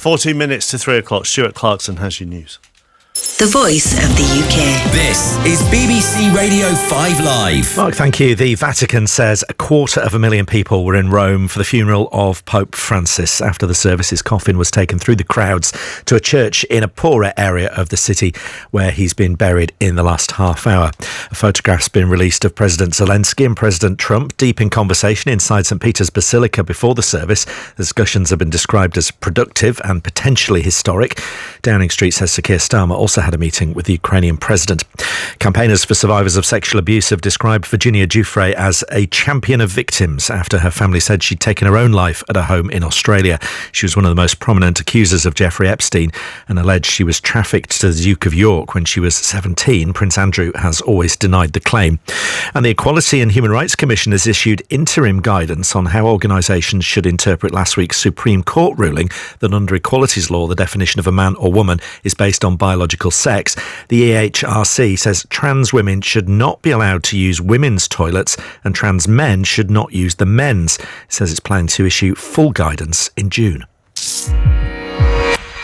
14 minutes to 3 o'clock. Stuart Clarkson has your news. The voice of the UK. This is BBC Radio 5 Live. Mark, thank you. The Vatican says 250,000 people were in Rome for the funeral of Pope Francis. After the service, his coffin was taken through the crowds to a church in a poorer area of the city where he's been buried in the last half hour. A photograph's been released of President Zelensky and President Trump deep in conversation inside St Peter's Basilica before the service. The discussions have been described as productive and potentially historic. Downing Street says Sir Keir Starmer also had a meeting with the Ukrainian president. Campaigners for survivors of sexual abuse have described Virginia Giuffre as a champion of victims after her family said she'd taken her own life at a home in Australia. She was one of the most prominent accusers of Jeffrey Epstein and alleged she was trafficked to the Duke of York when she was 17. Prince Andrew has always denied the claim. And the Equality and Human Rights Commission has issued interim guidance on how organisations should interpret last week's Supreme Court ruling that under equalities law, the definition of a man or woman is based on biological sex. The EHRC says trans women should not be allowed to use women's toilets and trans men should not use the men's. It says it's planning to issue full guidance in June.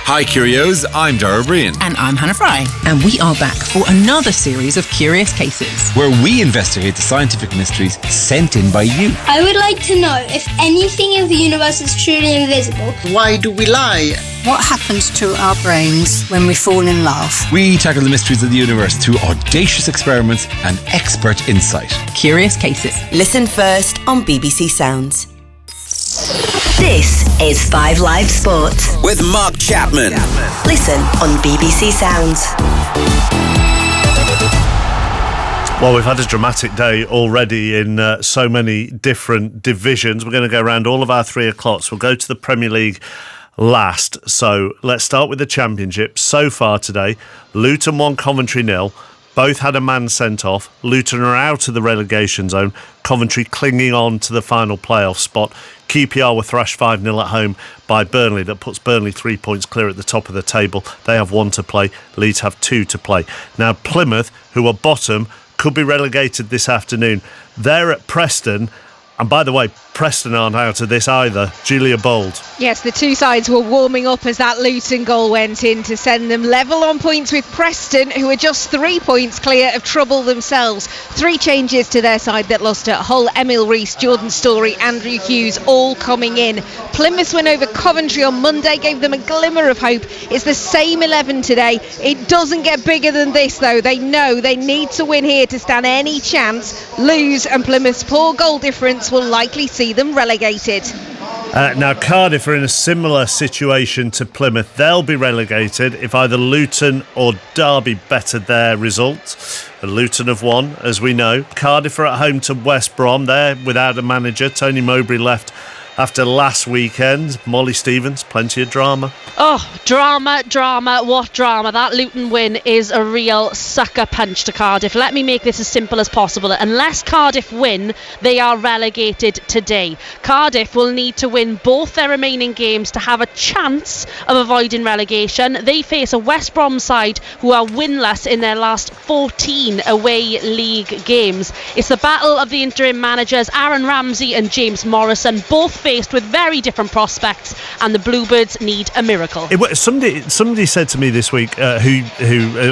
Hi Curios, I'm Dara Breen. And I'm Hannah Fry. And we are back for another series of Curious Cases, where we investigate the scientific mysteries sent in by you. I would like to know if anything in the universe is truly invisible. Why do we lie? What happens to our brains when we fall in love? We tackle the mysteries of the universe through audacious experiments and expert insight. Curious Cases. Listen first on BBC Sounds. This is 5 Live Sport with Mark Chapman. Listen on BBC Sounds. Well, we've had a dramatic day already in so many different divisions. We're going to go around all of our 3 o'clocks. We'll go to the Premier League last. So let's start with the Championship. So far today, Luton 1, Coventry 0. Both had a man sent off. Luton are out of the relegation zone. Coventry clinging on to the final playoff spot. QPR were thrashed 5-0 at home by Burnley. That puts Burnley 3 points clear at the top of the table. They have 1 to play. Leeds have 2 to play. Now Plymouth, who are bottom, could be relegated this afternoon. They're at Preston. And by the way, Preston aren't out of this either. Julia Bold. Yes, the two sides were warming up as that Luton goal went in to send them level on points with Preston, who are just 3 points clear of trouble themselves. 3 changes to their side that lost at Hull. Emil Rees, Jordan Storey, Andrew Hughes all coming in. Plymouth's win over Coventry on Monday gave them a glimmer of hope. It's the same 11 today. It doesn't get bigger than this though. They know they need to win here to stand any chance. Lose and Plymouth's poor goal difference will likely see them relegated. Now Cardiff are in a similar situation to Plymouth. They'll be relegated if either Luton or Derby bettered their results. Luton have won, as we know. Cardiff are at home to West Brom. They're without a manager. Tony Mowbray left after last weekend. Molly Stevens, plenty of drama. Oh, drama, what drama. That Luton win is a real sucker punch to Cardiff. Let me make this as simple as possible. Unless Cardiff win, they are relegated today. Cardiff will need to win both their remaining games to have a chance of avoiding relegation. They face a West Brom side who are winless in their last 14 away league games. It's the battle of the interim managers, Aaron Ramsey and James Morrison, both faced with very different prospects, and the Bluebirds need a miracle. Somebody said to me this week, who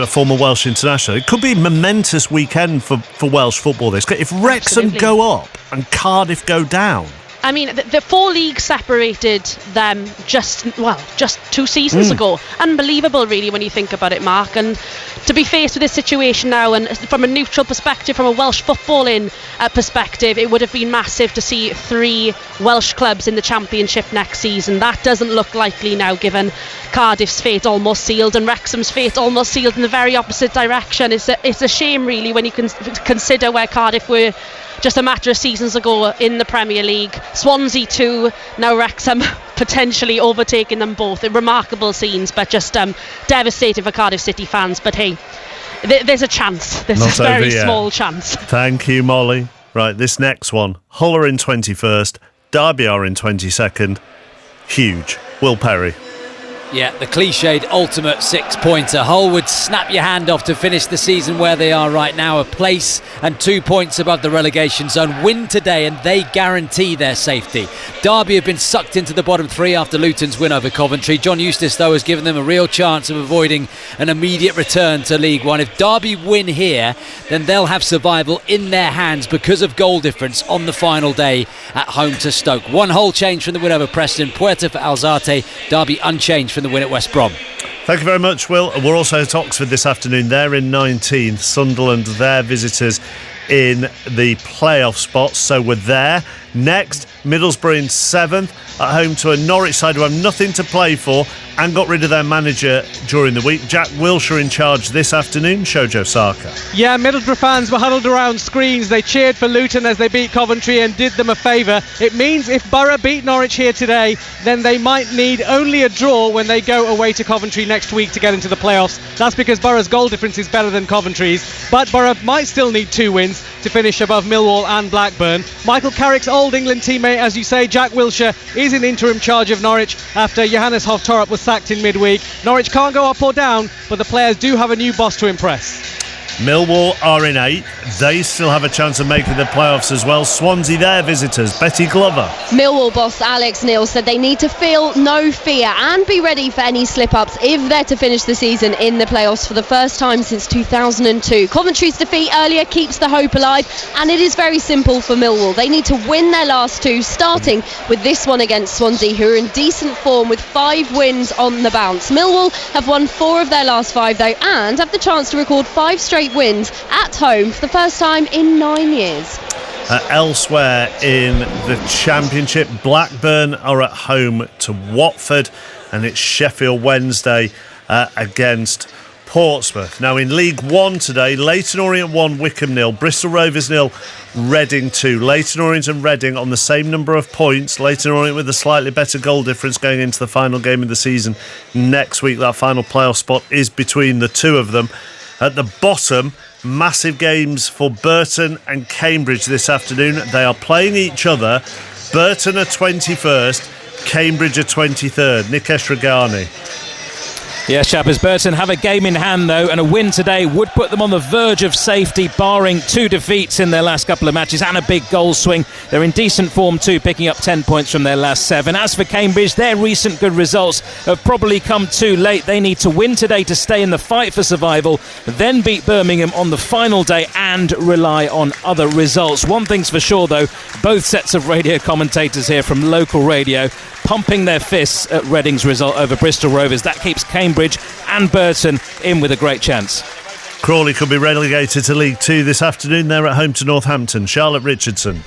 a former Welsh international, it could be a momentous weekend for Welsh football. This, if Wrexham go up and Cardiff go down. I mean, the 4 leagues separated them just 2 seasons ago. Unbelievable, really, when you think about it, Mark. And to be faced with this situation now, and from a neutral perspective, from a Welsh footballing perspective, it would have been massive to see 3 Welsh clubs in the Championship next season. That doesn't look likely now, given Cardiff's fate almost sealed and Wrexham's fate almost sealed in the very opposite direction. It's a shame, really, when you consider where Cardiff were just a matter of seasons ago in the Premier League. Swansea 2, now Wrexham potentially overtaking them both. Remarkable scenes, but just devastating for Cardiff City fans. But hey, there's a chance. There's a very small chance. Thank you, Molly. Right, this next one. Hull are in 21st, Derby are in 22nd. Huge. Will Perry. Yeah, the cliched ultimate 6-pointer. Hull would snap your hand off to finish the season where they are right now, a place and 2 points above the relegation zone. Win today and they guarantee their safety. Derby have been sucked into the bottom three after Luton's win over Coventry. John Eustace, though, has given them a real chance of avoiding an immediate return to League One. If Derby win here, then they'll have survival in their hands because of goal difference on the final day at home to Stoke. 1 Hull change from the win over Preston, Puerta for Alzate, Derby unchanged from the win at West Brom. Thank you very much, Will. We're also at Oxford this afternoon. They're in 19th. Sunderland, their visitors in the playoff spots. So we're there. Next, Middlesbrough in 7th, at home to a Norwich side who have nothing to play for and got rid of their manager during the week. Jack Wilshere in charge this afternoon. Shojo Saka. Yeah, Middlesbrough fans were huddled around screens. They cheered for Luton as they beat Coventry and did them a favour. It means if Borough beat Norwich here today, then they might need only a draw when they go away to Coventry next week to get into the playoffs. That's because Borough's goal difference is better than Coventry's, but Borough might still need 2 wins to finish above Millwall and Blackburn. Michael Carrick's old England teammate, as you say, Jack Wilshere, is in interim charge of Norwich after Johannes Hoftorp was sacked in midweek. Norwich can't go up or down, but the players do have a new boss to impress. Millwall are in 8th. They still have a chance of making the playoffs as well. Swansea, their visitors. Betty Glover. Millwall boss Alex Neil said they need to feel no fear and be ready for any slip-ups if they're to finish the season in the playoffs for the first time since 2002. Coventry's defeat earlier keeps the hope alive, and it is very simple for Millwall. They need to win their last 2, starting with this one against Swansea, who are in decent form with 5 wins on the bounce. Millwall have won 4 of their last 5 though, and have the chance to record 5 straight wins at home for the first time in 9 years. Elsewhere in the Championship, Blackburn are at home to Watford, and it's Sheffield Wednesday against Portsmouth. Now in League One today, Leyton Orient 1, Wycombe 0, Bristol Rovers 0, Reading 2. Leyton Orient and Reading on the same number of points. Leyton Orient with a slightly better goal difference going into the final game of the season next week. That final playoff spot is between the two of them. At the bottom, massive games for Burton and Cambridge this afternoon. They are playing each other. Burton are 21st, Cambridge are 23rd. Nikesh Ragani. Yes, Chappers, Burton have a game in hand, though, and a win today would put them on the verge of safety, barring 2 defeats in their last couple of matches and a big goal swing. They're in decent form, too, picking up 10 points from their last 7. As for Cambridge, their recent good results have probably come too late. They need to win today to stay in the fight for survival, then beat Birmingham on the final day and rely on other results. One thing's for sure, though, both sets of radio commentators here from local radio pumping their fists at Reading's result over Bristol Rovers. That keeps Cambridge and Burton in with a great chance. Crawley could be relegated to League 2 this afternoon. They're at home to Northampton. Charlotte Richardson.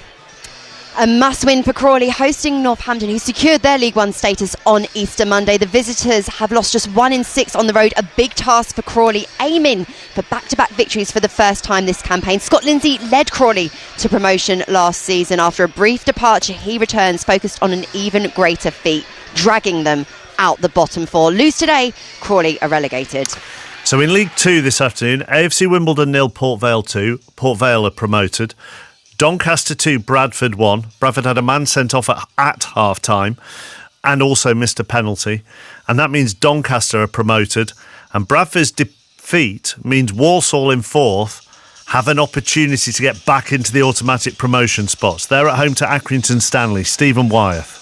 A must win for Crawley, hosting Northampton, who secured their League One status on Easter Monday. The visitors have lost just 1 in 6 on the road. A big task for Crawley, aiming for back-to-back victories for the first time this campaign. Scott Lindsay led Crawley to promotion last season. After a brief departure, he returns focused on an even greater feat, dragging them out the bottom 4. Lose today, Crawley are relegated. So in League 2 this afternoon, AFC Wimbledon 0, Port Vale 2. Port Vale are promoted. Doncaster 2, Bradford 1. Bradford had a man sent off at half-time and also missed a penalty. And that means Doncaster are promoted. And Bradford's defeat means Walsall in 4th have an opportunity to get back into the automatic promotion spots. They're at home to Accrington Stanley. Stephen Wyeth.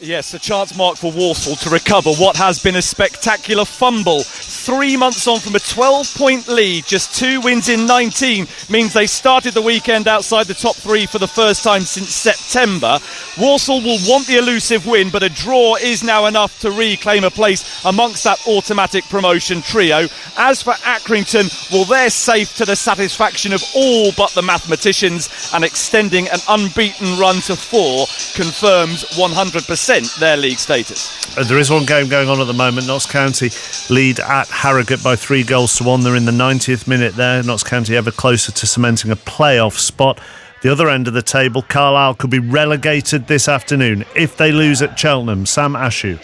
Yes, a chance mark for Walsall to recover what has been a spectacular fumble. 3 months on from a 12-point lead, just 2 wins in 19 means they started the weekend outside the top 3 for the first time since September. Walsall will want the elusive win, but a draw is now enough to reclaim a place amongst that automatic promotion trio. As for Accrington, well, they're safe to the satisfaction of all but the mathematicians, and extending an unbeaten run to 4 confirms 100% their league status. There is one game going on at the moment. Notts County lead at Harrogate by 3 goals to 1. They're in the 90th minute there. Notts County ever closer to cementing a playoff spot. The other end of the table, Carlisle could be relegated this afternoon if they lose at Cheltenham. Sam Ashew.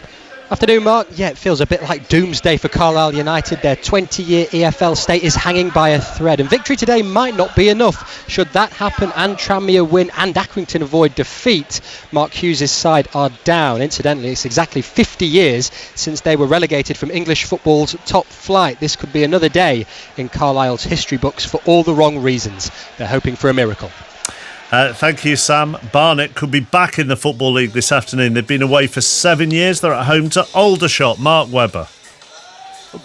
Afternoon, Mark. Yeah, it feels a bit like doomsday for Carlisle United. Their 20-year EFL stay is hanging by a thread, and victory today might not be enough. Should that happen and Tranmere win and Accrington avoid defeat, Mark Hughes' side are down. Incidentally, it's exactly 50 years since they were relegated from English football's top flight. This could be another day in Carlisle's history books for all the wrong reasons. They're hoping for a miracle. Thank you, Sam. Barnet could be back in the Football League this afternoon. They've been away for 7 years. They're at home to Aldershot. Mark Webber.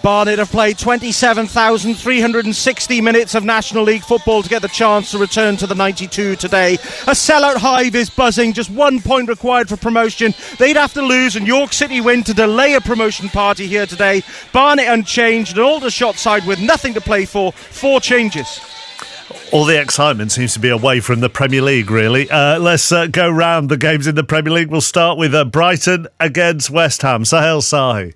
Barnet have played 27,360 minutes of National League football to get the chance to return to the 92 today. A sellout hive is buzzing, just 1 point required for promotion. They'd have to lose and York City win to delay a promotion party here today. Barnet unchanged, an Aldershot side with nothing to play for. 4 changes. All the excitement seems to be away from the Premier League, really. Let's go round the games in the Premier League. We'll start with Brighton against West Ham. Sahel Sahi.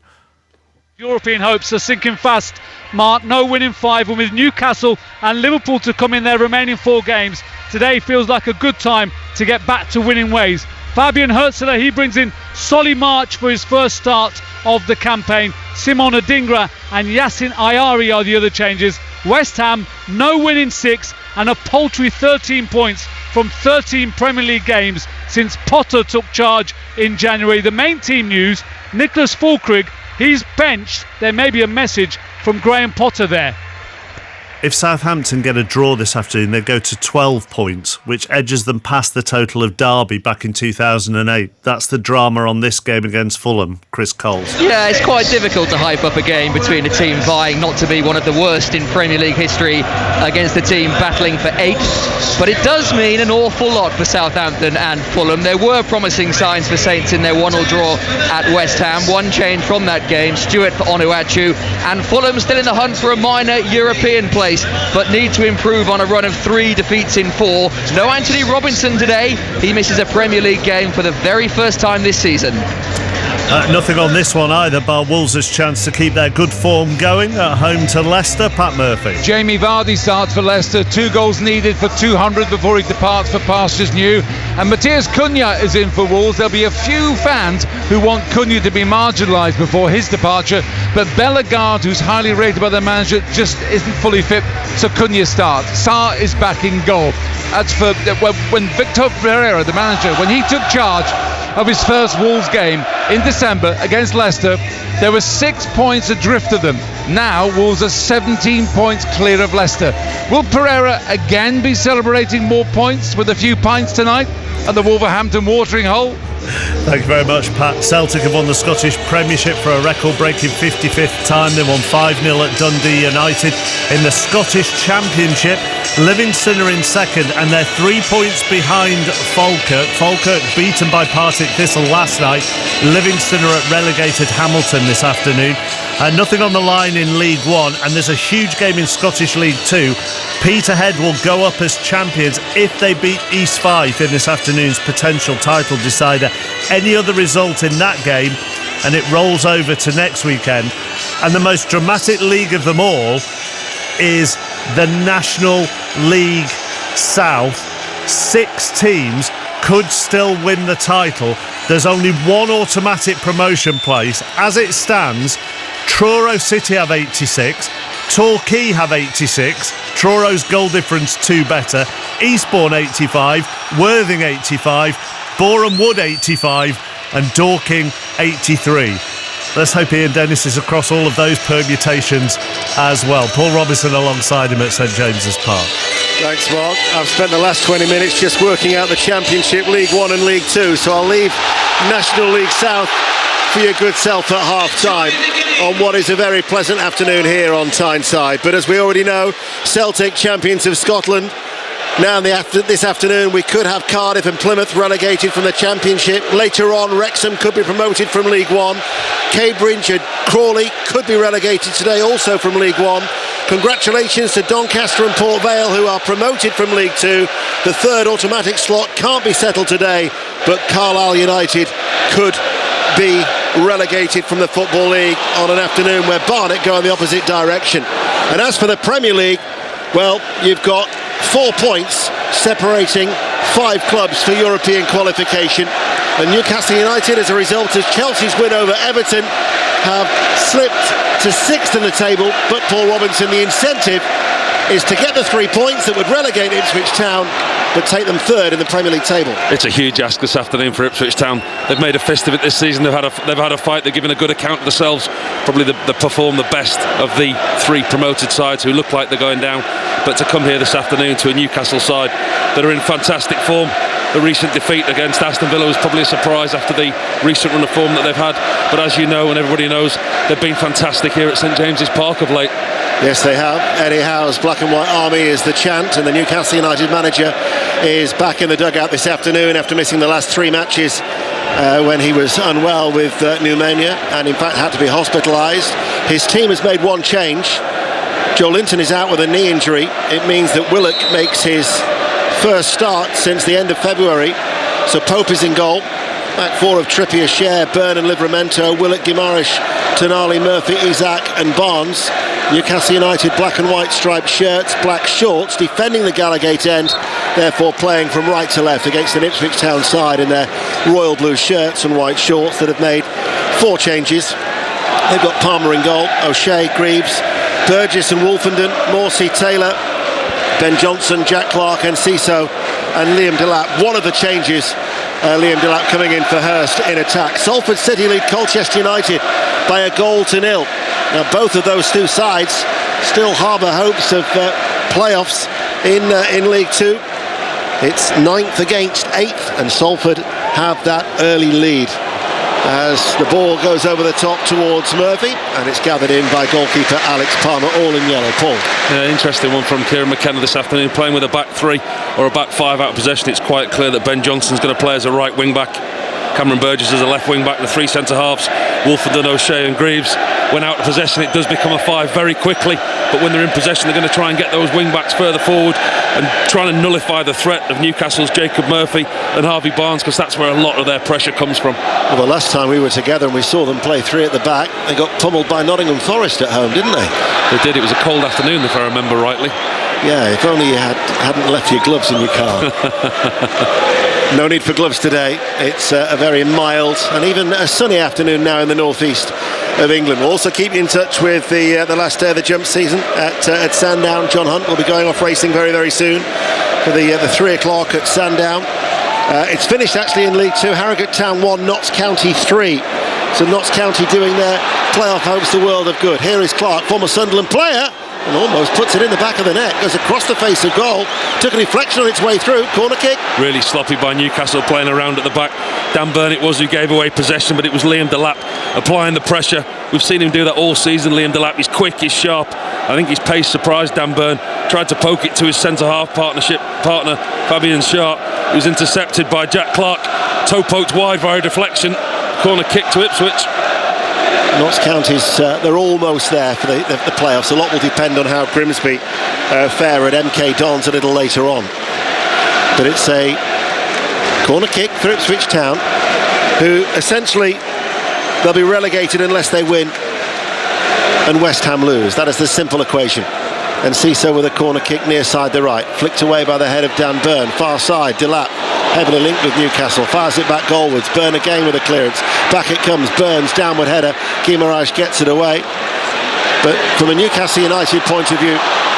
European hopes are sinking fast, Mark. No win in 5, and with Newcastle and Liverpool to come in their remaining 4 games, today feels like a good time to get back to winning ways. Fabian Herzler, he brings in Solly March for his first start of the campaign. Simon Adingra and Yassin Ayari are the other changes. West Ham, no win in 6 and a paltry 13 points from 13 Premier League games since Potter took charge in January. The main team news, Nicholas Fulkrug, he's benched. There may be a message from Graham Potter there. If Southampton get a draw this afternoon, they go to 12 points, which edges them past the total of Derby back in 2008. That's the drama on this game against Fulham. Chris Coles. Yeah, it's quite difficult to hype up a game between a team vying not to be one of the worst in Premier League history against a team battling for 8th. But it does mean an awful lot for Southampton and Fulham. There were promising signs for Saints in their 1-1 draw at West Ham. 1 change from that game, Stewart for Onuachu. And Fulham still in the hunt for a minor European place, but need to improve on a run of 3 defeats in 4. No Anthony Robinson today. He misses a Premier League game for the very first time this season. Nothing on this one either, bar Wolves' chance to keep their good form going at home to Leicester. Pat Murphy. Jamie Vardy starts for Leicester. 2 goals needed for 200 before he departs for pastures new. And Matthias Cunha is in for Wolves. There'll be a few fans who want Cunha to be marginalised before his departure, but Bellegarde, who's highly rated by the manager, just isn't fully fit, so Cunha starts. Sarr is back in goal. That's for when Victor Pereira, the manager, when he took charge of his first Wolves game in December against Leicester, there were 6 points adrift of them. Now Wolves are 17 points clear of Leicester. Will Pereira again be celebrating more points with a few pints tonight at the Wolverhampton watering hole? Thank you very much, Pat. Celtic have won the Scottish Premiership for a record-breaking 55th time. They won 5-0 at Dundee United. In the Scottish Championship, Livingston are in second and they're 3 points behind Falkirk. Falkirk beaten by Partick Thistle last night. Livingston are at relegated Hamilton this afternoon. Nothing on the line in League One, and there's a huge game in Scottish League 2. Peterhead will go up as champions if they beat East Fife in this afternoon's potential title decider. Any other result in that game and it rolls over to next weekend. And the most dramatic league of them all is the National League South. 6 teams could still win the title. There's only one automatic promotion place. As it stands, Truro City have 86, Torquay have 86, Truro's goal difference 2 better, Eastbourne 85, Worthing 85, Boreham Wood 85 and Dorking 83. Let's hope Ian Dennis is across all of those permutations as well. Paul Robinson alongside him at St James's Park. Thanks, Mark. I've spent the last 20 minutes just working out the Championship, League 1 and League 2, so I'll leave National League South for your good self at half-time on what is a very pleasant afternoon here on Tyneside. But as we already know, Celtic, champions of Scotland. Now this afternoon we could have Cardiff and Plymouth relegated from the Championship. Later on, Wrexham could be promoted from League 1. Cambridge and Crawley could be relegated today also from League 1. Congratulations to Doncaster and Port Vale, who are promoted from League 2. The third automatic slot can't be settled today, but Carlisle United could be relegated from the Football League on an afternoon where Barnet go in the opposite direction. And as for the Premier League, well, you've got 4 points separating 5 clubs for European qualification. And Newcastle United, as a result of Chelsea's win over Everton, have slipped to 6th in the table. But Paul Robinson, the incentive is to get the 3 points that would relegate Ipswich Town, but take them 3rd in the Premier League table. It's a huge ask this afternoon for Ipswich Town. They've made a fist of it this season. They've had a fight. They've given a good account of themselves. Probably they perform the best of the 3 promoted sides who look like they're going down. But to come here this afternoon to a Newcastle side that are in fantastic form. The recent defeat against Aston Villa was probably a surprise after the recent run of form that they've had. But as you know, and everybody knows, they've been fantastic here at St James's Park of late. Yes, they have. Eddie Howe's Black and White Army is the chant, and the Newcastle United manager is back in the dugout this afternoon after missing the last 3 matches when he was unwell with pneumonia and in fact had to be hospitalised. His team has made 1 change. Joe Linton is out with a knee injury. It means that Willock makes his first start since the end of February. So Pope is in goal. Back 4 of Trippier, Share, Byrne and Livramento, Willock, Guimaraes, Tonali, Murphy, Isaac and Barnes. Newcastle United black and white striped shirts, black shorts, defending the Gallagate end, therefore playing from right to left against an Ipswich Town side in their royal blue shirts and white shorts that have made 4 changes. They've got Palmer in goal, O'Shea, Greaves, Burgess and Wolfenden, Morsey, Taylor, Ben Johnson, Jack Clark, Enciso and Liam Delap. One of the changes, Liam Delap coming in for Hurst in attack. Salford City lead Colchester United by a 1-0. Now both of those 2 sides still harbour hopes of playoffs in League 2. It's 9th against 8th and Salford have that early lead. As the ball goes over the top towards Murphy and it's gathered in by goalkeeper Alex Palmer, all in yellow. Paul. Yeah, interesting one from Kieran McKenna this afternoon, playing with a back 3 or a back 5 out of possession. It's quite clear that Ben Johnson's going to play as a right wing back, Cameron Burgess as a left wing back, the 3 centre halves, Wolfenden, O'Shea and Greaves. When out of possession it does become a 5 very quickly, but when they're in possession they're going to try and get those wing backs further forward and trying to nullify the threat of Newcastle's Jacob Murphy and Harvey Barnes, because that's where a lot of their pressure comes from. Well, the last time we were together and we saw them play 3 at the back, they got pummeled by Nottingham Forest at home, didn't they? They did. It was a cold afternoon if I remember rightly. Yeah, if only you hadn't left your gloves in your car. No need for gloves today. It's a very mild and even a sunny afternoon now in the northeast of England. We'll also keep you in touch with the last day of the jump season at Sandown. John Hunt will be going off racing very, very soon for the 3 o'clock at Sandown. It's finished actually in League 2. Harrogate Town 1, Notts County 3. So Notts County doing their playoff hopes the world of good. Here is Clark, former Sunderland player, and almost puts it in the back of the net, goes across the face of goal, took a deflection on its way through, corner kick. Really sloppy by Newcastle, playing around at the back. Dan Byrne it was who gave away possession, but it was Liam Delap applying the pressure. We've seen him do that all season. Liam Delap, he's quick, he's sharp. I think his pace surprised Dan Byrne. Tried to poke it to his centre-half partner Fabian Sharp. He was intercepted by Jack Clark. Toe poked wide via deflection. Corner kick to Ipswich. Notts County's, they're almost there for the playoffs. A lot will depend on how Grimsby fare at MK Dons a little later on. But it's a corner kick for Ipswich Town, who essentially they'll be relegated unless they win and West Ham lose. That is the simple equation. And Ciso with a corner kick near side the right, flicked away by the head of Dan Byrne. Far side, Delap heavily linked with Newcastle, fires it back goalwards. Byrne again with a clearance, back it comes, Byrne's downward header, Guimaraes gets it away. But from a Newcastle United point of view,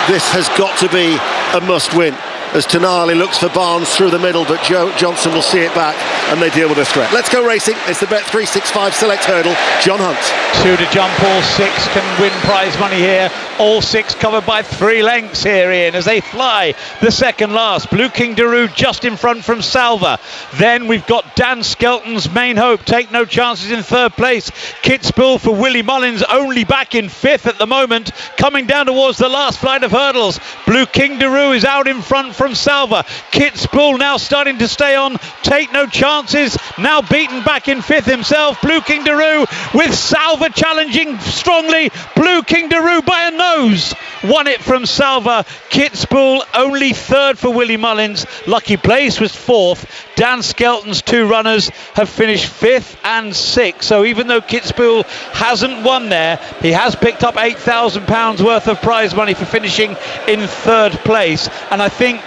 this has got to be a must win, as Tonali looks for Barnes through the middle, but Joe Johnson will see it back and they deal with a threat. Let's go racing. It's the Bet365 Select Hurdle. John Hunt. 2 to jump, all 6 can win prize money here. All 6 covered by 3 lengths here, Ian, as they fly the second last. Blue King Daru just in front from Salva. Then we've got Dan Skelton's Main Hope, Take No Chances in 3rd place. Kitzbühel for Willie Mullins, only back in 5th at the moment, coming down towards the last flight of hurdles. Blue King Daru is out in front from Salva. Kitzbühel now starting to stay on. Take No Chances, now beaten back in 5th himself. Blue King Daru with Salva challenging strongly. Blue King Daru by a nose. won it from Salva. Kitzbühel only third for Willie Mullins. Lucky Place was fourth. Dan Skelton's two runners have finished fifth and sixth. So even though Kitzbühel hasn't won there, he has picked up £8,000 worth of prize money for finishing in third place. And I think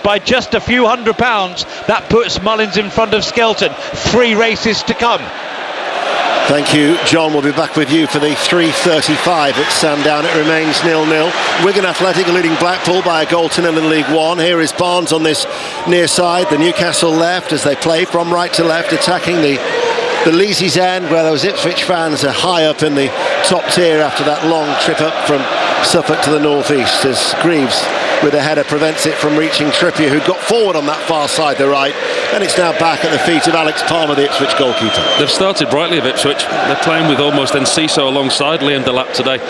by just a few £100, that puts Mullins in front of Skelton. 3 races to come. Thank you, John. We'll be back with you for the 3:35 at Sandown. It remains 0-0. Wigan Athletic are leading Blackpool by a goal to 0 in League One. Here is Barnes on this near side, the Newcastle left, as they play from right to left, attacking the Leazy's End, where those Ipswich fans are high up in the top tier after that long trip up from Suffolk to the northeast, as Greaves with a header prevents it from reaching Trippier, who got forward on that far side, the right, and it's now back at the feet of Alex Palmer, the Ipswich goalkeeper. They've started brightly of Ipswich. They're playing with almost Enciso alongside Liam Delap today.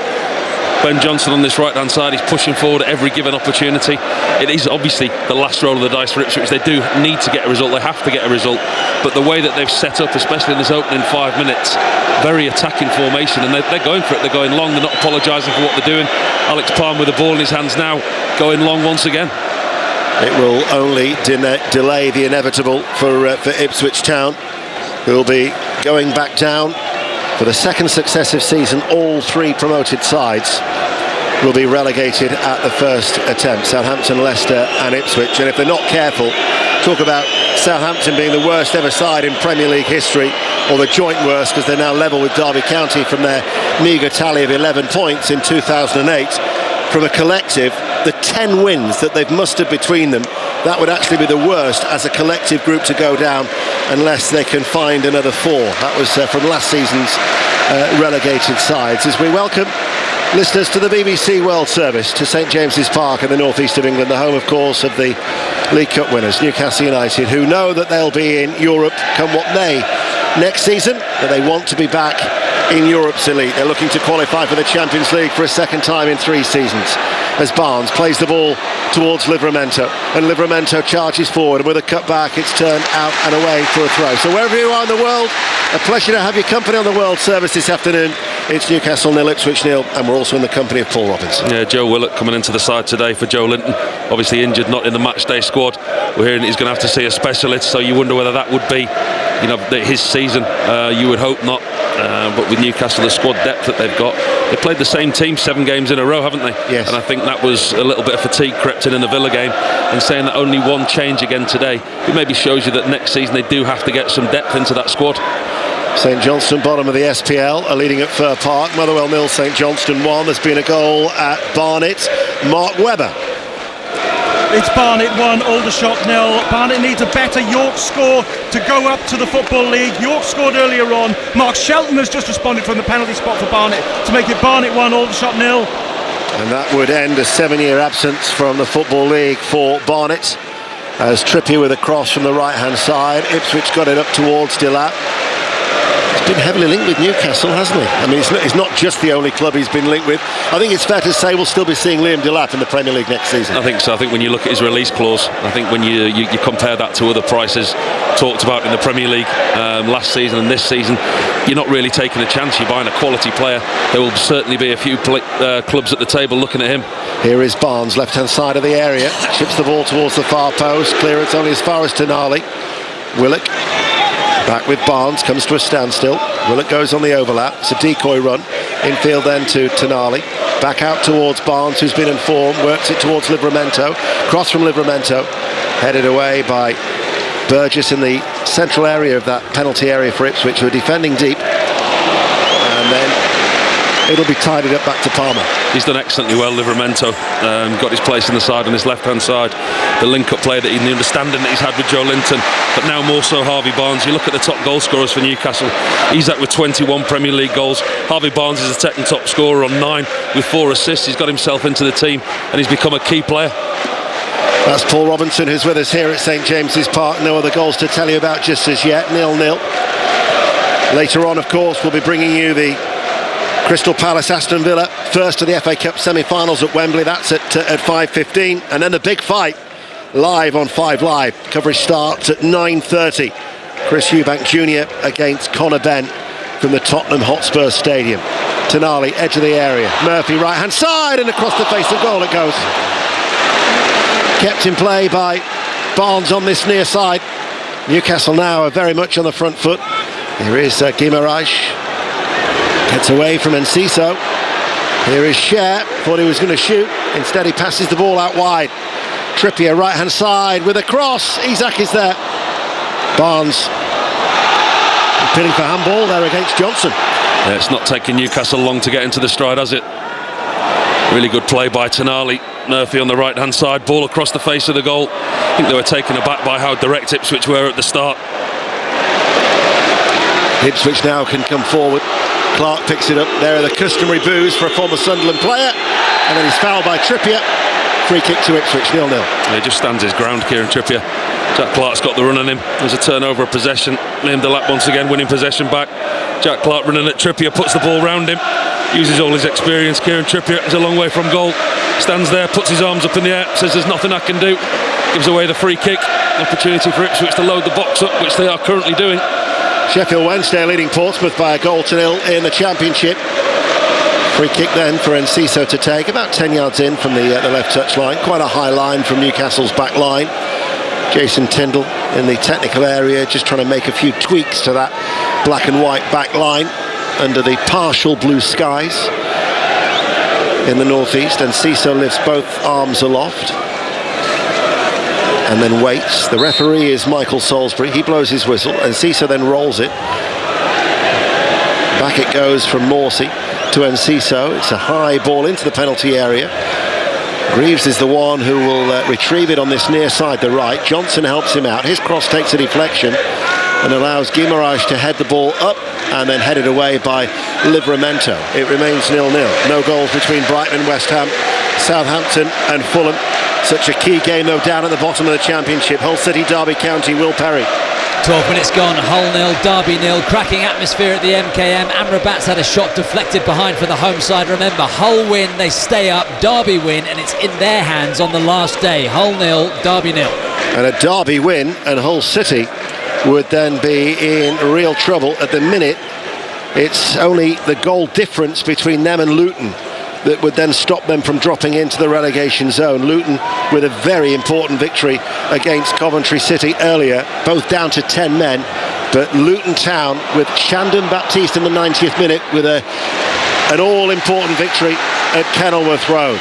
Ben Johnson on this right-hand side, he's pushing forward at every given opportunity. It is obviously the last roll of the dice for Ipswich. They do need to get a result, they have to get a result, but the way that they've set up, especially in this opening 5 minutes, very attacking formation, and they're going for it, they're going long, they're not apologising for what they're doing. Alex Palmer with the ball in his hands now, going long once again. It will only delay the inevitable for Ipswich Town, who will be going back down for the second successive season. All 3 promoted sides will be relegated at the first attempt: Southampton, Leicester and Ipswich. And if they're not careful, talk about Southampton being the worst ever side in Premier League history, or the joint worst, because they're now level with Derby County from their meagre tally of 11 points in 2008. From a collective, the 10 wins that they've mustered between them, that would actually be the worst as a collective group to go down, unless they can find another 4. That was from last season's relegated sides. As we welcome listeners to the BBC World Service to St James's Park in the northeast of England, the home, of course, of the League Cup winners, Newcastle United, who know that they'll be in Europe come what may next season, but they want to be back in Europe's elite. They're looking to qualify for the Champions League for a second time in 3 seasons. As Barnes plays the ball towards Livramento, and Livramento charges forward, and with a cut back, it's turned out and away for a throw. So wherever you are in the world, a pleasure to have your company on the World Service this afternoon. It's Newcastle 0, Ipswich 0, and we're also in the company of Paul Robinson. Yeah, Joe Willock coming into the side today for Joe Linton, obviously injured, not in the match day squad. We're hearing he's going to have to see a specialist, so you wonder whether that would be, his season. You would hope not, but with Newcastle, the squad depth that they've got, they played the same team 7 games in a row, haven't they? Yes. And I think that was a little bit of fatigue crept in the Villa game, and saying that only 1 change again today, it maybe shows you that next season they do have to get some depth into that squad. St Johnstone, bottom of the SPL, are leading at Fir Park. Motherwell 0, St Johnstone 1. There's been a goal at Barnet. Mark Webber. It's Barnet 1, Aldershot 0. Barnet needs a better York score to go up to the Football League. York scored earlier on. Mark Shelton has just responded from the penalty spot for Barnet to make it Barnet 1, Aldershot 0. And that would end a 7-year absence from the Football League for Barnet, as Trippier with a cross from the right-hand side. Ipswich got it up towards Delap. He's been heavily linked with Newcastle, hasn't he? I mean, it's not just the only club he's been linked with. I think it's fair to say we'll still be seeing Liam Delap in the Premier League next season. I think so. I think when you look at his release clause, I think when you compare that to other prices talked about in the Premier League last season and this season, you're not really taking a chance. You're buying a quality player. There will certainly be a few clubs at the table looking at him. Here is Barnes, left-hand side of the area. Chips the ball towards the far post. Clearance only as far as Tonali. Willock back with Barnes, comes to a standstill. Willock goes on the overlap. It's a decoy run. Infield then to Tonali. Back out towards Barnes, who's been in form. Works it towards Livramento. Cross from Livramento. Headed away by Burgess in the central area of that penalty area for Ipswich, who are defending deep. And then it'll be tidied up back to Palmer. He's done excellently well, Livramento. Got his place in the side on his left-hand side. The link-up play, the understanding that he's had with Joe Linton, but now more so Harvey Barnes. You look at the top goal scorers for Newcastle. He's up with 21 Premier League goals. Harvey Barnes is the second top scorer on 9 with 4 assists. He's got himself into the team and he's become a key player. That's Paul Robinson, who's with us here at St James's Park. No other goals to tell you about just as yet. 0-0. Later on, of course, we'll be bringing you the Crystal Palace Aston Villa, first of the FA Cup semi-finals at Wembley. That's at 5:15, and then the big fight live on 5 Live. Coverage starts at 9:30. Chris Eubank Jr. against Conor Benn from the Tottenham Hotspur Stadium. Tonali, edge of the area. Murphy, right hand side, and across the face of goal it goes. Kept in play by Barnes on this near side. Newcastle now are very much on the front foot. Here is Guimaraes. Gets away from Enciso. Here is Cher. Thought he was going to shoot. Instead he passes the ball out wide. Trippier, right hand side with a cross. Isak is there. Barnes appealing for handball there against Johnson. Yeah, it's not taking Newcastle long to get into the stride, has it? Really good play by Tonali. Murphy on the right hand side, ball across the face of the goal. I think they were taken aback by how direct Ipswich were at the start. Ipswich now can come forward. Clark picks it up. There are the customary boos for a former Sunderland player, and then he's fouled by Trippier. Free kick to Ipswich, 0-0. Yeah, he just stands his ground, Kieran Trippier. Jack Clark's got the run on him. There's a turnover of possession. Liam Delap once again winning possession back. Jack Clark running at Trippier, puts the ball round him, uses all his experience. Kieran Trippier is a long way from goal. Stands there, puts his arms up in the air, says there's nothing I can do. Gives away the free kick. Opportunity for Ipswich to load the box up, which they are currently doing. Sheffield Wednesday leading Portsmouth by 1-0 in the Championship. Free kick then for Enciso to take, about 10 yards in from the left touch line. Quite a high line from Newcastle's back line. Jason Tyndall in the technical area, just trying to make a few tweaks to that black and white back line under the partial blue skies in the northeast. Enciso lifts both arms aloft and then waits. The referee is Michael Salisbury. He blows his whistle, and Enciso then rolls it. Back it goes from Morsey to Enciso. It's a high ball into the penalty area. Greaves is the one who will retrieve it on this near side, the right. Johnson helps him out. His cross takes a deflection and allows Guimaraes to head the ball up and then headed away by Livramento. It remains 0-0. No goals between Brighton and West Ham, Southampton and Fulham. Such a key game though down at the bottom of the Championship. Hull City, Derby County, Will Perry. 12 minutes gone, Hull 0, Derby 0. Cracking atmosphere at the MKM. Amrabat's had a shot deflected behind for the home side. Remember, Hull win, they stay up. Derby win, and it's in their hands on the last day. Hull 0, Derby 0. And a Derby win, and Hull City would then be in real trouble. At the minute, it's only the goal difference between them and Luton that would then stop them from dropping into the relegation zone. Luton with a very important victory against Coventry City earlier, both down to 10 men, but Luton Town with Shandon Baptiste in the 90th minute with an all-important victory at Kenilworth Road.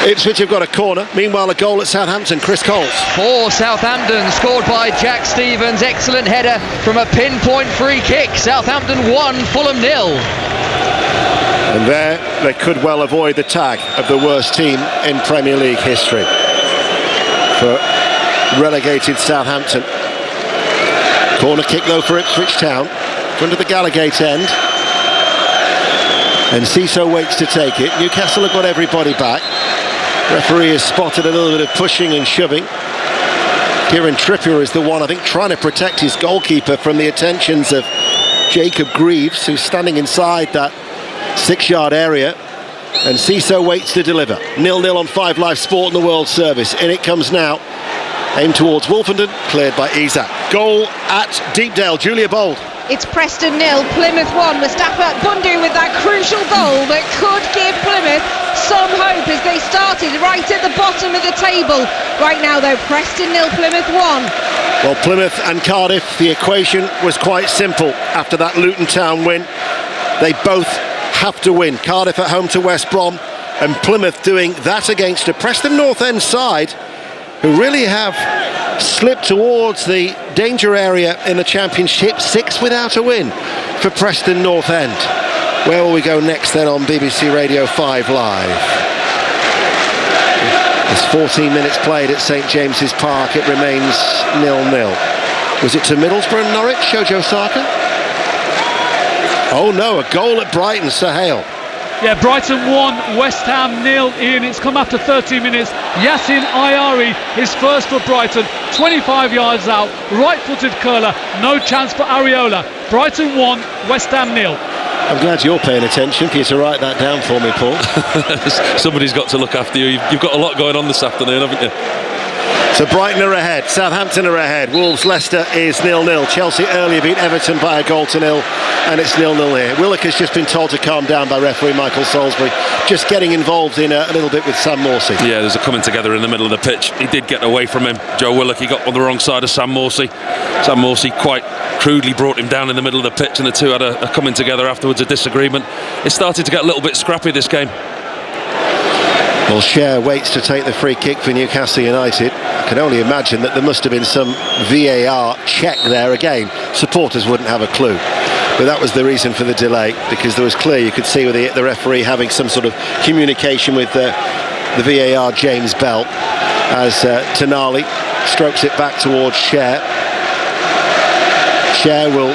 Ipswich have got a corner. Meanwhile, a goal at Southampton. Chris Coles. For Southampton, scored by Jack Stevens. Excellent header from a pinpoint free kick. Southampton 1, Fulham 0. And there, they could well avoid the tag of the worst team in Premier League history for relegated Southampton. Corner kick, though, for Ipswich Town. Front of the Gallagate end. And Enciso waits to take it. Newcastle have got everybody back. Referee has spotted a little bit of pushing and shoving. Kieran Trippier is the one, I think, trying to protect his goalkeeper from the attentions of Jacob Greaves, who's standing inside that 6-yard area. And Enciso waits to deliver. 0-0 on 5 Live Sport in the World Service. In it comes now. Aimed towards Wolfenden, cleared by Isak. Goal at Deepdale. Julia Bold. It's Preston 0, Plymouth 1. Mustafa Bundu with that crucial goal that could give Plymouth some hope as they started right at the bottom of the table. Right now, though, Preston 0, Plymouth 1. Well, Plymouth and Cardiff, the equation was quite simple after that Luton Town win. They both have to win. Cardiff at home to West Brom, and Plymouth doing that against a Preston North End side who really have slipped towards the danger area in the Championship. 6 without a win for Preston North End. Where will we go next then on BBC Radio 5 Live? There's 14 minutes played at St James's Park. It remains 0-0. Was it to Middlesbrough and Norwich, Shojo Saka? Oh no, a goal at Brighton, Sir Hale. Yeah, Brighton 1, West Ham 0. Ian, it's come after 13 minutes. Yassin Ayari is first for Brighton, 25 yards out, right-footed curler, no chance for Areola. Brighton 1, West Ham 0. I'm glad you're paying attention for you to write that down for me, Paul. Somebody's got to look after you. You've got a lot going on this afternoon, haven't you? So Brighton are ahead, Southampton are ahead, Wolves Leicester is 0-0. Chelsea earlier beat Everton by a goal to 0, and it's 0-0 here. Willock has just been told to calm down by referee Michael Salisbury, just getting involved in a little bit with Sam Morsy. Yeah, there's a coming together in the middle of the pitch. He did get away from him, Joe Willock. He got on the wrong side of Sam Morsy. Sam Morsy quite crudely brought him down in the middle of the pitch, and the two had a coming together afterwards, a disagreement. It started to get a little bit scrappy, this game. Well, Cher waits to take the free kick for Newcastle United. I can only imagine that there must have been some VAR check there again. Supporters wouldn't have a clue. But that was the reason for the delay, because there was clear, you could see with the referee having some sort of communication with the VAR James Bell, as Tonali strokes it back towards Cher. Cher will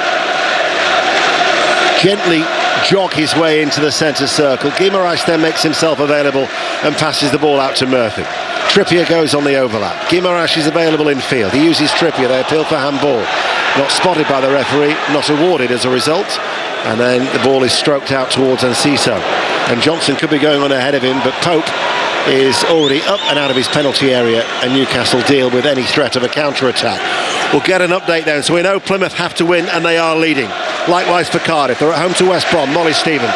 gently jog his way into the centre circle. Guimaraes then makes himself available and passes the ball out to Murphy. Trippier goes on the overlap. Guimaraes is available in field. He uses Trippier. They appeal for handball. Not spotted by the referee, not awarded as a result. And then the ball is stroked out towards Enciso. And Johnson could be going on ahead of him, but Pope is already up and out of his penalty area, and Newcastle deal with any threat of a counter-attack. We'll get an update then. So we know Plymouth have to win, and they are leading. Likewise for Cardiff. They're at home to West Brom. Molly Stevens.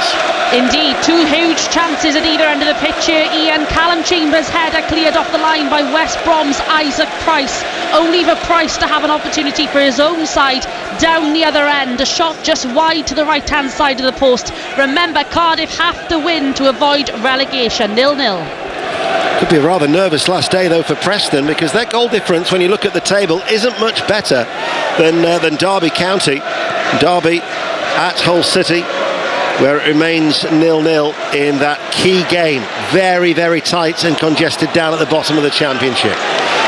Indeed, two huge chances at either end of the pitch here. Ian Callum Chambers' header cleared off the line by West Brom's Isaac Price. Only for Price to have an opportunity for his own side down the other end. A shot just wide to the right-hand side of the post. Remember, Cardiff have to win to avoid relegation. 0-0. Could be a rather nervous last day though for Preston, because their goal difference, when you look at the table, isn't much better than Derby County. Derby at Hull City, where it remains 0-0 in that key game. Very, very tight and congested down at the bottom of the Championship.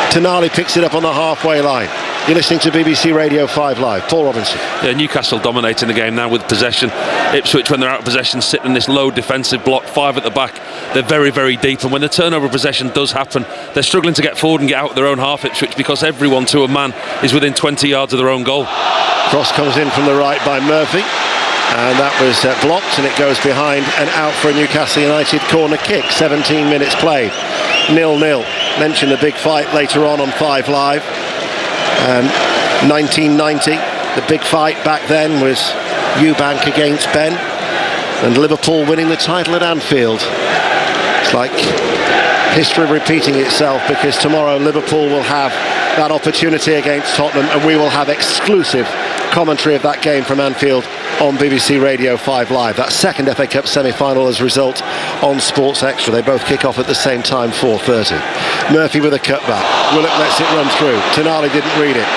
Tonali picks it up on the halfway line. You're listening to BBC Radio 5 Live. Paul Robinson. Yeah, Newcastle dominating the game now with possession. Ipswich, when they're out of possession, sit in this low defensive block, 5 at the back. They're very, very deep, and when the turnover of possession does happen, they're struggling to get forward and get out of their own half, Ipswich, because everyone to a man is within 20 yards of their own goal. Cross comes in from the right by Murphy, and that was blocked, and it goes behind and out for a Newcastle United corner kick. 17 minutes played. 0-0. Mentioned the big fight later on 5 Live. 1990, the big fight back then was Eubank against Ben, and Liverpool winning the title at Anfield. It's like history repeating itself, because tomorrow Liverpool will have that opportunity against Tottenham, and we will have exclusive commentary of that game from Anfield on BBC Radio 5 Live. That second FA Cup semi-final as a result on Sports Extra. They both kick off at the same time, 4:30. Murphy with a cutback. Willock lets it run through. Tonali didn't read it.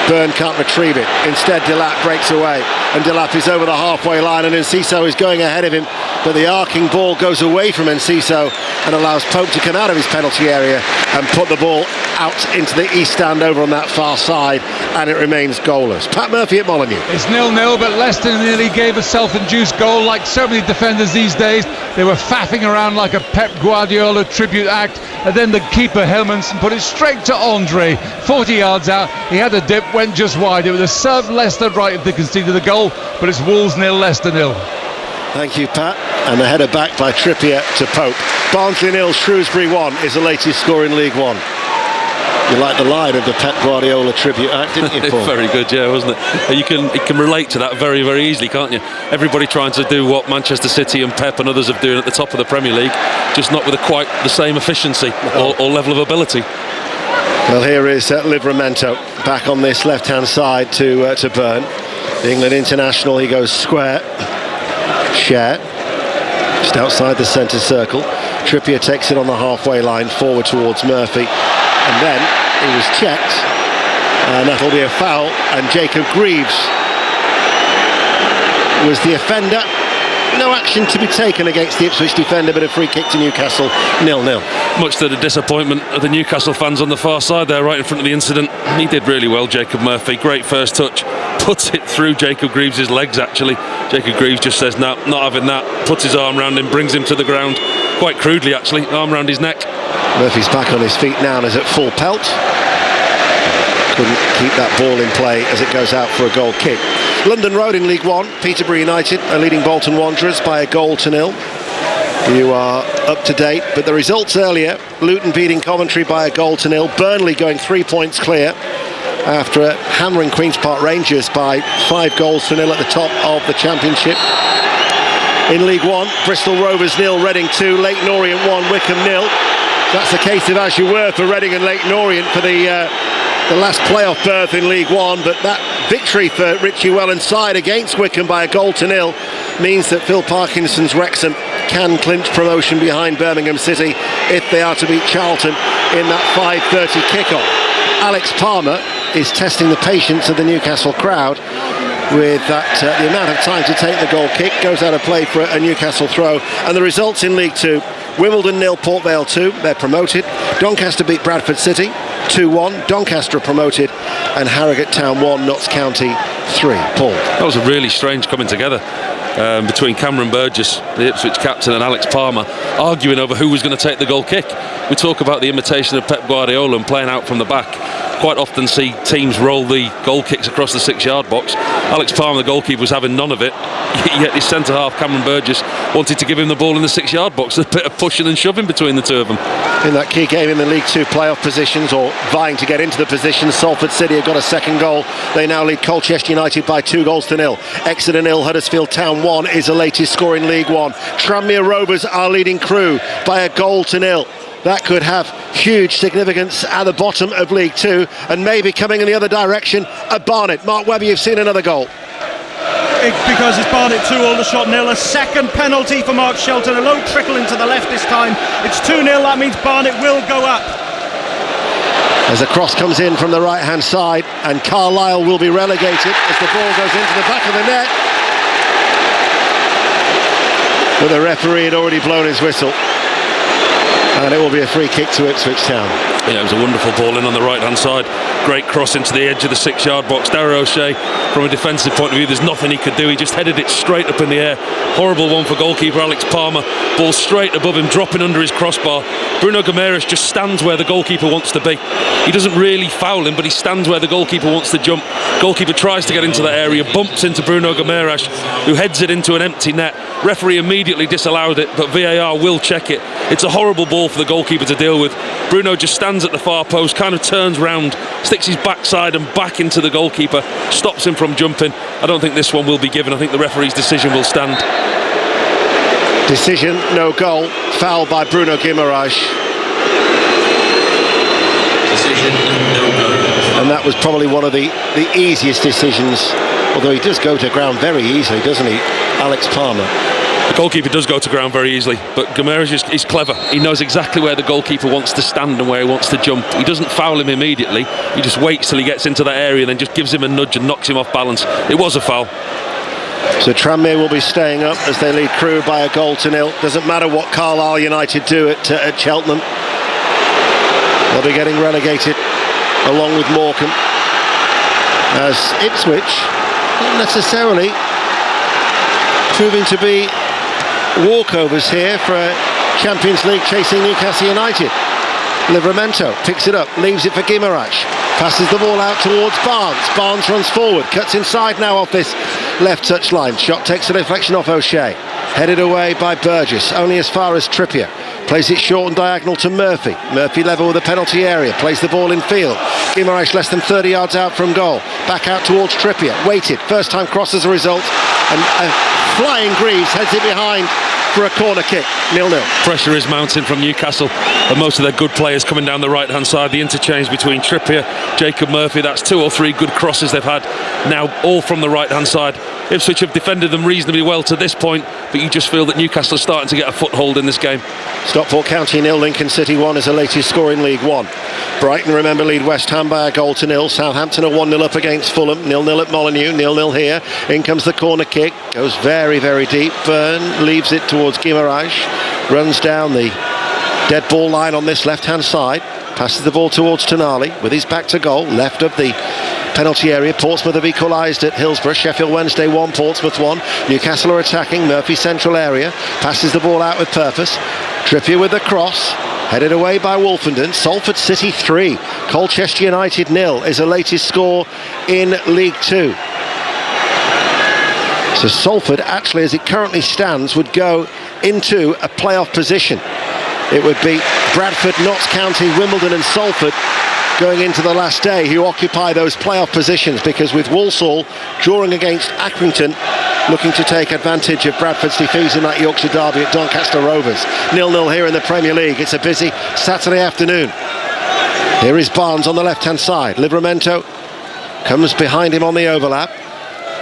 Byrne can't retrieve it. Instead, Delap breaks away, and Delap is over the halfway line, and Enciso is going ahead of him, but the arcing ball goes away from Enciso and allows Pope to come out of his penalty area and put the ball out into the east stand over on that far side, and it remains goalless. Pat Murphy at Molineux. It's 0-0, but Leicester nearly gave a self-induced goal. Like so many defenders these days, they were faffing around like a Pep Guardiola tribute act, and then the keeper Helmanson put it straight to Andre, 40 yards out. He had a dip, went just wide. It would have served Leicester right if they conceded the goal, but it's Wolves 0, Leicester 0. Thank you, Pat. And the header back by Trippier to Pope. Barnsley 0, Shrewsbury 1 is the latest score in League One. You like the line of the Pep Guardiola tribute act, didn't you, Paul? Very good, yeah, wasn't it? You can relate to that very, very easily, can't you? Everybody trying to do what Manchester City and Pep and others have done at the top of the Premier League, just not with quite the same efficiency or level of ability. Well, here is Livramento back on this left-hand side to Byrne. The England international, he goes square. Cher, just outside the centre circle. Trippier takes it on the halfway line, forward towards Murphy. And then he was checked, and that'll be a foul, and Jacob Greaves was the offender. No action to be taken against the Ipswich defender, but a free kick to Newcastle, 0-0. Much to the disappointment of the Newcastle fans on the far side there, right in front of the incident. He did really well, Jacob Murphy. Great first touch. Puts it through Jacob Greaves' legs, actually. Jacob Greaves just says, no, not having that. Puts his arm round him, brings him to the ground. Quite crudely, actually. Arm round his neck. Murphy's back on his feet now and is at full pelt. Couldn't keep that ball in play as it goes out for a goal kick. London Road in League One, Peterborough United are leading Bolton Wanderers by a goal to 0. You are up to date, but the results earlier: Luton beating Coventry by 1-0, Burnley going 3 points clear after hammering Queen's Park Rangers by 5-0 at the top of the Championship. In League One, Bristol Rovers 0, Reading 2, Leyton Orient 1, Wycombe 0. That's the case of as you were for Reading and Leyton Orient for the last playoff berth in League One, but that victory for Richie Wellenside against Wycombe by 1-0 means that Phil Parkinson's Wrexham can clinch promotion behind Birmingham City if they are to beat Charlton in that 5:30 kickoff. Alex Palmer is testing the patience of the Newcastle crowd with that the amount of time to take the goal kick. Goes out of play for a Newcastle throw. And the results in League 2: Wimbledon 0, Port Vale 2, they're promoted. Doncaster beat Bradford City 2-1, Doncaster are promoted, and Harrogate Town 1, Notts County 3. Paul. That was a really strange coming together between Cameron Burgess, the Ipswich captain, and Alex Palmer, arguing over who was going to take the goal kick. We talk about the imitation of Pep Guardiola and playing out from the back. Quite often see teams roll the goal kicks across the 6-yard box. Alex Palmer, the goalkeeper, was having none of it, yet his centre-half, Cameron Burgess, wanted to give him the ball in the 6-yard box. A bit of pushing and shoving between the two of them. In that key game in the League 2 playoff positions, or vying to get into the positions, Salford City have got a second goal. They now lead Colchester United by 2-0. Exeter 0, Huddersfield Town 1 is the latest score in League 1. Tranmere Rovers are leading Crewe by 1-0. That could have huge significance at the bottom of League 2, and maybe coming in the other direction at Barnet. Mark Webber, you've seen another goal. Because it's Barnet 2, Aldershot 0. A second penalty for Mark Shelton. A low trickle into the left this time. It's 2-0. That means Barnet will go up. As the cross comes in from the right-hand side, and Carlisle will be relegated as the ball goes into the back of the net. But the referee had already blown his whistle, and it will be a free kick to Ipswich Town. Yeah, it was a wonderful ball in on the right-hand side. Great cross into the edge of the 6-yard box. Darragh O'Shea, from a defensive point of view, there's nothing he could do. He just headed it straight up in the air. Horrible one for goalkeeper Alex Palmer. Ball straight above him, dropping under his crossbar. Bruno Guimaraes just stands where the goalkeeper wants to be. He doesn't really foul him, but he stands where the goalkeeper wants to jump. Goalkeeper tries to get into that area, bumps into Bruno Guimaraes, who heads it into an empty net. Referee immediately disallowed it, but VAR will check it. It's a horrible ball for the goalkeeper to deal with. Bruno just stands at the far post, kind of turns round, sticks his backside and back into the goalkeeper, stops him from jumping. I don't think this one will be given. I think the referee's decision will stand. Decision, no goal. Foul by Bruno Guimaraes. Decision, no goal. And that was probably one of the easiest decisions, although he does go to ground very easily, doesn't he, Alex Palmer? The goalkeeper does go to ground very easily, but Guimaraes is clever. He knows exactly where the goalkeeper wants to stand and where he wants to jump. He doesn't foul him immediately. He just waits till he gets into that area and then just gives him a nudge and knocks him off balance. It was a foul. So Tranmere will be staying up as they lead Crewe by 1-0. Doesn't matter what Carlisle United do at Cheltenham. They'll be getting relegated along with Morecambe, as Ipswich not necessarily proving to be walkovers here for a Champions League chasing Newcastle United. Livramento picks it up, leaves it for Guimaraes, passes the ball out towards Barnes. Barnes runs forward, cuts inside now off this left touch line. Shot takes a deflection off O'Shea, headed away by Burgess, only as far as Trippier. Plays it short and diagonal to Murphy. Murphy level with the penalty area, plays the ball in field. Guimaraes less than 30 yards out from goal. Back out towards Trippier, waited, first time cross as a result, and flying Greaves heads it behind for a corner kick. 0-0. Pressure is mounting from Newcastle, and most of their good players coming down the right-hand side. The interchange between Trippier, Jacob Murphy, that's 2 or 3 good crosses they've had now, all from the right-hand side. Ipswich have defended them reasonably well to this point, but you just feel that Newcastle are starting to get a foothold in this game. Stockport County 0, Lincoln City 1 is the latest score in League 1. Brighton, remember, lead West Ham by 1-0. Southampton are 1-0 up against Fulham. 0-0 at Molineux, 0-0 here. In comes the corner kick, goes very, very deep. Byrne leaves it towards Guimaraes, runs down the dead ball line on this left-hand side, passes the ball towards Tonali with his back to goal, left of the penalty area. Portsmouth have equalised at Hillsborough. Sheffield Wednesday 1, Portsmouth 1. Newcastle are attacking Murphy central area, passes the ball out with purpose. Trippier with the cross, headed away by Wolfenden. Salford City 3, Colchester United 0 is the latest score in League 2. So Salford, actually, as it currently stands, would go into a playoff position. It would be Bradford, Notts County, Wimbledon and Salford going into the last day who occupy those playoff positions, because with Walsall drawing against Accrington, looking to take advantage of Bradford's defeat in that Yorkshire derby at Doncaster Rovers. 0-0 here in the Premier League. It's a busy Saturday afternoon. Here is Barnes on the left-hand side. Livramento comes behind him on the overlap.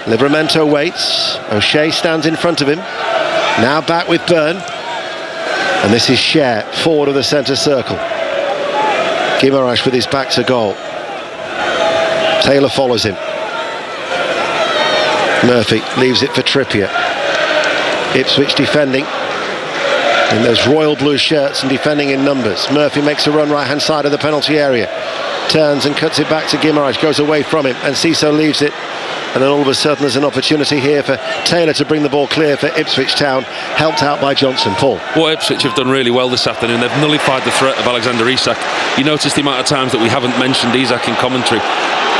Livramento waits. O'Shea stands in front of him. Now back with Byrne. And this is Cher, forward of the centre circle. Guimaraes with his back to goal. Taylor follows him. Murphy leaves it for Trippier. Ipswich defending in those royal blue shirts and defending in numbers. Murphy makes a run right hand side of the penalty area, turns and cuts it back to Guimaraes, goes away from him, and Ciso leaves it. And then all of a sudden there's an opportunity here for Taylor to bring the ball clear for Ipswich Town, helped out by Johnson. Paul. Well, Ipswich have done really well this afternoon. They've nullified the threat of Alexander Isak. You notice the amount of times that we haven't mentioned Isak in commentary.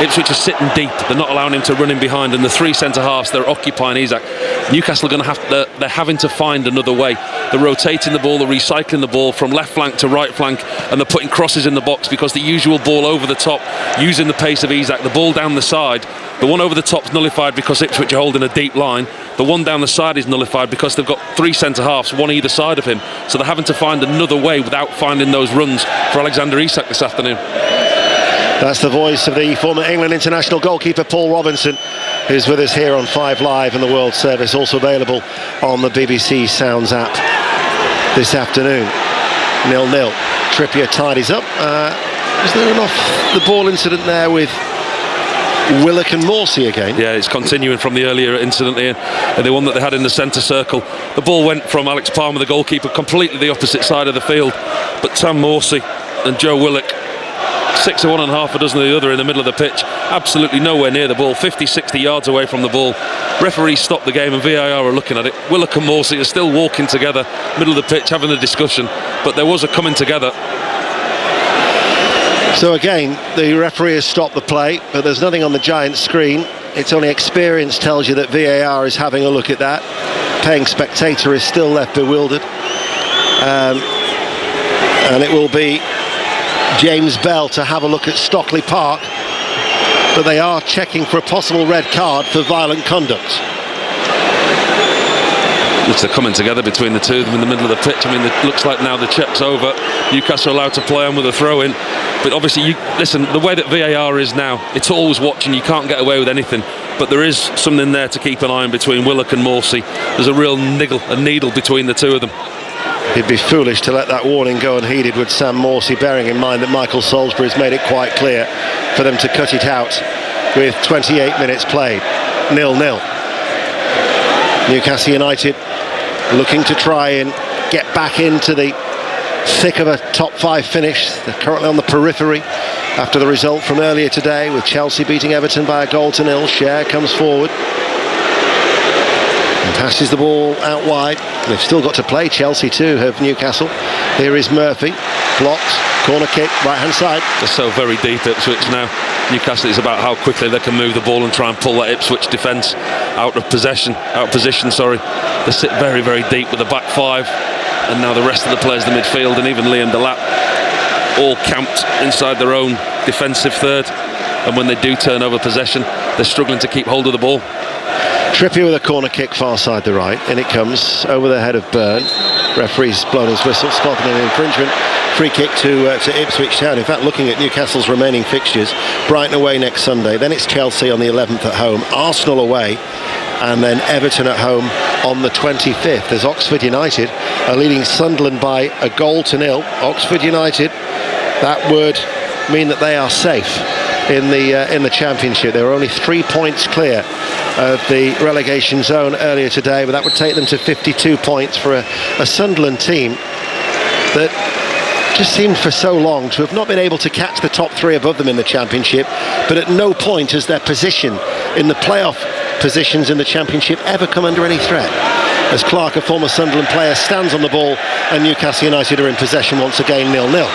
Ipswich are sitting deep. They're not allowing him to run in behind, and the three centre-halves, they're occupying Isak. Newcastle are going to have they're having to find another way. They're rotating the ball, they're recycling the ball from left flank to right flank, and they're putting crosses in the box, because the usual ball over the top, using the pace of Isak, the ball down the side, the one over the top's nullified because Ipswich are holding a deep line. The one down the side is nullified because they've got three centre-halves, one either side of him. So they're having to find another way without finding those runs for Alexander Isak this afternoon. That's the voice of the former England international goalkeeper Paul Robinson, who's with us here on 5 Live and the World Service, also available on the BBC Sounds app this afternoon. 0-0. Trippier tidies up. Was there an off-the-ball incident there with Willock and Morsey again? Yeah, it's continuing from the earlier incident here, and the one that they had in the centre circle. The ball went from Alex Palmer, the goalkeeper, completely the opposite side of the field, but Sam Morsey and Joe Willock, 6 of one and half a dozen of the other in the middle of the pitch, absolutely nowhere near the ball, 50-60 yards away from the ball. Referees stopped the game and VAR are looking at it. Willock and Morsey are still walking together, middle of the pitch, having a discussion, but there was a coming together. So again, the referee has stopped the play, but there's nothing on the giant screen. It's only experience tells you that VAR is having a look at that. Paying spectator is still left bewildered. And it will be James Bell to have a look at Stockley Park, but they are checking for a possible red card for violent conduct. It's a coming together between the two of them in the middle of the pitch. I mean, it looks like now the check's over. Newcastle allowed to play on with a throw-in. But obviously, listen, the way that VAR is now, it's always watching. You can't get away with anything. But there is something there to keep an eye on between Willock and Morsey. There's a real needle between the two of them. He'd be foolish to let that warning go unheeded with Sam Morsey, bearing in mind that Michael Salisbury's made it quite clear for them to cut it out with 28 minutes played. 0-0. Newcastle United looking to try and get back into the thick of a top 5 finish. They're currently on the periphery after the result from earlier today, with Chelsea beating Everton by 1-0. Cher comes forward and passes the ball out wide. They've still got to play, Chelsea too, have Newcastle. Here is Murphy, blocked, corner kick, right hand side. They're so very deep, Ipswich now. Newcastle, is about how quickly they can move the ball and try and pull that Ipswich defence out of position. They sit very, very deep with the back 5, and now the rest of the players, the midfield, and even Liam Delap, all camped inside their own defensive third. And when they do turn over possession, they're struggling to keep hold of the ball. Trippier with a corner kick far side the right, and it comes over the head of Byrne. Referee's blown his whistle, spotted an infringement. Free kick to Ipswich Town. In fact, looking at Newcastle's remaining fixtures, Brighton away next Sunday, then it's Chelsea on the 11th at home, Arsenal away, and then Everton at home on the 25th, as Oxford United are leading Sunderland by 1-0. Oxford United, that would mean that they are safe in the Championship. They were only 3 points clear of the relegation zone earlier today, but that would take them to 52 points for a Sunderland team that just seemed for so long to have not been able to catch the top 3 above them in the Championship, but at no point has their position in the playoff positions in the Championship ever come under any threat. As Clark, a former Sunderland player, stands on the ball, and Newcastle United are in possession once again, 0-0.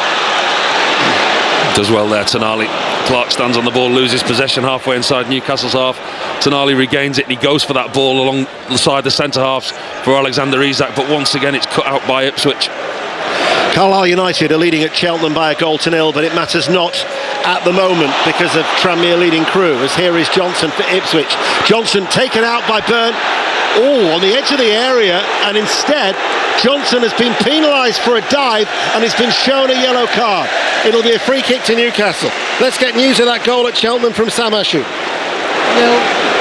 Does well there, Tonali. Clark stands on the ball, loses possession halfway inside Newcastle's half, Tonali regains it and he goes for that ball alongside the centre halves for Alexander Isak, but once again it's cut out by Ipswich. Carlisle United are leading at Cheltenham by a 1-0, but it matters not at the moment because of Tranmere leading Crewe, as here is Johnson for Ipswich. Johnson taken out by Byrne, on the edge of the area, and instead Johnson has been penalised for a dive and has been shown a yellow card. It'll be a free kick to Newcastle. Let's get news of that goal at Cheltenham from Sam Ashu.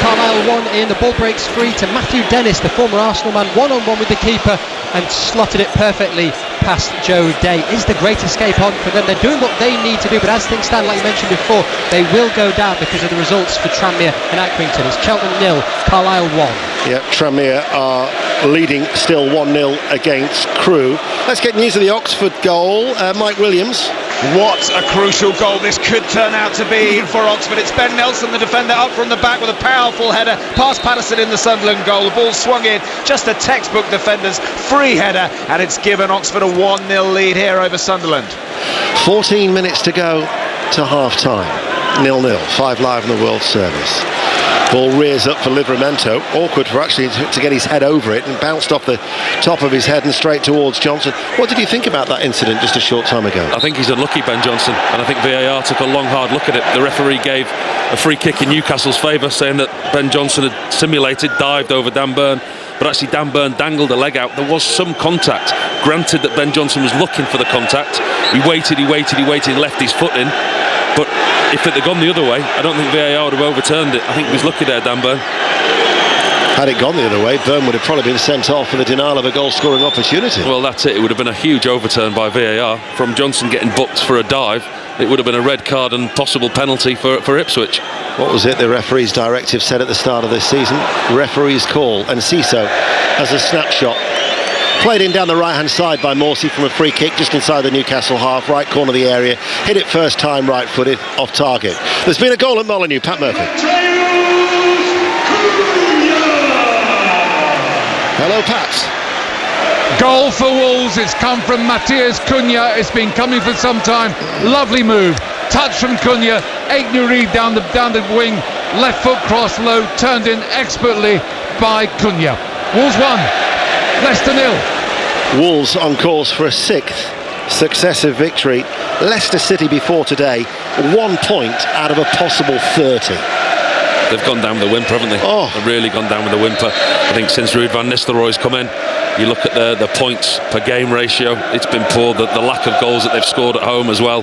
Carlisle 1 in, the ball breaks free to Matthew Dennis, the former Arsenal man, one-on-one with the keeper and slotted it perfectly past Joe Day. Is the great escape on for them? They're doing what they need to do, but as things stand, like you mentioned before, they will go down because of the results for Tranmere and Accrington. It's Cheltenham 0, Carlisle 1. Yeah, Tranmere are leading still 1-0 against Crewe. Let's get news of the Oxford goal. Mike Williams. What a crucial goal this could turn out to be for Oxford. It's Ben Nelson, the defender, up from the back with a powerful header past Patterson in the Sunderland goal. The ball swung in, just a textbook defender's free header, and it's given Oxford a 1-0 lead here over Sunderland. 14 minutes to go to half-time. 0-0, 5 live in the World Service. Ball rears up for Livramento. Awkward for actually to get his head over it, and bounced off the top of his head and straight towards Johnson. What did you think about that incident just a short time ago? I think he's unlucky, Ben Johnson, and I think VAR took a long hard look at it. The referee gave a free kick in Newcastle's favour, saying that Ben Johnson had simulated, dived over Dan Burn, but actually Dan Burn dangled a leg out. There was some contact. Granted that Ben Johnson was looking for the contact. He waited, left his foot in. But if it had gone the other way, I don't think VAR would have overturned it. I think he was lucky there, Dan Burn. Had it gone the other way, Burn would have probably been sent off for the denial of a goal-scoring opportunity. Well, that's it. It would have been a huge overturn by VAR. From Johnson getting booked for a dive, it would have been a red card and possible penalty for Ipswich. What was it the referee's directive said at the start of this season? Referee's call. And Ciso as a snapshot. Played in down the right-hand side by Morsey from a free kick just inside the Newcastle half, right corner of the area. Hit it first time right-footed, off target. There's been a goal at Molineux. Pat Murphy. Hello, Pat. Goal for Wolves. It's come from Matthias Cunha. It's been coming for some time. Lovely move. Touch from Cunha. Aignery down the wing. Left foot cross low. Turned in expertly by Cunha. Wolves 1. Leicester 0. Wolves on course for a 6th successive victory. Leicester City before today, 1 point out of a possible 30. They've gone down with a whimper, haven't they? They've really gone down with a whimper. I think since Ruud van Nistelrooy's come in, you look at the points per game ratio, it's been poor. The lack of goals that they've scored at home as well.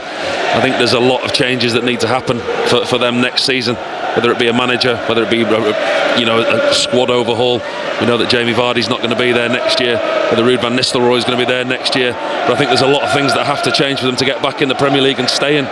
I think there's a lot of changes that need to happen for them next season, whether it be a manager, whether it be a squad overhaul. We know that Jamie Vardy's not going to be there next year, whether Ruud van Nistelrooy's going to be there next year. But I think there's a lot of things that have to change for them to get back in the Premier League and stay in.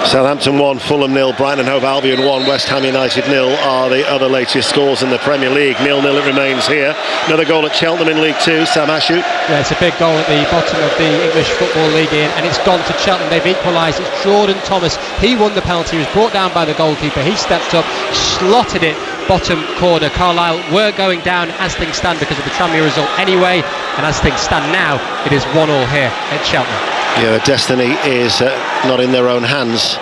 Southampton 1, Fulham 0, Brighton and Hove Albion 1, West Ham United 0 are the other latest scores in the Premier League. 0-0 it remains here. Another goal at Cheltenham in League 2, Sam Ashu. Yeah, it's a big goal at the bottom of the English Football League, and it's gone to Cheltenham. They've equalised. It's Jordan Thomas. He won the penalty. He was brought down by the goalkeeper. He stepped up, slotted it bottom corner. Carlisle were going down as things stand because of the Tranmere result anyway, and as things stand now, it is 1-1 here at Cheltenham. Yeah, the destiny is not in their own hands.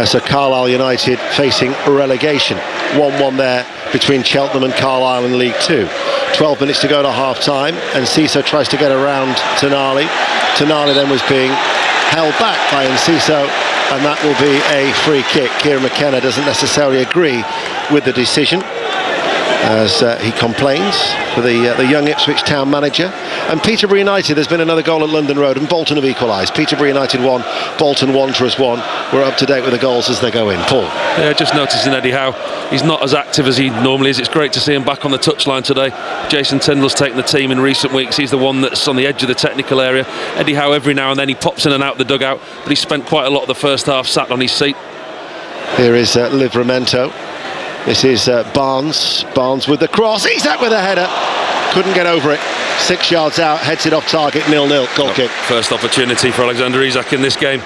So Carlisle United facing relegation. 1-1 there between Cheltenham and Carlisle in League 2. 12 minutes to go to half-time, and Ciso tries to get around Tonali. Tonali then was being held back by Enciso, and that will be a free kick. Kieran McKenna doesn't necessarily agree with the decision, as he complains for the young Ipswich Town manager. And Peterborough United, there's been another goal at London Road, and Bolton have equalised. Peterborough United 1, Bolton Wanderers 1. We're up to date with the goals as they go in. Paul. Yeah, just noticing Eddie Howe, he's not as active as he normally is. It's great to see him back on the touchline today. Jason Tyndall's taken the team in recent weeks. He's the one that's on the edge of the technical area. Eddie Howe, every now and then he pops in and out the dugout, but he spent quite a lot of the first half sat on his seat. Here is Livramento. This is Barnes. Barnes with the cross. Isak with a header. Couldn't get over it. 6 yards out. Heads it off target. 0-0. Goal kick. First opportunity for Alexander Isak in this game.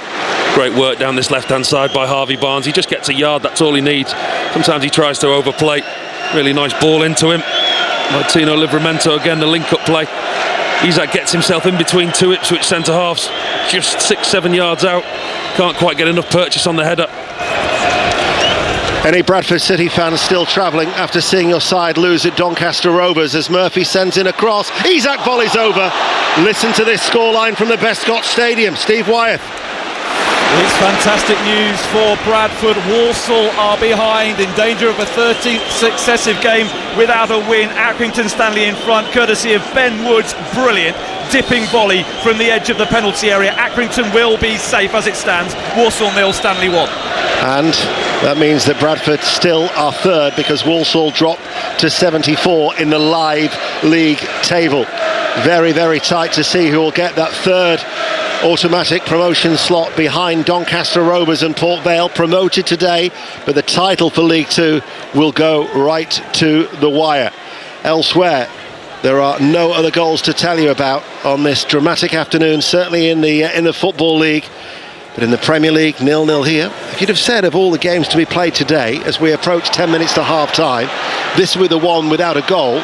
Great work down this left-hand side by Harvey Barnes. He just gets a yard. That's all he needs. Sometimes he tries to overplay. Really nice ball into him. Martino Livramento again, the link-up play. Isak gets himself in between two Ipswich centre-halves. Just 6-7 yards out. Can't quite get enough purchase on the header. Any Bradford City fans still travelling after seeing your side lose at Doncaster Rovers as Murphy sends in a cross. Isak volleys over. Listen to this scoreline from the Bescott Stadium. Steve Wyeth. It's fantastic news for Bradford. Walsall are behind, in danger of a 13th successive game without a win. Accrington Stanley in front, courtesy of Ben Wood's brilliant dipping volley from the edge of the penalty area. Accrington will be safe as it stands. Walsall 0, Stanley 1. And that means that Bradford still are third because Walsall dropped to 74 in the live league table. Very, very tight to see who will get that third automatic promotion slot behind Doncaster Rovers and Port Vale, promoted today, but the title for League Two will go right to the wire. Elsewhere, there are no other goals to tell you about on this dramatic afternoon, certainly in the Football League. But in the Premier League, 0-0 here. If you'd have said of all the games to be played today, as we approach 10 minutes to half-time, this would be the one without a goal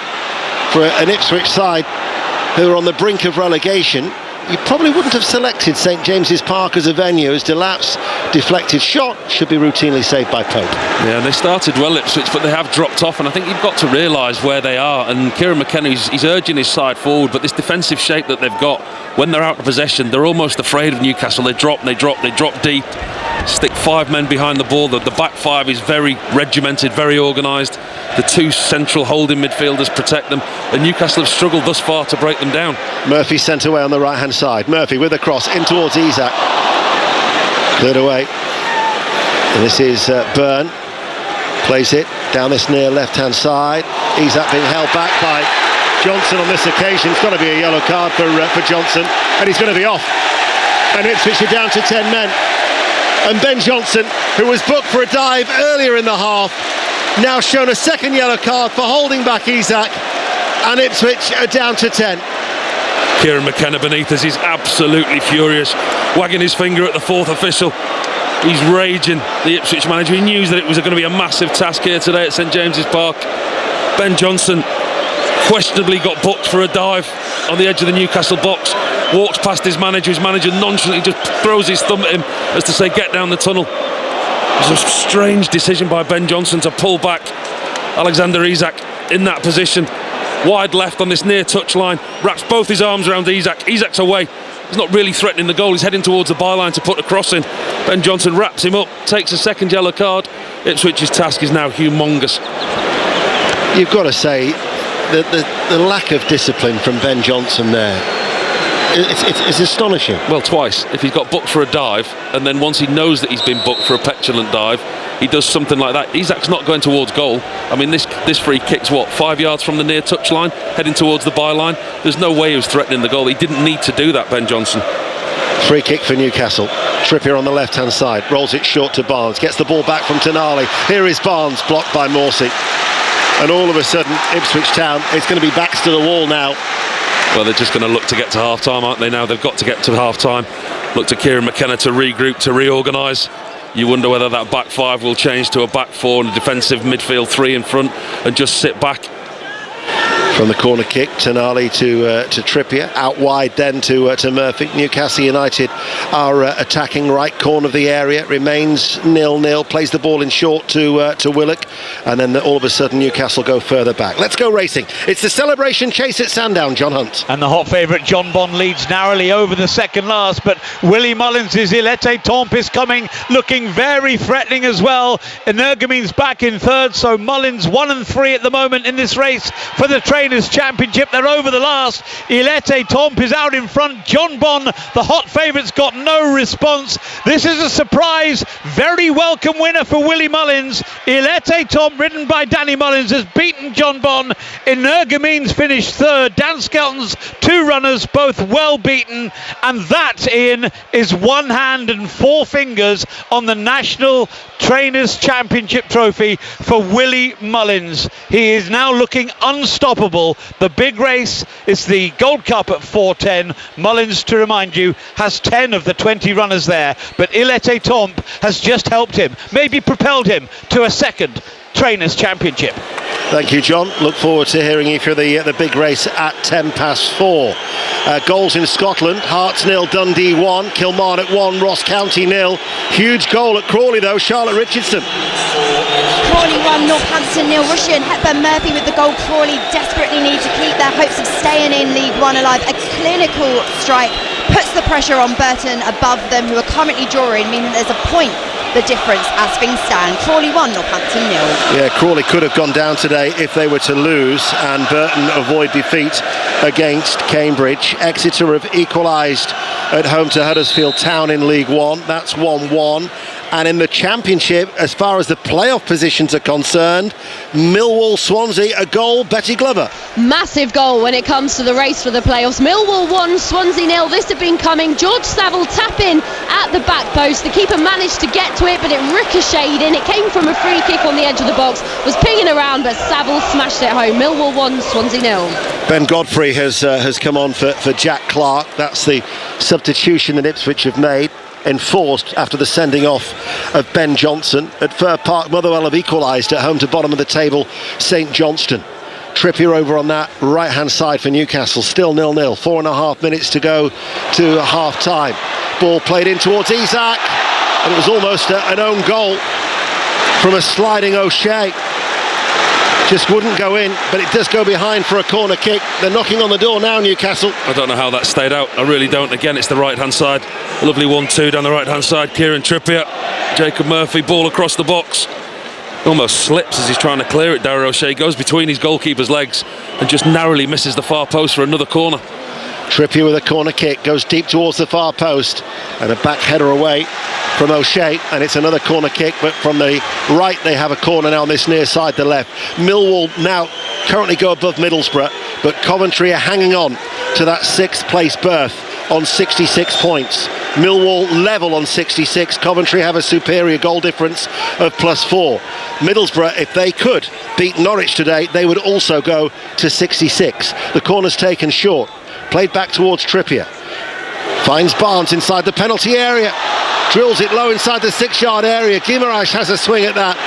for an Ipswich side who are on the brink of relegation, you probably wouldn't have selected St James's Park as a venue, as Delap's deflected shot should be routinely saved by Pope. Yeah, they started well, Ipswich, but they have dropped off, and I think you've got to realise where they are. And Kieran McKenna, he's urging his side forward, but this defensive shape that they've got, when they're out of possession, they're almost afraid of Newcastle. They drop deep, stick 5 men behind the ball. The back 5 is very regimented, very organised. The 2 central holding midfielders protect them, and Newcastle have struggled thus far to break them down. Murphy sent away on the right-hand side. Murphy with a cross in towards Isak. Cleared away. And this is Byrne. Plays it down this near left-hand side. Isak being held back by Johnson on this occasion. It's got to be a yellow card for Johnson, and he's going to be off. And Ipswich are down to 10 men. And Ben Johnson, who was booked for a dive earlier in the half, now shown a second yellow card for holding back Isak, and Ipswich are down to 10. Kieran McKenna beneath us is absolutely furious, wagging his finger at the 4th official. He's raging, the Ipswich manager. He knew that it was going to be a massive task here today at St James's Park. Ben Johnson questionably got booked for a dive on the edge of the Newcastle box, walks past his manager nonchalantly just throws his thumb at him as to say, get down the tunnel. It was a strange decision by Ben Johnson to pull back Alexander Isak in that position. Wide left on this near touchline, wraps both his arms around Isak. Isak's away. He's not really threatening the goal. He's heading towards the byline to put a cross in. Ben Johnson wraps him up, takes a second yellow card. Ipswich's task is now humongous. You've got to say that the lack of discipline from Ben Johnson there, it's astonishing. Well, twice. If he's got booked for a dive, and then once he knows that he's been booked for a petulant dive, he does something like that. Isak's not going towards goal. I mean, this free kick's 5 yards from the near touchline, heading towards the byline. There's no way he was threatening the goal. He didn't need to do that, Ben Johnson. Free kick for Newcastle. Trippier on the left-hand side, rolls it short to Barnes, gets the ball back from Tonali. Here is Barnes, blocked by Morsey. And all of a sudden, Ipswich Town, it's going to be backs to the wall now. Well, they're just going to look to get to half-time, aren't they now? They've got to get to half-time. Look to Kieran McKenna to regroup, to reorganise. You wonder whether that back 5 will change to a back 4 and a defensive midfield 3 in front and just sit back. From the corner kick, Tonali to Trippier, out wide then to Murphy. Newcastle United are attacking right corner of the area. It remains 0-0. Plays the ball in short to Willock, and then all of a sudden Newcastle go further back. Let's go racing. It's the celebration chase at Sandown. John Hunt. And the hot favourite John Bond leads narrowly over the second last, but Willie Mullins' Ilete Tomp is coming, looking very threatening as well. Energumen's back in third, so Mullins 1 and 3 at the moment in this race for the Trainers' Championship. They're over the last. Ilete Tomp is out in front. John Bon, the hot favourite's got no response. This is a surprise, very welcome winner for Willie Mullins. Ilete Tomp, ridden by Danny Mullins, has beaten John Bon. Energumen's finished third. Dan Skelton's 2 runners, both well beaten, and that, Ian, is 1 hand and 4 fingers on the National Trainers' Championship trophy for Willie Mullins. He is now looking unstoppable. The big race is the Gold Cup at 4:10. Mullins, to remind you, has 10 of the 20 runners there, but Ilete Tomp has just helped him, maybe propelled him to a second Trainers' Championship. Thank you, John. Look forward to hearing you for the big race at 4:10. Goals in Scotland: Hearts 0, Dundee 1, Kilmarnock 1, Ross County 0. Huge goal at Crawley though, Charlotte Richardson. Crawley 1, Northampton 0. Russia and Hepburn Murphy with the goal. Crawley desperately need to keep their hopes of staying in League One alive. A clinical strike puts the pressure on Burton above them, who are currently drawing, meaning there's a point the difference as things stand. Crawley 1, Northampton 0. Yeah, Crawley could have gone down today if they were to lose, and Burton avoid defeat against Cambridge. Exeter have equalised at home to Huddersfield Town in League One. That's 1-1. And in the Championship, as far as the playoff positions are concerned, Millwall Swansea, a goal, Betty Glover. Massive goal when it comes to the race for the playoffs. Millwall 1, Swansea 0. This had been coming. George Saville tapping at the back post. The keeper managed to get to it, but it ricocheted in. It came from a free kick on the edge of the box. Was pinging around, but Saville smashed it home. Millwall 1, Swansea 0. Ben Godfrey has come on for Jack Clark. That's the substitution that Ipswich have made, enforced after the sending off of Ben Johnson. At Fir Park, Motherwell have equalised at home to bottom of the table St Johnstone. Trippier over on that right hand side for Newcastle, still 0-0, 4.5 minutes to go to half time. Ball played in towards Isak, and it was almost an own goal from a sliding O'Shea. Just wouldn't go in, but it does go behind for a corner kick. They're knocking on the door now, Newcastle. I don't know how that stayed out. I really don't. Again, it's the right-hand side. A lovely 1-2 down the right-hand side. Kieran Trippier, Jacob Murphy, ball across the box. Almost slips as he's trying to clear it. Darragh O'Shea goes between his goalkeeper's legs and just narrowly misses the far post for another corner. Trippier with a corner kick, goes deep towards the far post, and a back header away from O'Shea, and it's another corner kick, but from the right they have a corner now on this near side, the left. Millwall now currently go above Middlesbrough, but Coventry are hanging on to that 6th place berth on 66 points. Millwall level on 66. Coventry have a superior goal difference of +4. Middlesbrough, if they could beat Norwich today, they would also go to 66. The corner's taken short, played back towards Trippier, finds Barnes inside the penalty area, drills it low inside the 6-yard area. Guimaraes has a swing at that,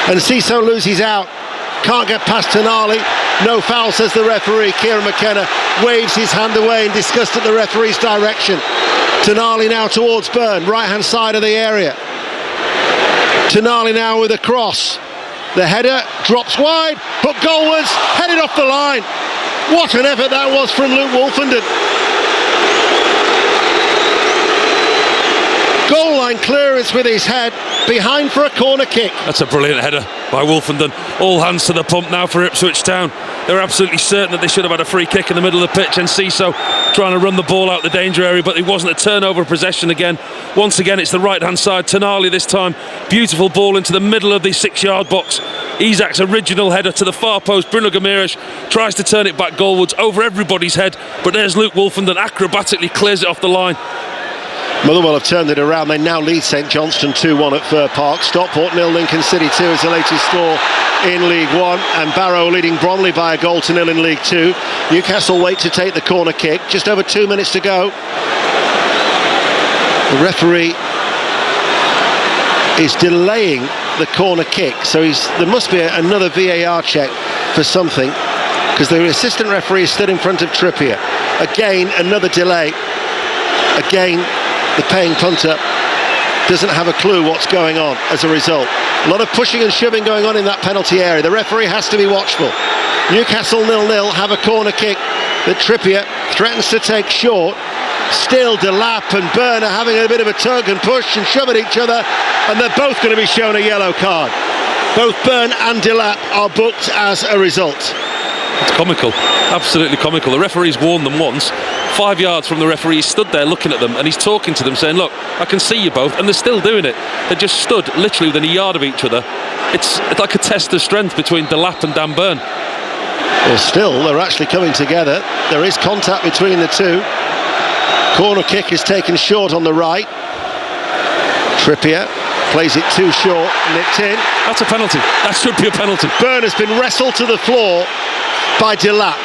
and Ciso loses out. Can't get past Tonali. No foul, says the referee. Kieran McKenna waves his hand away in disgust at the referee's direction. Tonali now towards Byrne, right-hand side of the area. Tonali now with a cross. The header drops wide, but goalwards, headed off the line. What an effort that was from Luke Wolfenden. Goal line clearance with his head, behind for a corner kick. That's a brilliant header by Wolfenden. All hands to the pump now for Ipswich Town. They're absolutely certain that they should have had a free kick in the middle of the pitch, and Ciso trying to run the ball out the danger area, but it wasn't a turnover of possession again. Once again, it's the right-hand side. Tonali this time. Beautiful ball into the middle of the 6-yard box. Isak's original header to the far post. Bruno Guimaraes tries to turn it back goalwards over everybody's head, but there's Luke Wolfenden acrobatically clears it off the line. Motherwell have turned it around. They now lead St Johnstone 2-1 at Fir Park. Stockport 0, Lincoln City 2 is the latest score in League One, and Barrow leading Bromley by 1-0 in League Two. Newcastle wait to take the corner kick. Just over 2 minutes to go. The referee is delaying the corner kick, so there must be another VAR check for something, because the assistant referee is stood in front of Trippier. Again, another delay. Again, the paying punter doesn't have a clue what's going on as a result. A lot of pushing and shoving going on in that penalty area. The referee has to be watchful. Newcastle 0-0, have a corner kick that Trippier threatens to take short. Still Delap and Byrne are having a bit of a tug and push and shove at each other, and they're both going to be shown a yellow card. Both Byrne and Delap are booked as a result. It's comical, absolutely comical. The referee's warned them once. 5 yards from the referee, he stood there looking at them, and he's talking to them saying, look, I can see you both, and they're still doing it. They just stood literally within a yard of each other. It's like a test of strength between Delap and Dan Byrne. Well, still, they're actually coming together. There is contact between the two. Corner kick is taken short on the right. Trippier plays it too short, nipped in. That's a penalty. That should be a penalty. Byrne has been wrestled to the floor by Delap.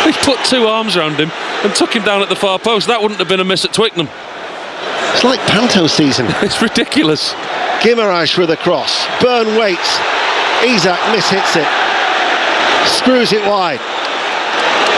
He put 2 arms around him and took him down at the far post. That wouldn't have been a miss at Twickenham. It's like panto season. It's ridiculous. Guimaraes with a cross. Byrne waits. Isak mishits it. Screws it wide.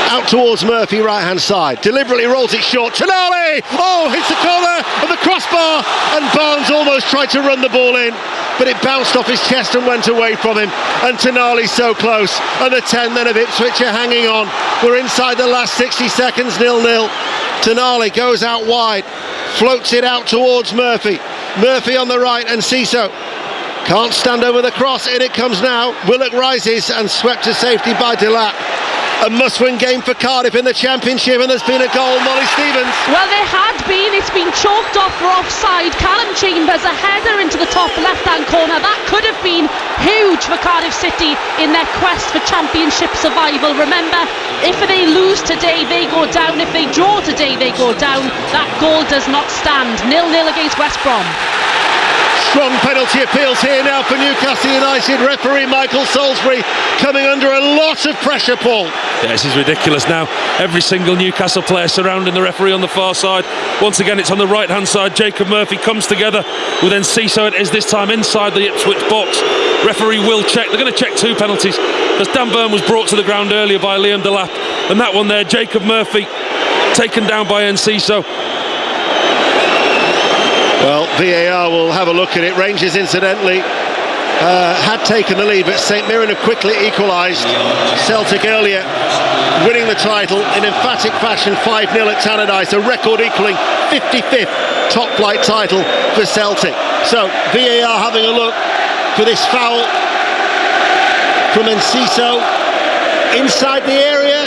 Out towards Murphy, right-hand side. Deliberately rolls it short. Tonali! Oh, hits the corner of the crossbar. And Barnes almost tried to run the ball in, but it bounced off his chest and went away from him. And Tonali's so close. And the 10 then of Ipswich are hanging on. We're inside the last 60 seconds, 0-0. Tonali goes out wide. Floats it out towards Murphy. Murphy on the right and Ciso. Can't stand over the cross. In it comes now. Willock rises and swept to safety by Delap. A must-win game for Cardiff in the Championship, and there's been a goal. Molly Stevens. Well, there had been. It's been chalked off for offside. Callum Chambers, a header into the top left-hand corner. That could have been huge for Cardiff City in their quest for Championship survival. Remember, if they lose today, they go down. If they draw today, they go down. That goal does not stand. 0-0 against West Brom. Strong penalty appeals here now for Newcastle United. Referee Michael Salisbury coming under a lot of pressure, Paul. Yeah, this is ridiculous now. Every single Newcastle player surrounding the referee on the far side. Once again, it's on the right-hand side. Jacob Murphy comes together with Enciso. It is this time inside the Ipswich box. Referee will check. They're going to check two penalties, because Dan Burn was brought to the ground earlier by Liam Delap. And that one there, Jacob Murphy, taken down by Enciso. Well, VAR will have a look at it. Rangers, incidentally, had taken the lead, but St Mirren have quickly equalised. Celtic earlier winning the title in emphatic fashion, 5-0 at Tannadice, a record equalling 55th top-flight title for Celtic. So VAR having a look for this foul from Enciso inside the area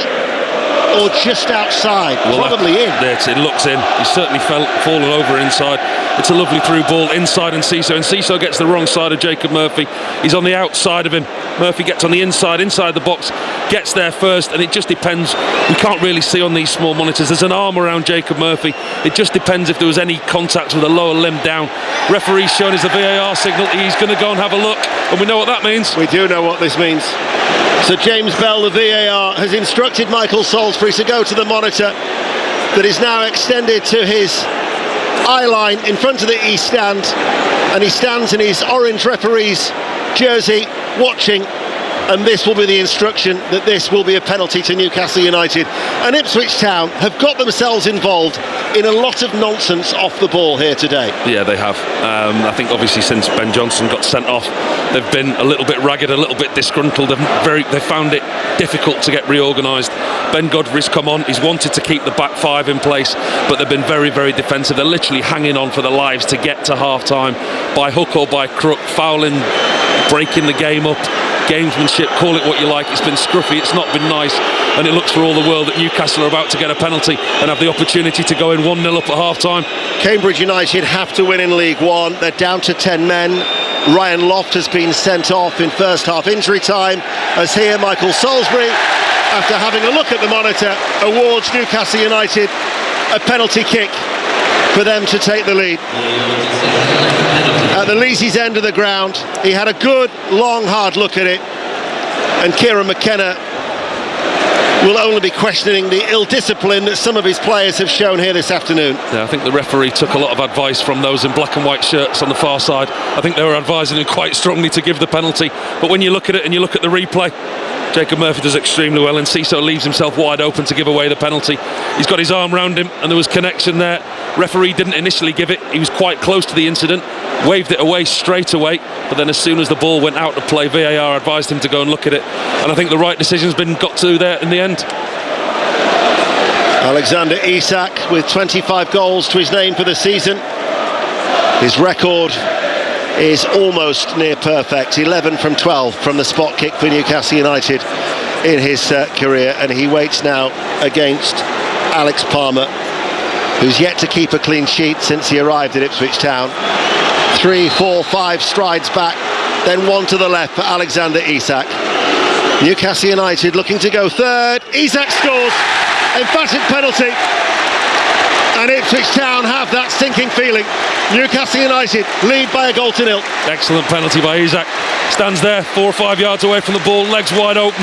or just outside. Well, probably in. It looks in. He's certainly fallen over inside. It's a lovely through ball inside Enciso. Enciso gets the wrong side of Jacob Murphy. He's on the outside of him. Murphy gets on the inside the box, gets there first, and it just depends. We can't really see on these small monitors. There's an arm around Jacob Murphy. It just depends if there was any contact with the lower limb down. Referee's shown us the VAR signal. He's going to go and have a look, and we know what that means. We do know what this means. So James Bell, the VAR, has instructed Michael Salisbury to go to the monitor that is now extended to his eye line in front of the east stand, and he stands in his orange referee's jersey watching, and this will be the instruction that this will be a penalty to Newcastle United. And Ipswich Town have got themselves involved in a lot of nonsense off the ball here today. Yeah, they have. I think obviously since Ben Johnson got sent off, they've been a little bit ragged, a little bit disgruntled. They've found it difficult to get reorganised. Ben Godfrey's come on. He's wanted to keep the back five in place, but they've been very, very defensive. They're literally hanging on for their lives to get to half-time by hook or by crook, fouling, breaking the game up. Gamesmanship, call it what you like. It's been scruffy, it's not been nice, and it looks for all the world that Newcastle are about to get a penalty and have the opportunity to go in 1-0 up at half-time. Cambridge United have to win in League One. They're down to 10 men. Ryan Loft has been sent off in first half injury time, as here Michael Salisbury, after having a look at the monitor, awards Newcastle United a penalty kick for them to take the lead. At the Leazy's end of the ground, he had a good, long, hard look at it, and Kieran McKenna will only be questioning the ill discipline that some of his players have shown here this afternoon. Yeah, I think the referee took a lot of advice from those in black and white shirts on the far side. I think they were advising him quite strongly to give the penalty, but when you look at it and you look at the replay, Jacob Murphy does extremely well, and Ciso leaves himself wide open to give away the penalty. He's got his arm round him, and there was connection there. Referee didn't initially give it. He was quite close to the incident, waved it away straight away, but then as soon as the ball went out of play, VAR advised him to go and look at it, and I think the right decision's been got to there in the end. Alexander Isak with 25 goals to his name for the season. His record is almost near perfect, 11 from 12 from the spot kick for Newcastle United in his career, and he waits now against Alex Palmer, who's yet to keep a clean sheet since he arrived at Ipswich Town. 3, 4, 5 strides back, then one to the left for Alexander Isak. Newcastle United looking to go third. Isak scores, emphatic penalty, and Ipswich Town have that sinking feeling. Newcastle United lead by a goal to 0. Excellent penalty by Isak. Stands there 4 or 5 yards away from the ball, legs wide open,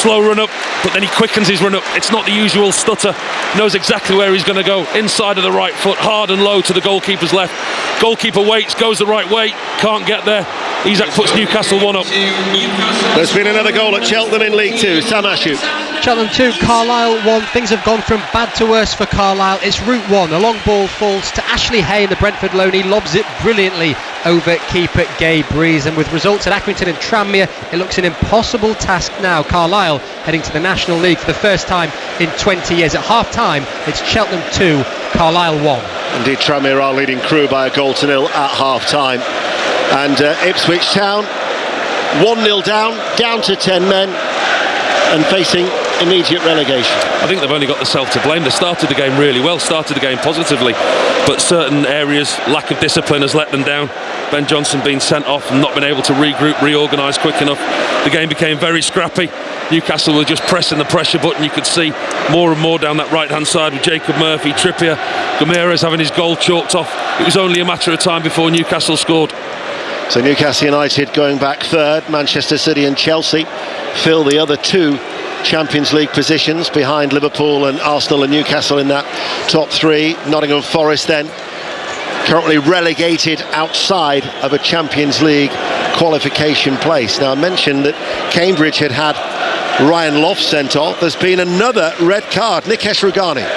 slow run up, but then he quickens his run up. It's not the usual stutter. Knows exactly where he's going to go. Inside of the right foot, hard and low to the goalkeeper's left. Goalkeeper waits, goes the right way, can't get there. Isak puts Newcastle 1 up. There's been another goal at Cheltenham in League 2. Sam Ashu. Cheltenham 2, Carlisle 1. Things have gone from bad to worse for Carlisle. It's route 1. A long ball falls to Ashley Hay in the Brentford loanee, lobs it brilliantly over keeper Gabe Breeze, and with results at Accrington and Tranmere, it looks an impossible task now. Carlisle heading to the National League for the first time in 20 years. At half-time, it's Cheltenham 2, Carlisle 1. Indeed, Tranmere are leading Crewe by a goal to nil at half-time. And Ipswich Town 1-0 down to 10 men and facing immediate relegation. I think they've only got themselves to blame. They started the game really well, started the game positively, but certain areas, lack of discipline has let them down. Ben Johnson being sent off and not been able to regroup, reorganise quick enough. The game became very scrappy. Newcastle were just pressing the pressure button. You could see more and more down that right-hand side with Jacob Murphy, Trippier, Gomeres having his goal chalked off. It was only a matter of time before Newcastle scored. So Newcastle United going back third. Manchester City and Chelsea fill the other two Champions League positions behind Liverpool and Arsenal and Newcastle in that top three. Nottingham Forest then currently relegated outside of a Champions League qualification place. Now I mentioned that Cambridge had Ryan Loft sent off. There's been another red card. Nikesh Rugani.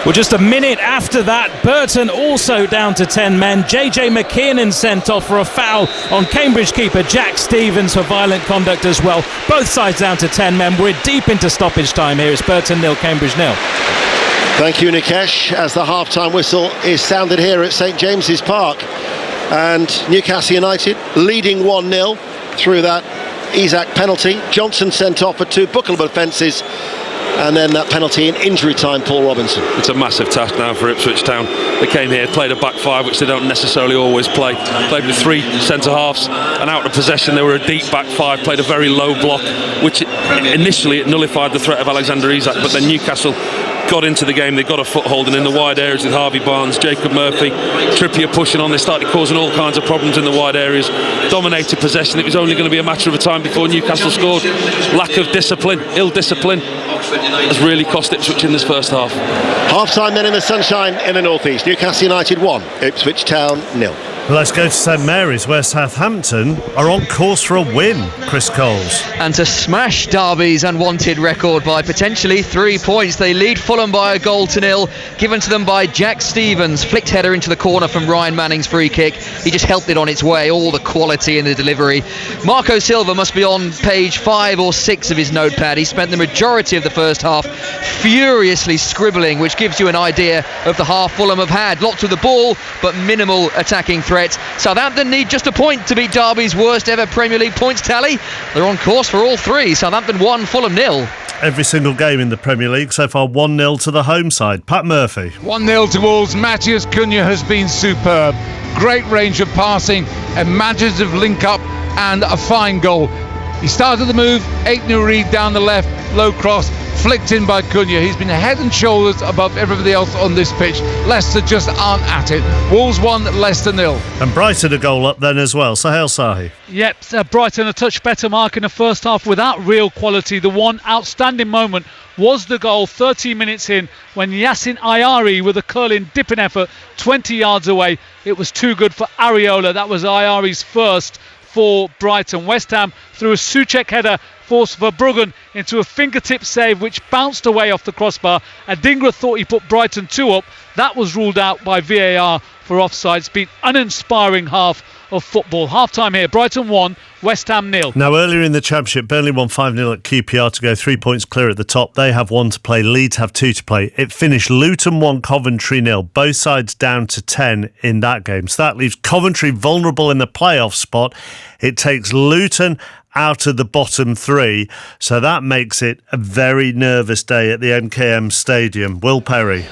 Well, just a minute after that, Burton also down to 10 men. JJ McKiernan sent off for a foul on Cambridge keeper Jack Stevens for violent conduct as well. Both sides down to 10 men. We're deep into stoppage time here. It's Burton 0, Cambridge 0. Thank you, Nikesh, as the half-time whistle is sounded here at St James's Park. And Newcastle United leading 1-0 through that Isak penalty. Johnson sent off for 2 bookable offences. And then that penalty in injury time, Paul Robinson. It's a massive task now for Ipswich Town. They came here, played a back five, which they don't necessarily always play. Played with 3 centre-halves, and out of possession they were a deep back five, played a very low block, which initially it nullified the threat of Alexander Isak, but then Newcastle got into the game, they got a foothold, and in the wide areas with Harvey Barnes, Jacob Murphy, Trippier pushing on, they started causing all kinds of problems in the wide areas, dominated possession. It was only going to be a matter of time before Newcastle scored. Lack of discipline, ill discipline has really cost Ipswich in this first half. Half-time then in the sunshine in the northeast. Newcastle United 1, Ipswich Town 0. Let's go to St Mary's, where Southampton are on course for a win, Chris Coles. And to smash Derby's unwanted record by potentially 3 points. They lead Fulham by a goal to nil, given to them by Jack Stevens. Flicked header into the corner from Ryan Manning's free kick. He just helped it on its way, all the quality in the delivery. Marco Silva must be on page 5 or 6 of his notepad. He spent the majority of the first half furiously scribbling, which gives you an idea of the half Fulham have had. Lots of the ball, but minimal attacking threat. Southampton need just a point to beat Derby's worst ever Premier League points tally. They're on course for all 3. Southampton 1, Fulham 0. Every single game in the Premier League so far 1-0 to the home side. Pat Murphy. 1-0 to Wolves. Matthias Cunha has been superb. Great range of passing, imaginative link up and a fine goal. He started the move, Aitken Reid down the left, low cross, flicked in by Cunha. He's been head and shoulders above everybody else on this pitch. Leicester just aren't at it. Wolves 1, Leicester 0. And Brighton a goal up then as well. Sahel Sahi. Yep, Brighton a touch better mark in the first half without real quality. The one outstanding moment was the goal 30 minutes in when Yassin Ayari with a curling dipping effort 20 yards away. It was too good for Areola. That was Ayari's first for Brighton. West Ham threw a Souček header forced Verbruggen into a fingertip save which bounced away off the crossbar. Adingra thought he put Brighton 2 up. That was ruled out by VAR for offside. It's been an uninspiring half of football. Half time here, Brighton 1, West Ham 0. Now earlier in the Championship, Burnley won 5-0 at QPR to go 3 points clear at the top. They have 1 to play, Leeds have 2 to play. It finished Luton 1, Coventry 0. Both sides down to 10 in that game. So that leaves Coventry vulnerable in the playoff spot. It takes Luton out of the bottom 3. So that makes it a very nervous day at the MKM Stadium. Will Perry.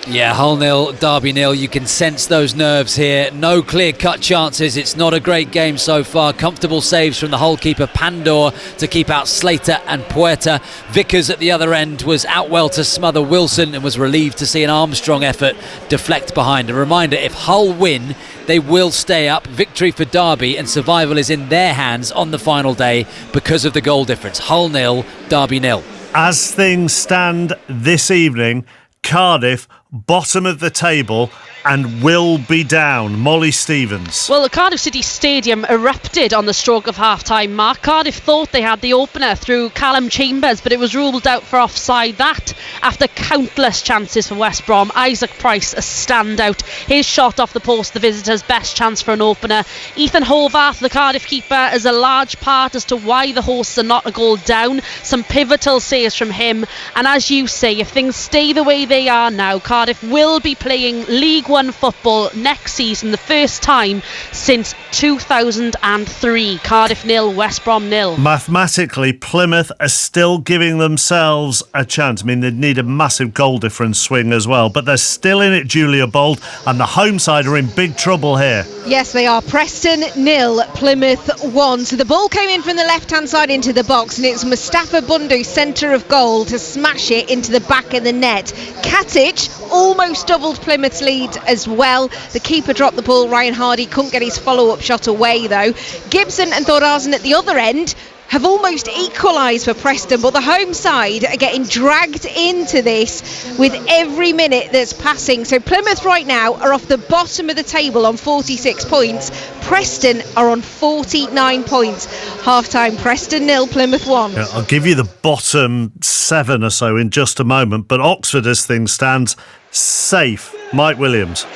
Yeah, Hull 0, Derby 0. You can sense those nerves here. No clear-cut chances. It's not a great game so far. Comfortable saves from the Hull keeper Pandor to keep out Slater and Puerta. Vickers at the other end was out well to smother Wilson and was relieved to see an Armstrong effort deflect behind. A reminder, if Hull win, they will stay up. Victory for Derby, and survival is in their hands on the final day because of the goal difference. Hull 0, Derby 0. As things stand this evening, Cardiff, bottom of the table, and will be down. Molly Stevens. Well, the Cardiff City Stadium erupted on the stroke of half-time mark. Cardiff thought they had the opener through Callum Chambers, but it was ruled out for offside. That after countless chances for West Brom. Isaac Price, a standout. His shot off the post, the visitors' best chance for an opener. Ethan Horvath, the Cardiff keeper, is a large part as to why the hosts are not a goal down. Some pivotal saves from him. And as you say, if things stay the way they are now, Cardiff will be playing League One football next season, the first time since 2003. Cardiff 0, West Brom 0. Mathematically, Plymouth are still giving themselves a chance. I mean, they'd need a massive goal difference swing as well, but they're still in it, Julia Bold, and the home side are in big trouble here. Yes, they are. Preston 0, Plymouth 1. So the ball came in from the left-hand side into the box, and it's Mustafa Bundu, centre of goal, to smash it into the back of the net. Katic almost doubled Plymouth's lead as well. The keeper dropped the ball. Ryan Hardy couldn't get his follow-up shot away though. Gibson and Thordarsen at the other end have almost equalised for Preston, but the home side are getting dragged into this with every minute that's passing. So Plymouth right now are off the bottom of the table on 46 points. Preston are on 49 points. Half-time, Preston 0, Plymouth 1. Yeah, I'll give you the bottom 7 or so in just a moment, but Oxford, as things stand, safe. Mike Williams.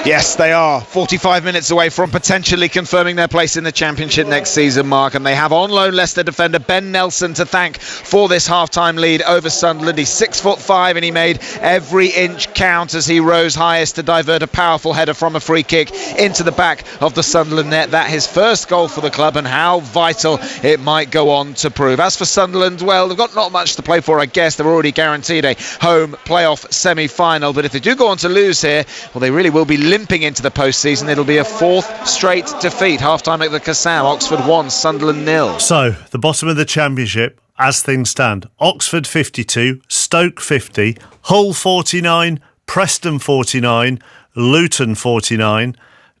Yes, they are 45 minutes away from potentially confirming their place in the Championship next season, Mark, and they have on loan Leicester defender Ben Nelson to thank for this half-time lead over Sunderland. He's 6'5" and he made every inch count as he rose highest to divert a powerful header from a free kick into the back of the Sunderland net. That his first goal for the club, and how vital it might go on to prove. As for Sunderland, well, they've got not much to play for, I guess. They're already guaranteed a home playoff semi-final, but if they do go on to lose here, well, they really will be limping into the postseason. It'll be a fourth straight defeat. Half-time at the Kassam, Oxford 1, Sunderland 0. So, the bottom of the Championship, as things stand, Oxford 52, Stoke 50, Hull 49, Preston 49, Luton 49,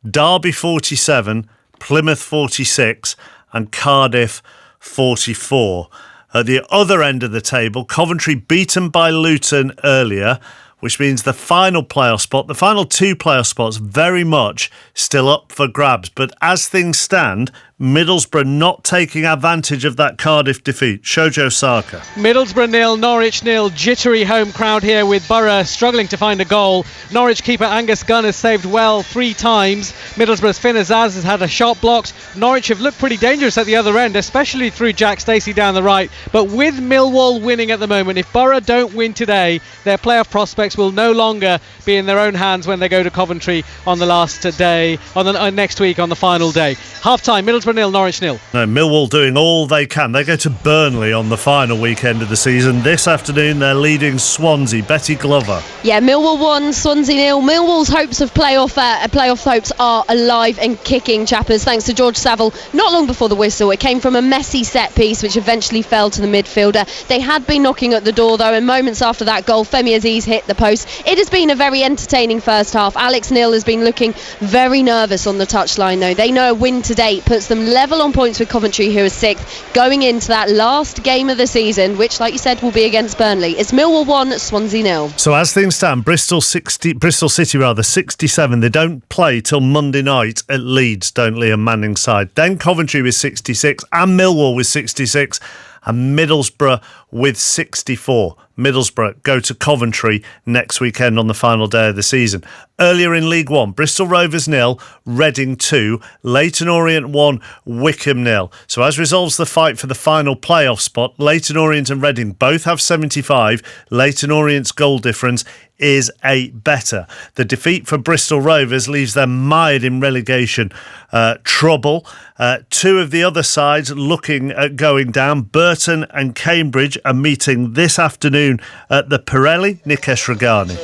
Derby 47, Plymouth 46, and Cardiff 44. At the other end of the table, Coventry beaten by Luton earlier, which means the final playoff spot, the final 2 playoff spots, very much still up for grabs. But as things stand, Middlesbrough not taking advantage of that Cardiff defeat. Shojo Saka. Middlesbrough 0, Norwich 0. Jittery home crowd here with Borough struggling to find a goal. Norwich keeper Angus Gunn has saved well 3 times. Middlesbrough's Finn Azaz has had a shot blocked. Norwich have looked pretty dangerous at the other end, especially through Jack Stacey down the right. But with Millwall winning at the moment, if Borough don't win today, their playoff prospects will no longer be in their own hands when they go to Coventry on the last day, on the next week on the final day. Half-time, Middlesbrough 0, Norwich 0. No, Millwall doing all they can. They go to Burnley on the final weekend of the season. This afternoon, they're leading Swansea. Betty Glover. Yeah, Millwall 1, Swansea 0. Millwall's hopes of playoff hopes are alive and kicking, chappers, thanks to George Saville. Not long before the whistle, it came from a messy set piece which eventually fell to the midfielder. They had been knocking at the door though, and moments after that goal, Femi Aziz hit the post. It has been a very entertaining first half. Alex Neil has been looking very nervous on the touchline though. They know a win today puts them level on points with Coventry, who is 6th, going into that last game of the season, which, like you said, will be against Burnley. It's Millwall 1, Swansea 0. So as things stand, Bristol City 67. They don't play till Monday night at Leeds, don't Liam Manning's side. Then Coventry with 66 and Millwall with 66 and Middlesbrough with 64. Middlesbrough go to Coventry next weekend on the final day of the season. Earlier in League One, Bristol Rovers 0, Reading 2, Leyton Orient 1, Wickham 0. So as resolves the fight for the final playoff spot, Leyton Orient and Reading both have 75. Leyton Orient's goal difference is 8 better. The defeat for Bristol Rovers leaves them mired in relegation trouble. 2 of the other sides looking at going down. Burton and Cambridge are meeting this afternoon at the Pirelli. Nikesh Ragani.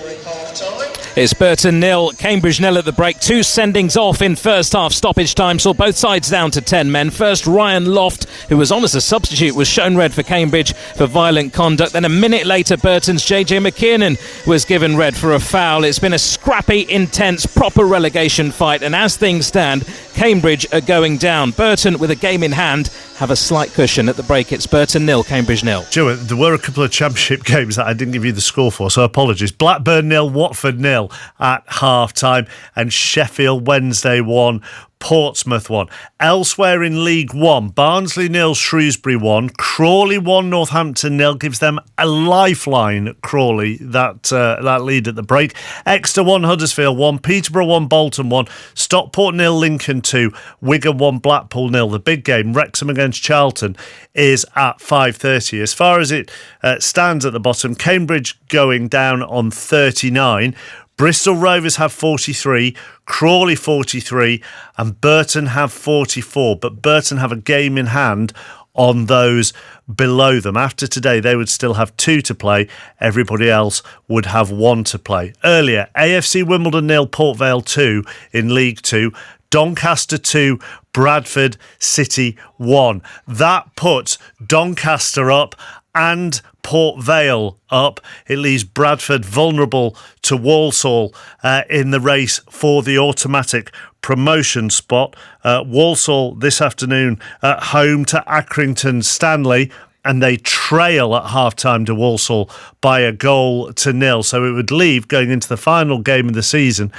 It's Burton 0, Cambridge 0 at the break. 2 sendings off in first half stoppage time saw both sides down to 10 men. First, Ryan Loft, who was on as a substitute, was shown red for Cambridge for violent conduct. Then a minute later, Burton's JJ McKiernan was given red for a foul. It's been a scrappy, intense, proper relegation fight, and as things stand, Cambridge are going down. Burton, with a game in hand, have a slight cushion at the break. It's Burton 0, Cambridge 0. Joe, there were a couple of championship games that I didn't give you the score for, so apologies. Blackburn 0, Watford 0 at half-time, and Sheffield Wednesday 1, Portsmouth 1. Elsewhere in League 1, Barnsley 0, Shrewsbury 1, Crawley 1, Northampton 0, gives them a lifeline, Crawley, that lead at the break. Exeter 1, Huddersfield 1, Peterborough 1, Bolton 1, Stockport 0, Lincoln 2, Wigan 1, Blackpool 0. The big game, Wrexham against Charlton, is at 5:30. As far as it stands at the bottom, Cambridge going down on 39, Bristol Rovers have 43, Crawley 43, and Burton have 44. But Burton have a game in hand on those below them. After today, they would still have 2 to play. Everybody else would have 1 to play. Earlier, AFC Wimbledon 0, Port Vale 2 in League 2. Doncaster 2, Bradford City 1. That puts Doncaster up and Port Vale up. It leaves Bradford vulnerable to Walsall in the race for the automatic promotion spot. Walsall this afternoon at home to Accrington Stanley, and they trail at half-time to Walsall by a 1-0. So it would leave, going into the final game of the season,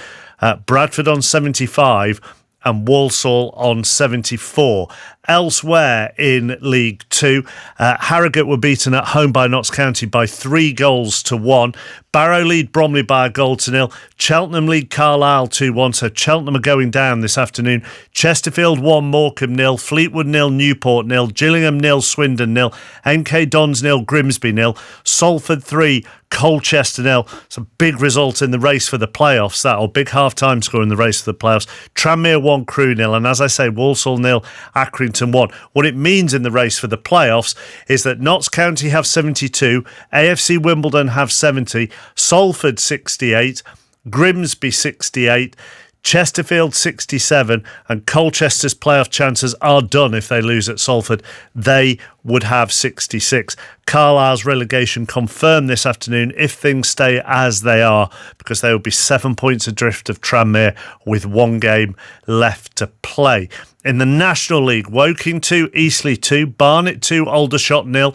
Bradford on 75 and Walsall on 74. Elsewhere in League 2, Harrogate were beaten at home by Notts County by 3-1. Barrow lead Bromley by 1-0. Cheltenham lead Carlisle 2-1, so Cheltenham are going down this afternoon. Chesterfield 1, Morecambe 0, Fleetwood 0, Newport 0, Gillingham 0, Swindon 0, MK Dons 0, Grimsby 0, Salford 3, Colchester 0. It's a big result in the race for the playoffs, that, or big half-time score in the race for the playoffs. Tranmere 1, Crewe 0, and as I say, Walsall 0, Accrington 1. What it means in the race for the playoffs is that Notts County have 72, AFC Wimbledon have 70, Salford 68, Grimsby 68, Chesterfield 67, and Colchester's playoff chances are done if they lose at Salford. They would have 66. Carlisle's relegation confirmed this afternoon if things stay as they are, because they will be 7 points adrift of Tranmere with 1 game left to play. In the National League, Woking 2, Eastleigh 2, Barnet 2, Aldershot 0,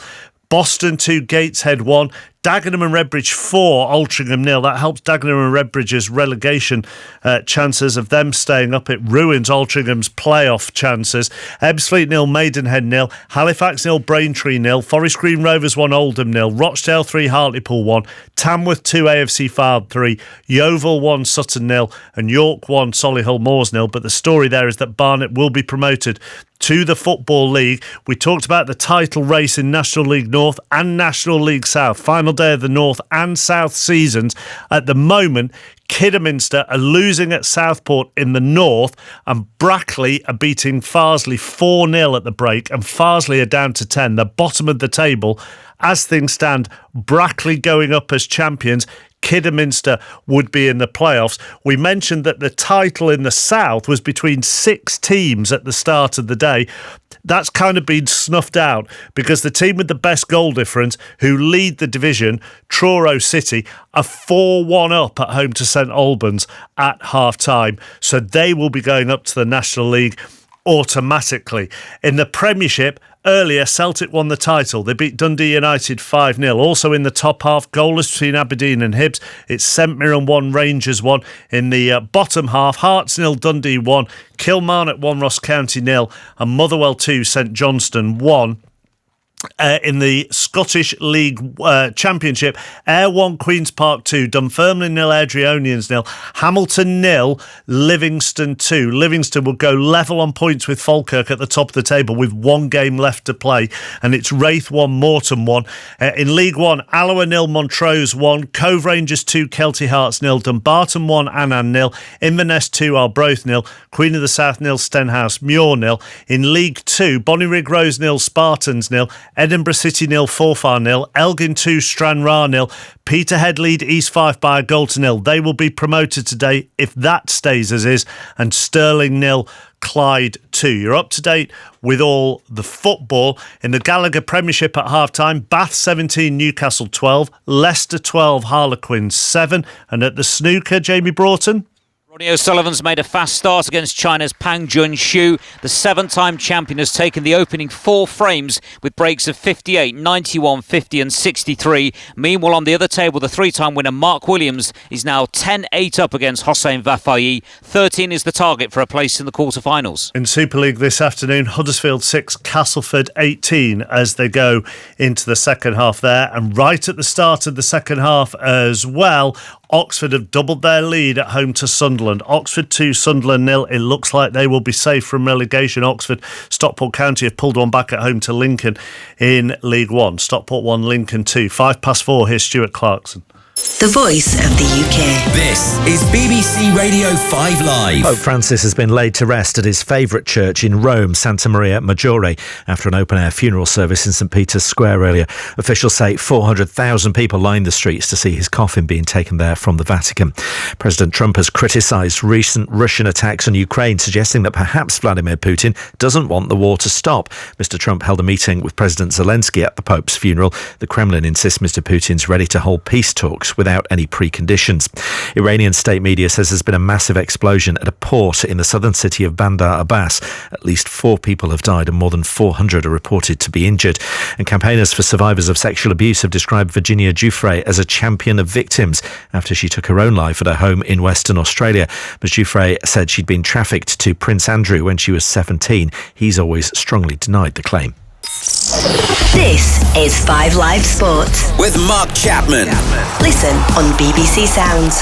Boston 2, Gateshead 1, Dagenham and Redbridge 4, Altrincham 0. That helps Dagenham and Redbridge's relegation chances of them staying up. It ruins Altrincham's playoff chances. Ebbsfleet 0, Maidenhead 0, Halifax 0, Braintree 0, Forest Green Rovers 1, Oldham 0, Rochdale 3, Hartlepool 1, Tamworth 2, AFC Fylde 3, Yeovil 1, Sutton 0, and York 1, Solihull Moors 0. But the story there is that Barnet will be promoted to the Football League. We talked about the title race in National League North and National League South. Final day of the North and South seasons. At the moment, Kidderminster are losing at Southport in the North, and Brackley are beating Farsley 4-0 at the break, and Farsley are down to 10. They're bottom of the table. As things stand, Brackley going up as champions. Kidderminster would be in the playoffs. We mentioned that the title in the South was between 6 teams at the start of the day. That's kind of been snuffed out because the team with the best goal difference, who lead the division, Truro City, are 4-1 up at home to St Albans at half-time. So they will be going up to the National League automatically. In the Premiership, earlier, Celtic won the title. They beat Dundee United 5-0. Also in the top half, goalless between Aberdeen and Hibs. It's St Mirren 1, Rangers 1. In the bottom half, Hearts 0, Dundee 1, Kilmarnock 1, Ross County 0, and Motherwell 2, St Johnstone 1. In the Scottish League Championship, Ayr 1, Queen's Park 2, Dunfermline 0, Airdrieonians 0, Hamilton 0, Livingston 2. Livingston will go level on points with Falkirk at the top of the table with 1 game left to play, and it's Wraith 1, Moreton 1. In League 1, Alloa 0, Montrose 1, Cove Rangers 2, Kelty Hearts 0, Dumbarton 1, Annan 0, Inverness 2, Arbroath 0, Queen of the South 0, Stenhouse Muir 0. In League 2, Bonnyrigg Rose 0, Spartans 0, Edinburgh City 0, Forfar 0, Elgin 2, Stranraer 0, Peterhead lead East Fife by a goal to 0. They will be promoted today if that stays as is, and Stirling 0, Clyde 2. You're up to date with all the football. In the Gallagher Premiership at half-time, Bath 17, Newcastle 12, Leicester 12, Harlequins 7, and at the snooker, Jamie Broughton? Ronnie O'Sullivan's made a fast start against China's Pang Junxiu. The 7-time champion has taken the opening 4 frames with breaks of 58, 91, 50 and 63. Meanwhile, on the other table, the 3-time winner Mark Williams is now 10-8 up against Hossein Vafaei. 13 is the target for a place in the quarter-finals. In Super League this afternoon, Huddersfield 6, Castleford 18 as they go into the second half there. And right at the start of the second half as well, Oxford have doubled their lead at home to Sunderland. Oxford 2, Sunderland 0. It looks like they will be safe from relegation. Oxford, Stockport County have pulled one back at home to Lincoln in League 1. Stockport 1, Lincoln 2. 4:05. Here's Stuart Clarkson. The voice of the UK. This is BBC Radio 5 Live. Pope Francis has been laid to rest at his favourite church in Rome, Santa Maria Maggiore, after an open-air funeral service in St Peter's Square earlier. Officials say 400,000 people lined the streets to see his coffin being taken there from the Vatican. President Trump has criticised recent Russian attacks on Ukraine, suggesting that perhaps Vladimir Putin doesn't want the war to stop. Mr Trump held a meeting with President Zelensky at the Pope's funeral. The Kremlin insists Mr Putin's ready to hold peace talks without any preconditions. Iranian state media says there's been a massive explosion at a port in the southern city of Bandar Abbas. At least 4 people have died and more than 400 are reported to be injured. And campaigners for survivors of sexual abuse have described Virginia Giuffre as a champion of victims after she took her own life at her home in Western Australia. Ms Giuffre said she'd been trafficked to Prince Andrew when she was 17. He's always strongly denied the claim. This is 5 Live Sport with Mark Chapman. Listen on BBC Sounds.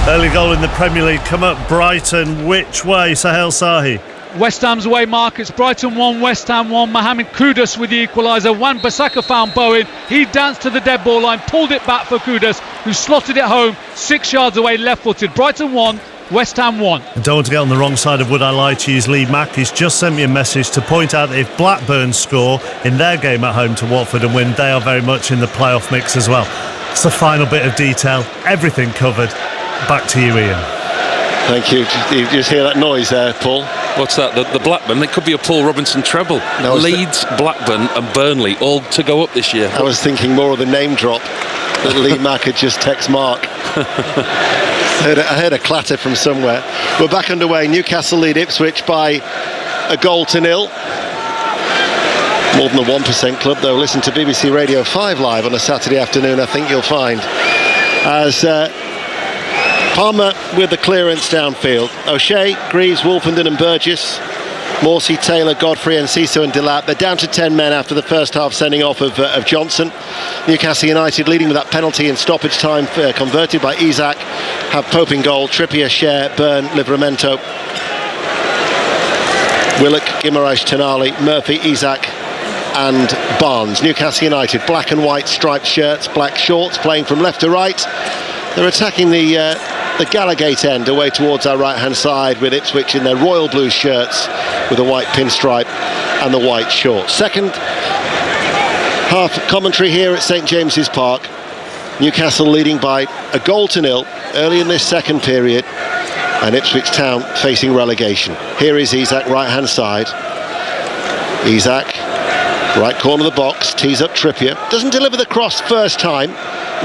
Early goal in the Premier League come up. Brighton, which way? Sahel Sahi. West Ham's away, Mark. It's Brighton 1, West Ham 1. Mohamed Kudus with the equaliser. Wan-Bissaka found Bowen. He danced to the dead ball line, pulled it back for Kudus, who slotted it home 6 yards away, left-footed. Brighton 1, West Ham 1. I don't want to get on the wrong side of Would I Lie to You's Lee Mack. He's just sent me a message to point out that if Blackburn score in their game at home to Watford and win, they are very much in the playoff mix as well. It's the final bit of detail. Everything covered. Back to you, Ian. Thank you. You just hear that noise there, Paul? What's that? The Blackburn? It could be a Paul Robinson treble. No, Leeds, Blackburn and Burnley all to go up this year. I was thinking more of the name drop that Lee Mack had just text Mark. I heard a clatter from somewhere. We're back underway. Newcastle lead Ipswich by a goal to 0. More than the 1% club, though. Listen to BBC Radio 5 Live on a Saturday afternoon, I think you'll find. As Palmer with the clearance downfield. O'Shea, Greaves, Wolfenden and Burgess. Morsey, Taylor, Godfrey, Enciso and Delap. They're down to 10 men after the first half sending off of Johnson. Newcastle United leading with that penalty in stoppage time converted by Isak. Have Pope in goal, Trippier, Share, Byrne, Livramento, Willock, Guimaraes, Tonali, Murphy, Isak and Barnes. Newcastle United, black and white striped shirts, black shorts, playing from left to right. They're attacking the Gallagate end away towards our right-hand side, with Ipswich in their royal blue shirts with a white pinstripe and the white shorts. Second half commentary here at St James's Park. Newcastle leading by a goal to 0 early in this second period, and Ipswich Town facing relegation. Here is Isak, right-hand side. Isak, right corner of the box, tees up Trippier. Doesn't deliver the cross first time,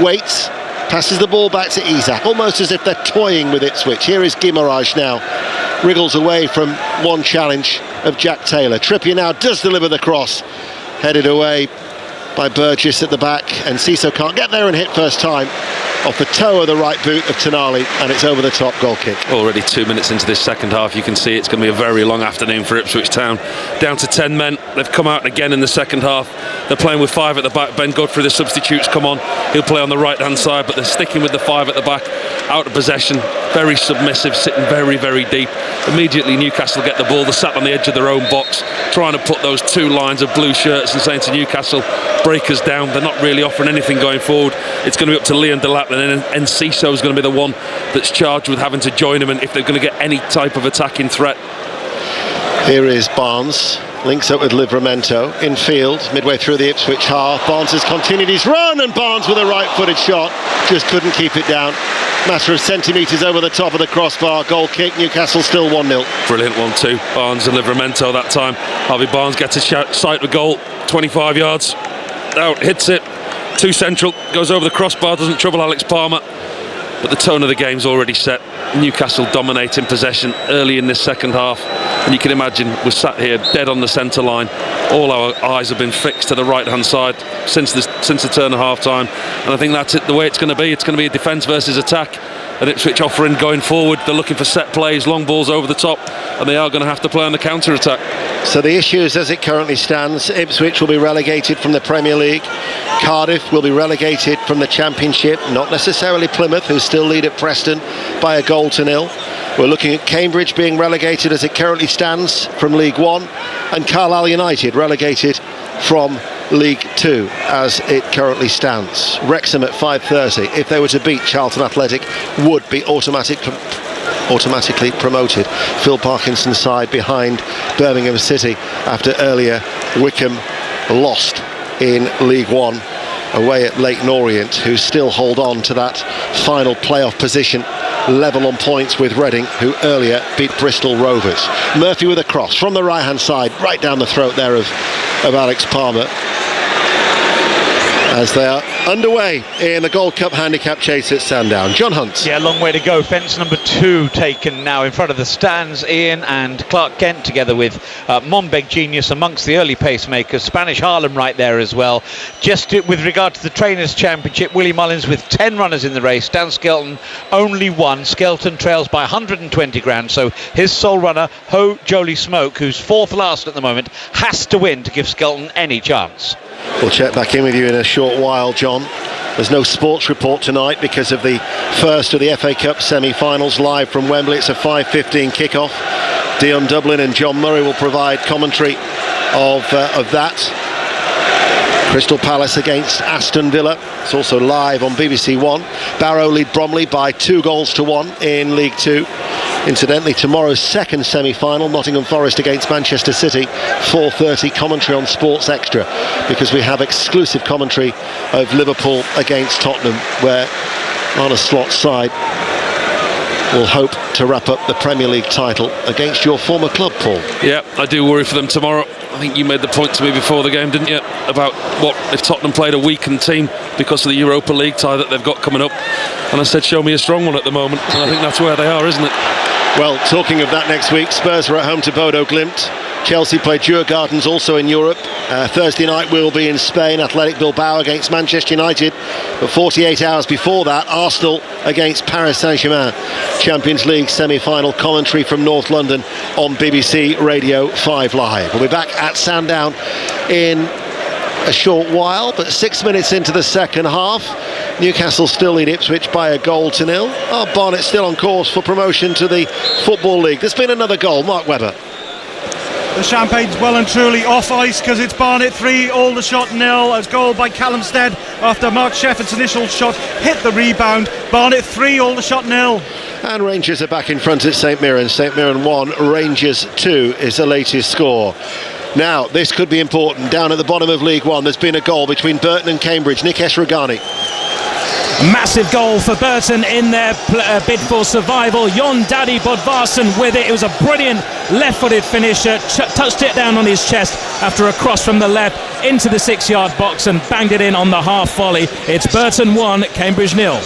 waits, passes the ball back to Isak, almost as if they're toying with Ipswich. Here is Guimaraes now, wriggles away from one challenge of Jack Taylor. Trippier now does deliver the cross, headed away by Burgess at the back, and Enciso can't get there and hit first time off the toe of the right boot of Tonali, and it's over the top, goal kick. Already 2 minutes into this second half, you can see it's going to be a very long afternoon for Ipswich Town. Down to 10 men. They've come out again in the second half. They're playing with 5 at the back. Ben Godfrey, the substitutes, come on. He'll play on the right hand side, but they're sticking with the 5 at the back. Out of possession, very submissive, sitting very, very deep. Immediately Newcastle get the ball. They're sat on the edge of their own box, trying to put those 2 lines of blue shirts and saying to Newcastle, break us down. They're not really offering anything going forward. It's going to be up to Leon Delap, and then Enciso is going to be the one that's charged with having to join him, and if they're going to get any type of attacking threat. Here is Barnes, links up with Livramento in field, midway through the Ipswich half. Barnes has continued his run, and Barnes with a right-footed shot just couldn't keep it down. Matter of centimetres over the top of the crossbar. Goal kick, Newcastle still 1-0. Brilliant 1-2, Barnes and Livramento that time. Harvey Barnes gets a sight of goal, 25 yards, out, hits it, too central, goes over the crossbar, doesn't trouble Alex Palmer. But the tone of the game's already set. Newcastle dominating possession early in this second half, and you can imagine we're sat here dead on the centre line. All our eyes have been fixed to the right-hand side since the turn of half-time, and I think that's it, the way it's going to be. It's going to be a defence versus attack, and Ipswich offering going forward. They're looking for set plays, long balls over the top, and they are going to have to play on the counter-attack. So the issues as it currently stands: Ipswich will be relegated from the Premier League, Cardiff will be relegated from the Championship, not necessarily Plymouth, who still lead at Preston by 1-0. We're looking at Cambridge being relegated as it currently stands from League One, and Carlisle United relegated from League Two as it currently stands. Wrexham at 5:30, if they were to beat Charlton Athletic, would be automatically promoted. Phil Parkinson's side behind Birmingham City after earlier Wycombe lost in League One away at Leyton Orient, who still hold on to that final playoff position, level on points with Reading, who earlier beat Bristol Rovers. Murphy with a cross from the right hand side, right down the throat there of Alex Palmer, as they are underway in the Gold Cup handicap chase at Sandown. John Hunt. Yeah, long way to go. Fence number 2 taken now in front of the stands. Ian and Clark Kent together with Monbeg Genius amongst the early pacemakers. Spanish Harlem right there as well. Just with regard to the Trainers' Championship, Willie Mullins with 10 runners in the race. Dan Skelton only 1. Skelton trails by 120 grand. So his sole runner, Ho Jolie Smoke, who's 4th last at the moment, has to win to give Skelton any chance. We'll check back in with you in a short while, John. There's no sports report tonight because of the first of the FA Cup semi-finals live from Wembley. It's a 5:15 kickoff. Dion Dublin and John Murray will provide commentary of that. Crystal Palace against Aston Villa. It's also live on BBC One. Barrow lead Bromley by 2-1 in League Two. Incidentally, tomorrow's second semi-final, Nottingham Forest against Manchester City, 4:30 commentary on Sports Extra, because we have exclusive commentary of Liverpool against Tottenham, where Arne Slot's side will hope to wrap up the Premier League title against your former club, Paul. Yeah, I do worry for them tomorrow. I think you made the point to me before the game, didn't you, about what if Tottenham played a weakened team because of the Europa League tie that they've got coming up, and I said show me a strong one at the moment, and I think that's where they are, isn't it? Well, talking of that, next week Spurs are at home to Bodo Glimt. Chelsea play Djurgårdens also in Europe. Thursday night we'll be in Spain, Athletic Bilbao against Manchester United. But 48 hours before that, Arsenal against Paris Saint-Germain. Champions League semi-final commentary from North London on BBC Radio 5 Live. We'll be back at Sandown in a short while, but 6 minutes into the second half, Newcastle still lead Ipswich by 1-0. Barnet still on course for promotion to the Football League. There's been another goal. Mark Webber. The champagne's well and truly off ice because it's Barnet 3, Aldershot 0. A goal by Callum Stead after Mark Shepard's initial shot hit the rebound. Barnet 3, Aldershot 0. And Rangers are back in front at St Mirren. St Mirren 1, Rangers 2 is the latest score. Now, this could be important. Down at the bottom of League One, there's been a goal between Burton and Cambridge. Nikesh Ragani. Massive goal for Burton in their bid for survival. Jon Daddy Bodvarsson with it. It was a brilliant left-footed finisher. Touched it down on his chest after a cross from the left into the 6-yard box and banged it in on the half volley. It's Burton 1, Cambridge 0.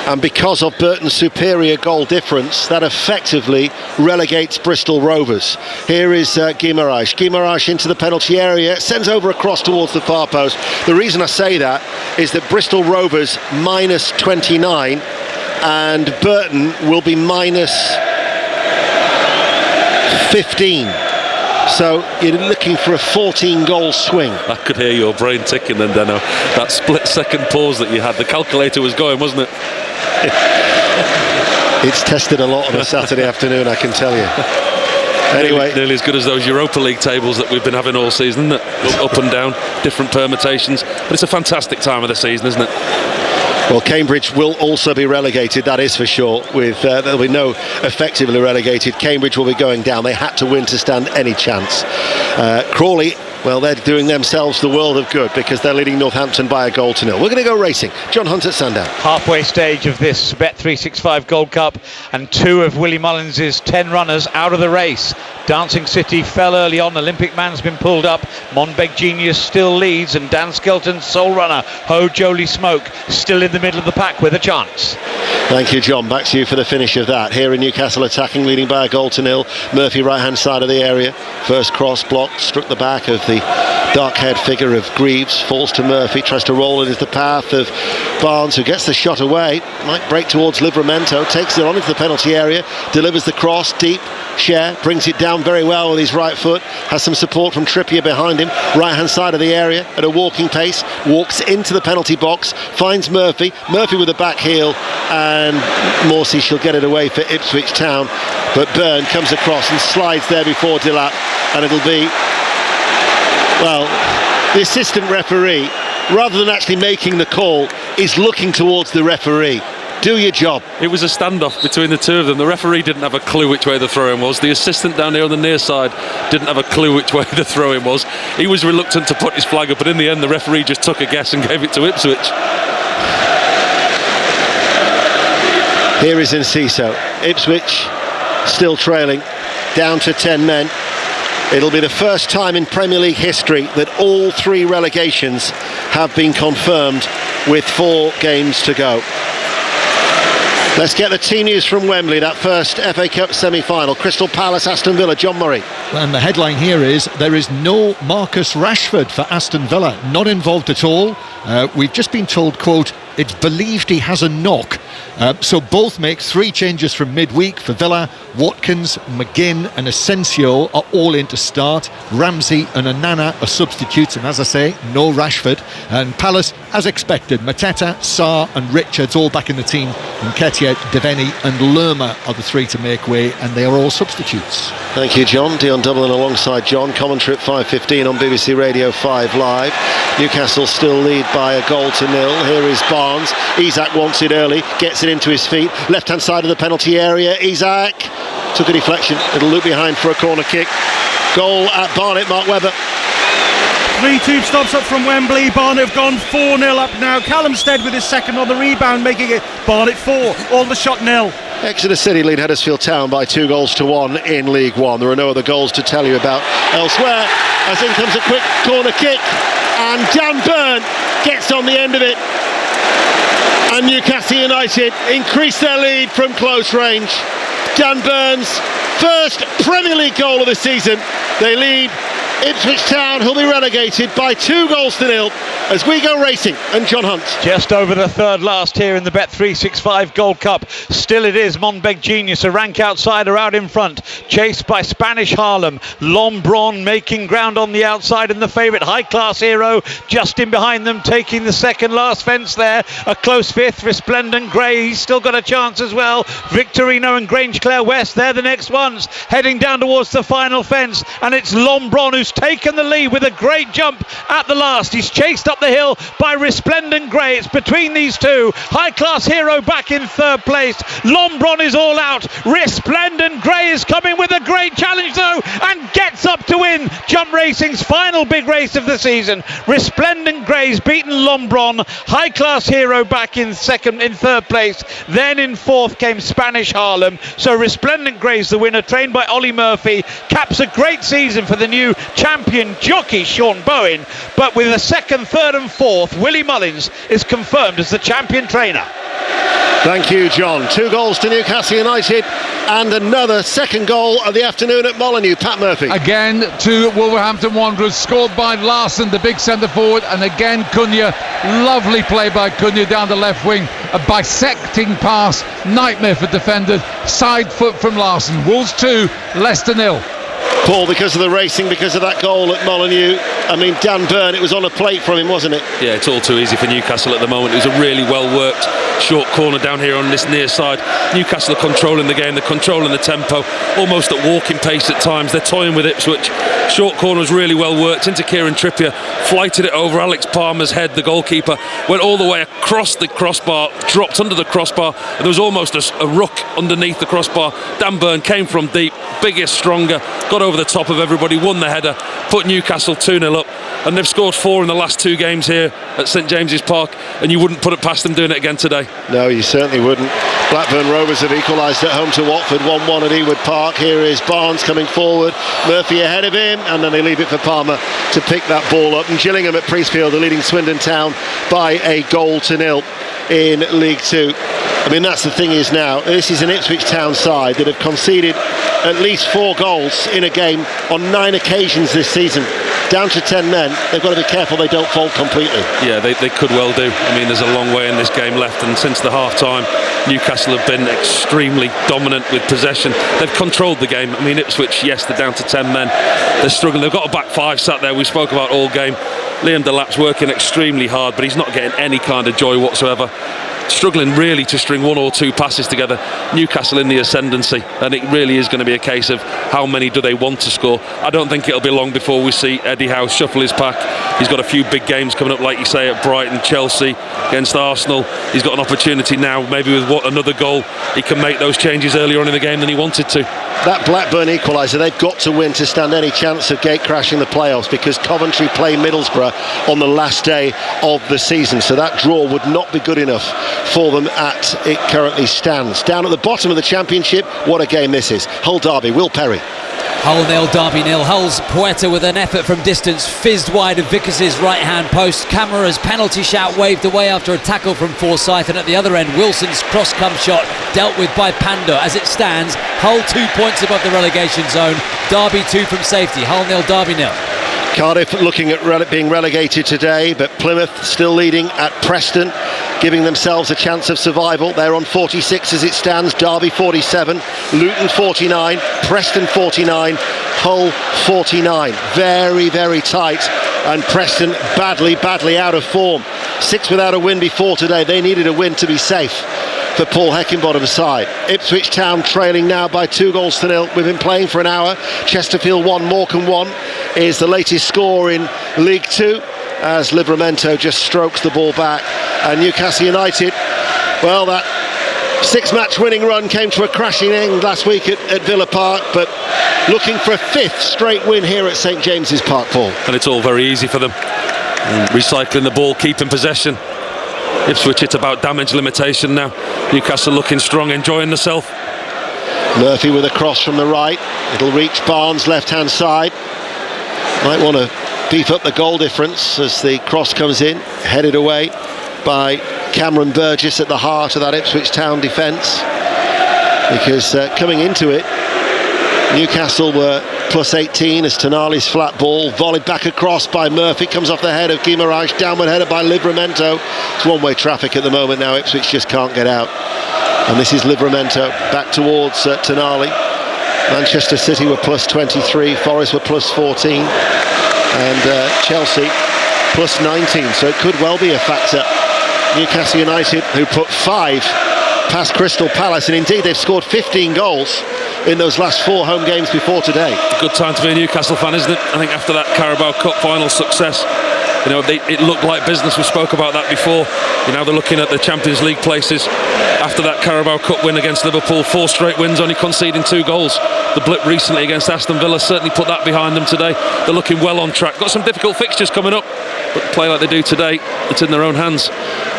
And because of Burton's superior goal difference, that effectively relegates Bristol Rovers. Here is Guimaraes. Guimaraes into the penalty area, sends over a cross towards the far post. The reason I say that is that Bristol Rovers minus 29 and Burton will be minus 15. So you're looking for a 14-goal swing. I could hear your brain ticking then, Deno. That split-second pause that you had, the calculator was going, wasn't it? It's tested a lot on a Saturday afternoon, I can tell you. Anyway, nearly as good as those Europa League tables that we've been having all season, isn't it? Up and down, different permutations. But it's a fantastic time of the season, isn't it? Well, Cambridge will also be relegated, that is for sure. There'll be no effectively relegated. Cambridge will be going down. They had to win to stand any chance. Crawley, well, they're doing themselves the world of good because they're leading Northampton by a goal to nil. We're going to go racing. John Hunt at Sandown. Halfway stage of this Bet365 Gold Cup, and 2 of Willie Mullins' 10 runners out of the race. Dancing City fell early on. Olympic Man's been pulled up. Monbeg Genius still leads, and Dan Skelton's sole runner, Ho Jolie Smoke, still in the middle of the pack with a chance. Thank you, John. Back to you for the finish of that. Here in Newcastle, attacking, leading by a goal to nil. Murphy, right-hand side of the area. First cross blocked, struck the back of the dark-haired figure of Greaves. Falls to Murphy, tries to roll it into the path of Barnes, who gets the shot away. Might break towards Livramento, takes it on into the penalty area, delivers the cross deep. Cher brings it down very well with his right foot. Has some support from Trippier behind him. Right-hand side of the area at a walking pace. Walks into the penalty box. Finds Murphy. Murphy with a back heel, and Morsey shall get it away for Ipswich Town. But Byrne comes across and slides there before Dilap, and it'll be, well, the assistant referee, rather than actually making the call, is looking towards the referee. Do your job. It was a standoff between the two of them. The referee didn't have a clue which way the throw-in was. The assistant down here on the near side didn't have a clue which way the throw-in was. He was reluctant to put his flag up, but in the end the referee just took a guess and gave it to Ipswich. Here is Enciso. Ipswich still trailing, down to 10 men. It'll be the first time in Premier League history that all 3 relegations have been confirmed with 4 games to go. Let's get the team news from Wembley, that first FA Cup semi-final. Crystal Palace, Aston Villa, John Murray. And the headline here is there is no Marcus Rashford for Aston Villa, not involved at all. We've just been told, quote, it's believed he has a knock. So both make 3 changes from midweek for Villa. Watkins, McGinn and Asensio are all in to start. Ramsey and Onana are substitutes, and as I say, no Rashford. And Palace, as expected, Mateta, Sarr and Richards all back in the team. Nketiah, Devaney and Lerma are the 3 to make way, and they are all substitutes. Thank you, John. Dion Dublin alongside John. Commentary at 5:15 on BBC Radio 5 Live. Newcastle still lead by a goal to nil. Here is Barnes. Isak wants it early, gets it into his feet. Left-hand side of the penalty area. Isak took a deflection. It'll loop behind for a corner kick. Goal at Barnet, Mark Webber. 3 tube stops up from Wembley. Barnet have gone 4-0 up now. Callum Stead with his second on the rebound, making it Barnet 4, Aldershot 0. Exeter City lead Huddersfield Town by 2-1 in League One. There are no other goals to tell you about elsewhere, as in comes a quick corner kick, and Dan Byrne gets on the end of it, and Newcastle United increase their lead from close range. Dan Byrne's first Premier League goal of the season. They lead Ipswich Town, who'll be relegated by 2-0 as we go racing. And John Hunt. Just over the third last here in the Bet365 Gold Cup. Still it is Monbeg Genius, a rank outsider out in front, chased by Spanish Harlem. Lombron making ground on the outside, and the favourite High Class Hero just in behind them, taking the second last fence there. A close fifth, Resplendent Grey, he's still got a chance as well. Victorino and Grange Clare West, they're the next ones, heading down towards the final fence, and it's Lombron who's taken the lead with a great jump at the last. He's chased up the hill by Resplendent Grey. It's between these two. High Class Hero back in third place. Lombron is all out. Resplendent Grey is coming with a great challenge though, and gets up to win Jump Racing's final big race of the season. Resplendent Grey's beaten Lombron. High Class Hero back in third place. Then in fourth came Spanish Harlem. So Resplendent Grey's the winner, trained by Ollie Murphy. Caps a great season for the new champion jockey Sean Bowen, but with a second, third and fourth, Willie Mullins is confirmed as the champion trainer. Thank you, John. 2 goals to Newcastle United, and another second goal of the afternoon at Molineux. Pat Murphy. Again to Wolverhampton Wanderers, scored by Larson, the big centre forward, and again Cunha. Lovely play by Cunha down the left wing, a bisecting pass, nightmare for defenders. Side foot from Larson. Wolves 2, Leicester 0. Paul, because of the racing, because of that goal at Molineux, I mean, Dan Burn, it was on a plate from him, wasn't it? Yeah, it's all too easy for Newcastle at the moment. It was a really well worked short corner down here on this near side. Newcastle are controlling the game, they're controlling the tempo, almost at walking pace at times. They're toying with Ipswich. Short corner was really well worked into Kieran Trippier, flighted it over Alex Palmer's head, the goalkeeper, went all the way across the crossbar, dropped under the crossbar, and there was almost a ruck underneath the crossbar. Dan Burn came from deep, biggest, stronger, got over the top of everybody, won the header, put Newcastle 2-0 up, and they've scored 4 in the last 2 games here at St James's Park, and you wouldn't put it past them doing it again today. No, you certainly wouldn't. Blackburn Rovers have equalised at home to Watford, 1-1 at Ewood Park. Here is Barnes coming forward, Murphy ahead of him, and then they leave it for Palmer to pick that ball up. And Gillingham at Priestfield are leading Swindon Town by a 0-0 in League 2. I mean, that's the thing is now, this is an Ipswich Town side that have conceded at least 4 goals in a game on 9 occasions this season. Down to 10 men, they've got to be careful they don't fold completely. Yeah, they could well do. I mean, there's a long way in this game left, and since the half-time, Newcastle have been extremely dominant with possession. They've controlled the game. I mean, Ipswich, yes, they're down to 10 men. They're struggling. They've got a back 5 sat there we spoke about all game. Liam Delap's working extremely hard, but he's not getting any kind of joy whatsoever. Struggling really to string 1 or 2 passes together. Newcastle in the ascendancy, and it really is going to be a case of how many do they want to score. I don't think it'll be long before we see Eddie Howe shuffle his pack. He's got a few big games coming up, like you say, at Brighton, Chelsea, against Arsenal. He's got an opportunity now, maybe with another goal, he can make those changes earlier on in the game than he wanted to. That Blackburn equaliser, they've got to win to stand any chance of gate crashing the playoffs, because Coventry play Middlesbrough on the last day of the season, so that draw would not be good enough for them as it currently stands. Down at the bottom of the Championship, what a game this is. Hull Derby, Will Perry. Hull 0, Derby 0. Hull's Poeta with an effort from distance fizzed wide of Vickers' right hand post. Camera's penalty shout waved away after a tackle from Forsyth, and at the other end Wilson's cross-come shot dealt with by Pando. As it stands, Hull 2 points above the relegation zone, Derby 2 from safety. Hull 0, Derby 0. Cardiff looking at being relegated today, but Plymouth still leading at Preston, giving themselves a chance of survival. They're on 46 as it stands, Derby 47, Luton 49, Preston 49, Hull 49. Very, very tight, and Preston badly out of form. 6 without a win before today. They needed a win to be safe for Paul Heckingbottom's side. Ipswich Town trailing now by 2-0. We've been playing for an hour. Chesterfield 1, Morecambe 1 is the latest score in League 2, as Livramento just strokes the ball back. And Newcastle United, well, that 6-match winning run came to a crashing end last week at Villa Park, but looking for a 5th straight win here at St James's Park, Paul. And it's all very easy for them. Recycling the ball, keeping possession. Ipswich, it's about damage limitation now. Newcastle looking strong, enjoying themselves. Murphy with a cross from the right. It'll reach Barnes, left-hand side. Might want to beef up the goal difference as the cross comes in, headed away by Cameron Burgess at the heart of that Ipswich Town defence. Because coming into it, Newcastle were plus 18 as Tonali's flat ball volleyed back across by Murphy, comes off the head of Guimaraes, downward header by Livramento. It's one-way traffic at the moment now. Ipswich just can't get out, and this is Livramento back towards Tonali. Manchester City were plus 23, Forest were plus 14, and Chelsea plus 19, so it could well be a factor. Newcastle United, who put 5 past Crystal Palace, and indeed they've scored 15 goals in those last 4 home games before today. Good time to be a Newcastle fan, isn't it? I think after that Carabao Cup final success, you know, it looked like business. We spoke about that before. You know, they're looking at the Champions League places. After that Carabao Cup win against Liverpool, 4 straight wins, only conceding 2 goals. The blip recently against Aston Villa certainly put that behind them today. They're looking well on track. Got some difficult fixtures coming up, but play like they do today, it's in their own hands.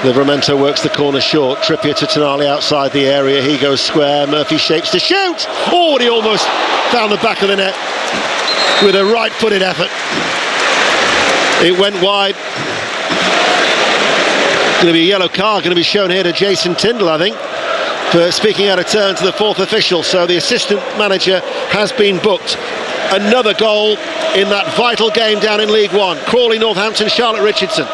Livramento works the corner short. Trippier to Tonali outside the area. He goes square. Murphy shapes to shoot. Oh, and he almost found the back of the net with a right-footed effort. It went wide. Going to be a yellow card going to be shown here to Jason Tyndall, I think, for speaking out of turn to the 4th official. So the assistant manager has been booked. Another goal in that vital game down in League 1. Crawley, Northampton, Charlotte Richardson.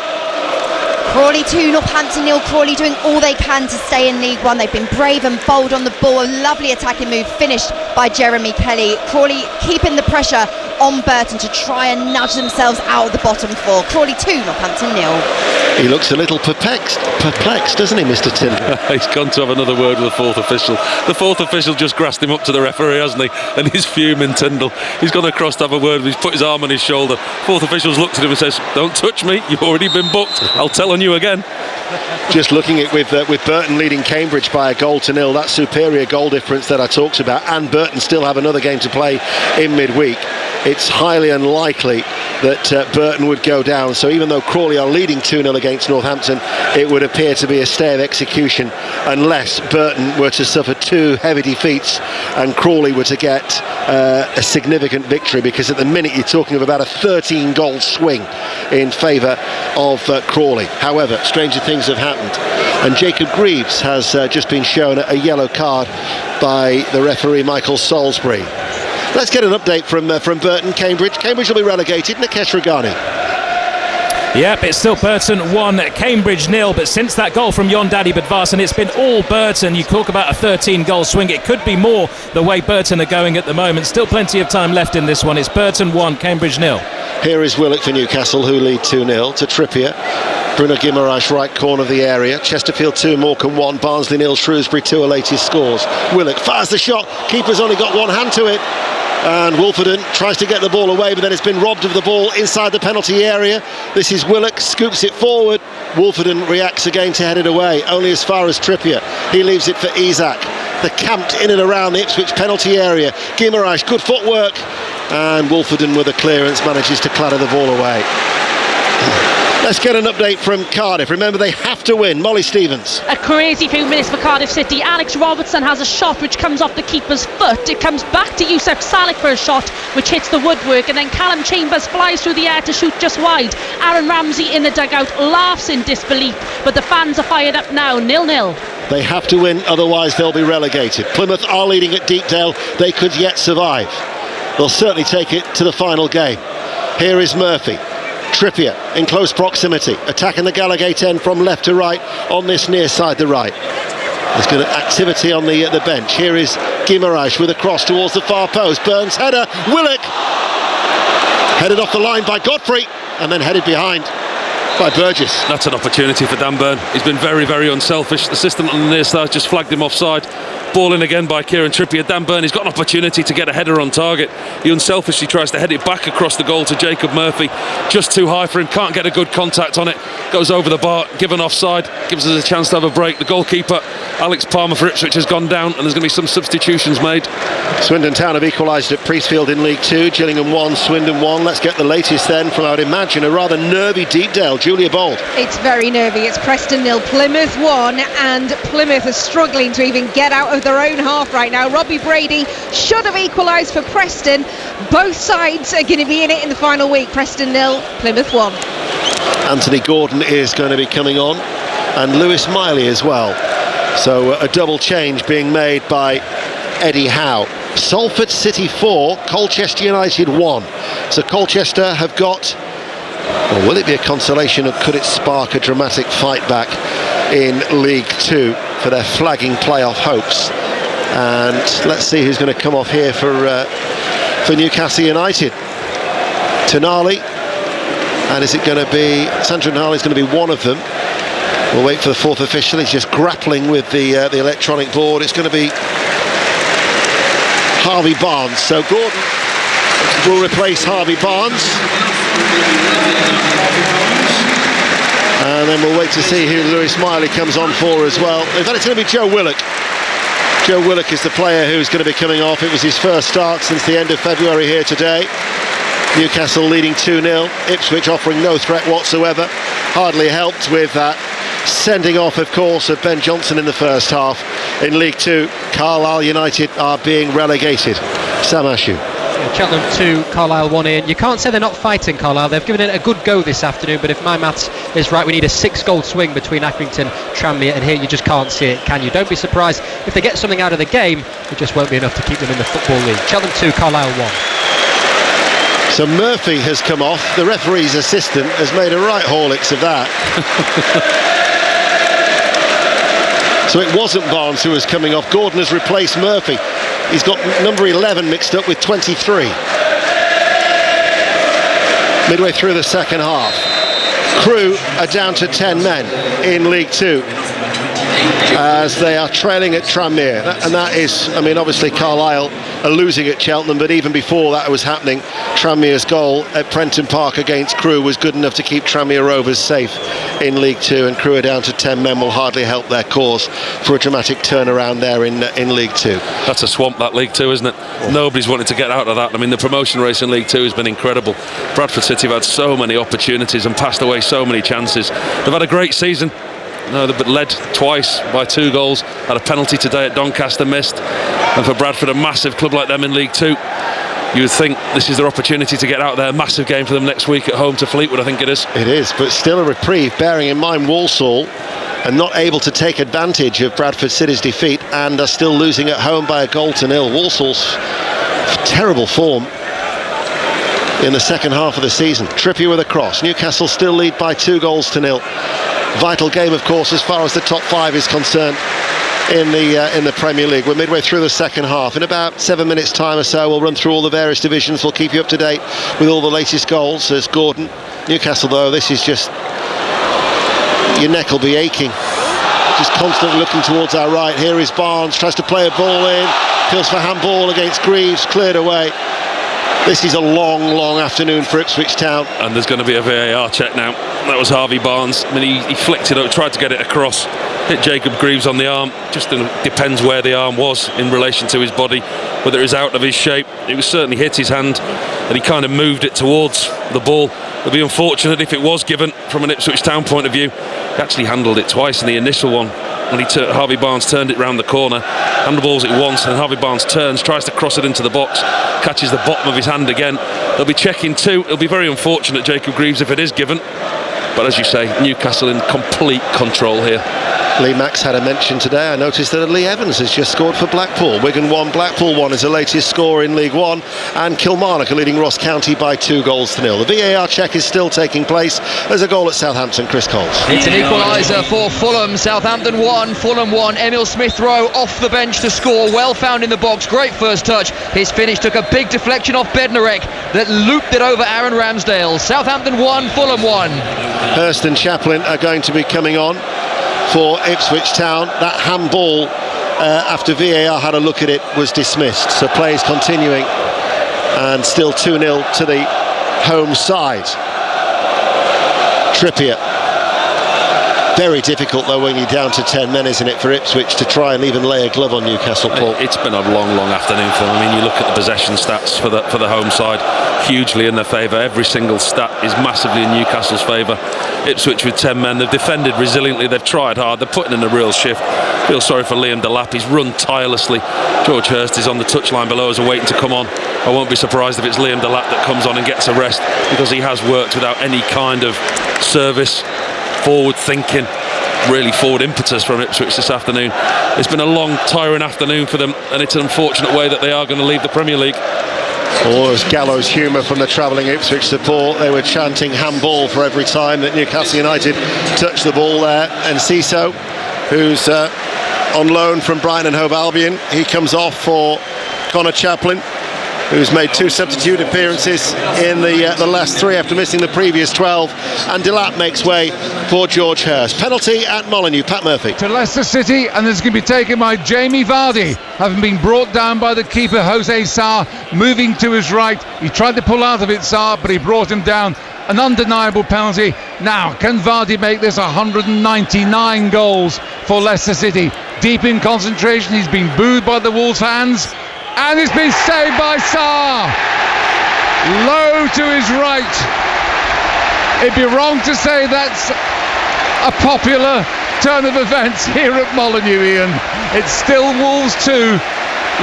Crawley 2, Northampton 0. Crawley doing all they can to stay in League 1. They've been brave and bold on the ball. A lovely attacking move finished by Jeremy Kelly. Crawley keeping the pressure on Burton to try and nudge themselves out of the bottom four. Crawley 2, Northampton 0. He looks a little perplexed, doesn't he, Mr. Tyndall? He's gone to have another word with the fourth official. The fourth official just grassed him up to the referee, hasn't he? And he's fuming, Tyndall. He's gone across to have a word. He's put his arm on his shoulder. Fourth official's looked at him and says, "Don't touch me. You've already been booked. I'll tell on you again." Just looking at with Burton leading Cambridge by 1-0, that superior goal difference that I talked about, and Burton still have another game to play in midweek. It's highly unlikely that Burton would go down. So even though Crawley are leading 2-0 against Northampton, it would appear to be a stay of execution unless Burton were to suffer 2 heavy defeats and Crawley were to get a significant victory, because at the minute you're talking of about a 13-goal swing in favour of Crawley. However, stranger things have happened, and Jacob Greaves has just been shown a yellow card by the referee Michael Salisbury. Let's get an update from Burton, Cambridge. Cambridge will be relegated. Nikesh Regani. Yep, it's still Burton 1, Cambridge 0, but since that goal from Yondadi Badvasan, it's been all Burton. You talk about a 13-goal swing. It could be more the way Burton are going at the moment. Still plenty of time left in this one. It's Burton 1, Cambridge 0. Here is Willock for Newcastle, who lead 2-0 to Trippier. Bruno Guimaraes, right corner of the area. Chesterfield 2, Morecambe 1, Barnsley 0, Shrewsbury 2 are latest scores. Willock fires the shot. Keeper's only got one hand to it. And Wolfenden tries to get the ball away, but then it's been robbed of the ball inside the penalty area. This is Willock, scoops it forward. Wolfenden reacts again to head it away, only as far as Trippier. He leaves it for Isak. They're camped in and around the Ipswich penalty area. Guimaraes, good footwork. And Wolfenden with a clearance manages to clatter the ball away. Let's get an update from Cardiff. Remember, they have to win. Molly Stevens. A crazy few minutes for Cardiff City. Alex Robertson has a shot which comes off the keeper's foot. It comes back to Youssef Salek for a shot which hits the woodwork, and then Callum Chambers flies through the air to shoot just wide. Aaron Ramsey in the dugout laughs in disbelief, but the fans are fired up now. 0-0. They have to win, otherwise they'll be relegated. Plymouth are leading at Deepdale. They could yet survive. They'll certainly take it to the final game. Here is Murphy. Trippier in close proximity, attacking the Gallowgate end from left to right on this near side the right. There's good activity on the bench. Here is Guimaraes with a cross towards the far post. Burns header, Willock headed off the line by Godfrey and then headed behind by Burgess. That's an opportunity for Dan Burn. He's been very, very unselfish. The assistant on the near side just flagged him offside. Ball in again by Kieran Trippier. Dan Burn, he's got an opportunity to get a header on target. He unselfishly tries to head it back across the goal to Jacob Murphy. Just too high for him, can't get a good contact on it. Goes over the bar, given offside, gives us a chance to have a break. The goalkeeper, Alex Palmer for Ipswich, has gone down, and there's going to be some substitutions made. Swindon Town have equalised at Priestfield in League 2. Gillingham 1, Swindon 1. Let's get the latest then from, I would imagine, a rather nervy Deepdale. Julia Bold. It's very nervy. It's Preston 0, Plymouth 1, and Plymouth are struggling to even get out of their own half right now. Robbie Brady should have equalised for Preston. Both sides are going to be in it in the final week. Preston 0, Plymouth 1. Anthony Gordon is going to be coming on, and Lewis Miley as well. So a double change being made by Eddie Howe. Salford City 4, Colchester United 1. So Colchester have got, well, will it be a consolation, or could it spark a dramatic fight back in League 2 for their flagging playoff hopes? And let's see who's going to come off here for Newcastle United. Tonali, and is it going to be Sandro Tonali? Is going to be one of them. We'll wait for the fourth official. He's just grappling with the electronic board. It's going to be Harvey Barnes. So Gordon will replace Harvey Barnes, and then we'll wait to see who Lewis Miley comes on for as well. In fact, it's going to be Joe Willock. Joe Willock is the player who's going to be coming off. It was his first start since the end of February here today. Newcastle leading 2-0. Ipswich offering no threat whatsoever. Hardly helped with that sending off, of course, of Ben Johnson in the first half. In League 2, Carlisle United are being relegated. Sam Ashew. Cheltenham 2, Carlisle 1 in. You can't say they're not fighting, Carlisle. They've given it a good go this afternoon, but if my maths is right, we need a 6-goal swing between Accrington, Tranmere, and here you just can't see it, can you? Don't be surprised if they get something out of the game. It just won't be enough to keep them in the Football League. Cheltenham 2, Carlisle 1. So Murphy has come off. The referee's assistant has made a right Horlicks of that. So it wasn't Barnes who was coming off. Gordon has replaced Murphy. He's got number 11 mixed up with 23. Midway through the second half, Crewe are down to 10 men in League Two as they are trailing at Tranmere, and that is, I mean, obviously Carlisle are losing at Cheltenham, but even before that was happening, Tranmere's goal at Prenton Park against Crewe was good enough to keep Tranmere Rovers safe in League Two, and Crewe are down to 10 men will hardly help their cause for a dramatic turnaround there in League Two. That's a swamp, that League Two, isn't it? Nobody's wanted to get out of that. I mean, the promotion race in League Two has been incredible. Bradford City have had so many opportunities and passed away so many chances. They've had a great season. No, they've led twice by 2 goals. Had a penalty today at Doncaster missed. And for Bradford, a massive club like them in League Two, you would think this is their opportunity to get out there. Massive game for them next week at home to Fleetwood, I think it is. It is, but still a reprieve, bearing in mind Walsall are not able to take advantage of Bradford City's defeat and are still losing at home by a goal to nil. Walsall's terrible form in the second half of the season. Trippier with a cross. Newcastle still lead by 2 goals to nil. Vital game, of course, as far as the top 5 is concerned in the Premier League. We're midway through the second half. In about 7 minutes' time or so, we'll run through all the various divisions. We'll keep you up to date with all the latest goals. There's Gordon. Newcastle, though, this is just... your neck will be aching. Just constantly looking towards our right. Here is Barnes, tries to play a ball in. Appeals for handball against Greaves, cleared away. This is a long afternoon for Ipswich Town. And there's going to be a VAR check now. That was Harvey Barnes. I mean, he flicked it up, tried to get it across, hit Jacob Greaves on the arm. Just depends where the arm was in relation to his body, whether it was out of his shape. It was certainly hit his hand, and he kind of moved it towards the ball. It would be unfortunate if it was given from an Ipswich Town point of view. He actually handled it twice in the initial one. And Harvey Barnes turned it round the corner, handballs it once, and Harvey Barnes turns, tries to cross it into the box, catches the bottom of his hand again. They'll be checking 2. It'll be very unfortunate, Jacob Greaves, if it is given. But as you say, Newcastle in complete control here. Lee Max had a mention today. I noticed that Lee Evans has just scored for Blackpool. Wigan 1, Blackpool 1 is the latest score in League One, and Kilmarnock are leading Ross County by 2 goals to nil. The VAR check is still taking place. There's a goal at Southampton. Chris Coles. It's an equaliser for Fulham. Southampton 1, Fulham 1. Emil Smith-Rowe off the bench to score. Well found in the box. Great first touch. His finish took a big deflection off Bednarek that looped it over Aaron Ramsdale. Southampton 1, Fulham 1. Hurst and Chaplin are going to be coming on for Ipswich Town. That handball, after VAR had a look at it, was dismissed. So play is continuing, and still 2-0 to the home side. Trippier. Very difficult, though, when you're down to 10 men, isn't it, for Ipswich to try and even lay a glove on Newcastle, Paul? It's been a long afternoon for them. I mean, you look at the possession stats for the home side, hugely in their favour. Every single stat is massively in Newcastle's favour. Ipswich with 10 men, they've defended resiliently, they've tried hard, they're putting in a real shift. Feel sorry for Liam Delap, he's run tirelessly. George Hurst is on the touchline below us, waiting to come on. I won't be surprised if it's Liam Delap that comes on and gets a rest, because he has worked without any kind of service, forward thinking, really forward impetus from Ipswich this afternoon. It's been a long, tiring afternoon for them, and it's an unfortunate way that they are going to leave the Premier League. Or as gallows humour from the travelling Ipswich support. They were chanting handball for every time that Newcastle United touched the ball there. And Ciso, who's on loan from Brighton and Hove Albion, he comes off for Connor Chaplin, who's made 2 substitute appearances in the last 3 after missing the previous 12, and Delap makes way for George Hurst. Penalty at Molineux. Pat Murphy. To Leicester City, and this is going to be taken by Jamie Vardy, having been brought down by the keeper Jose Sarr, moving to his right. He tried to pull out of it, Sarr, but he brought him down. An undeniable penalty. Now, can Vardy make this 199 goals for Leicester City? Deep in concentration, he's been booed by the Wolves fans, and it's been saved by Sarr. Low to his right. It'd be wrong to say that's a popular turn of events here at Molineux, Ian. It's still Wolves 2,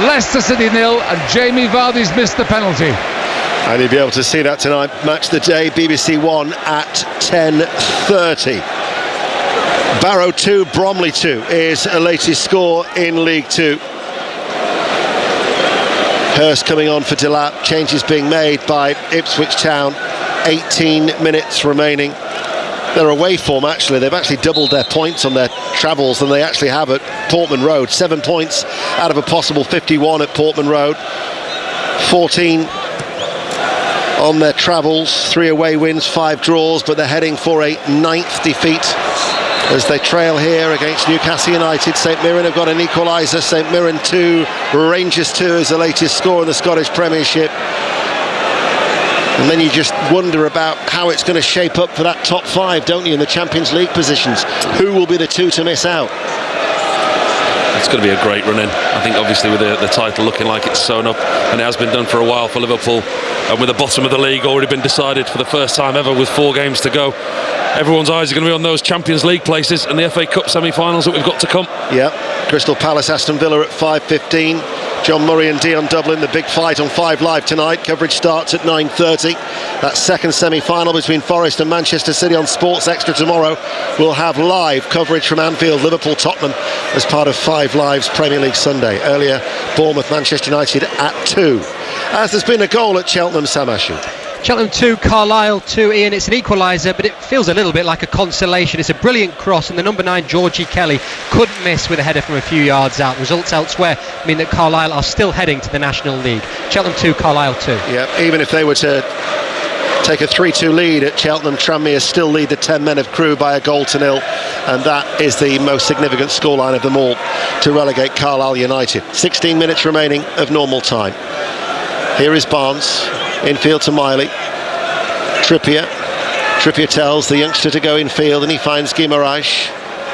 Leicester City 0, and Jamie Vardy's missed the penalty. And you'll be able to see that tonight. Match the Day, BBC One at 10:30. Barrow 2, Bromley 2 is a latest score in League 2. Hurst coming on for Delap. Changes being made by Ipswich Town. 18 minutes remaining their away form, actually. They've actually doubled their points on their travels than they actually have at Portman Road. 7 points out of a possible 51 at Portman Road. 14 on their travels, 3 away wins, 5 draws, but they're heading for a 9th defeat as they trail here against Newcastle United. St Mirren have got an equaliser. St Mirren 2, Rangers 2 is the latest score in the Scottish Premiership. And then you just wonder about how it's going to shape up for that top 5, don't you, in the Champions League positions? Who will be the 2 to miss out? It's going to be a great run in. I think obviously with the title looking like it's sewn up, and it has been done for a while for Liverpool, and with the bottom of the league already been decided for the first time ever with 4 games to go, everyone's eyes are going to be on those Champions League places and the FA Cup semi-finals that we've got to come. Yeah, Crystal Palace, Aston Villa at 5:15. John Murray and Dion Dublin, the big fight on 5 Live tonight. Coverage starts at 9:30. That second semi-final between Forest and Manchester City on Sports Extra tomorrow. We'll have live coverage from Anfield, Liverpool, Tottenham as part of 5 Live's Premier League Sunday. Earlier, Bournemouth, Manchester United at 2. As there's been a goal at Cheltenham, Sam Ashu. Cheltenham 2, Carlisle 2, Ian. It's an equaliser, but it feels a little bit like a consolation. It's a brilliant cross, and the number 9, Georgie Kelly, couldn't miss with a header from a few yards out. Results elsewhere mean that Carlisle are still heading to the National League. Cheltenham 2, Carlisle 2. Yeah, even if they were to take a 3-2 lead at Cheltenham, Tranmere still lead the 10 men of Crewe by a 1-0, and that is the most significant scoreline of them all to relegate Carlisle United. 16 minutes remaining of normal time. Here is Barnes. Infield to Miley. Trippier tells the youngster to go infield, and he finds Guimaraes.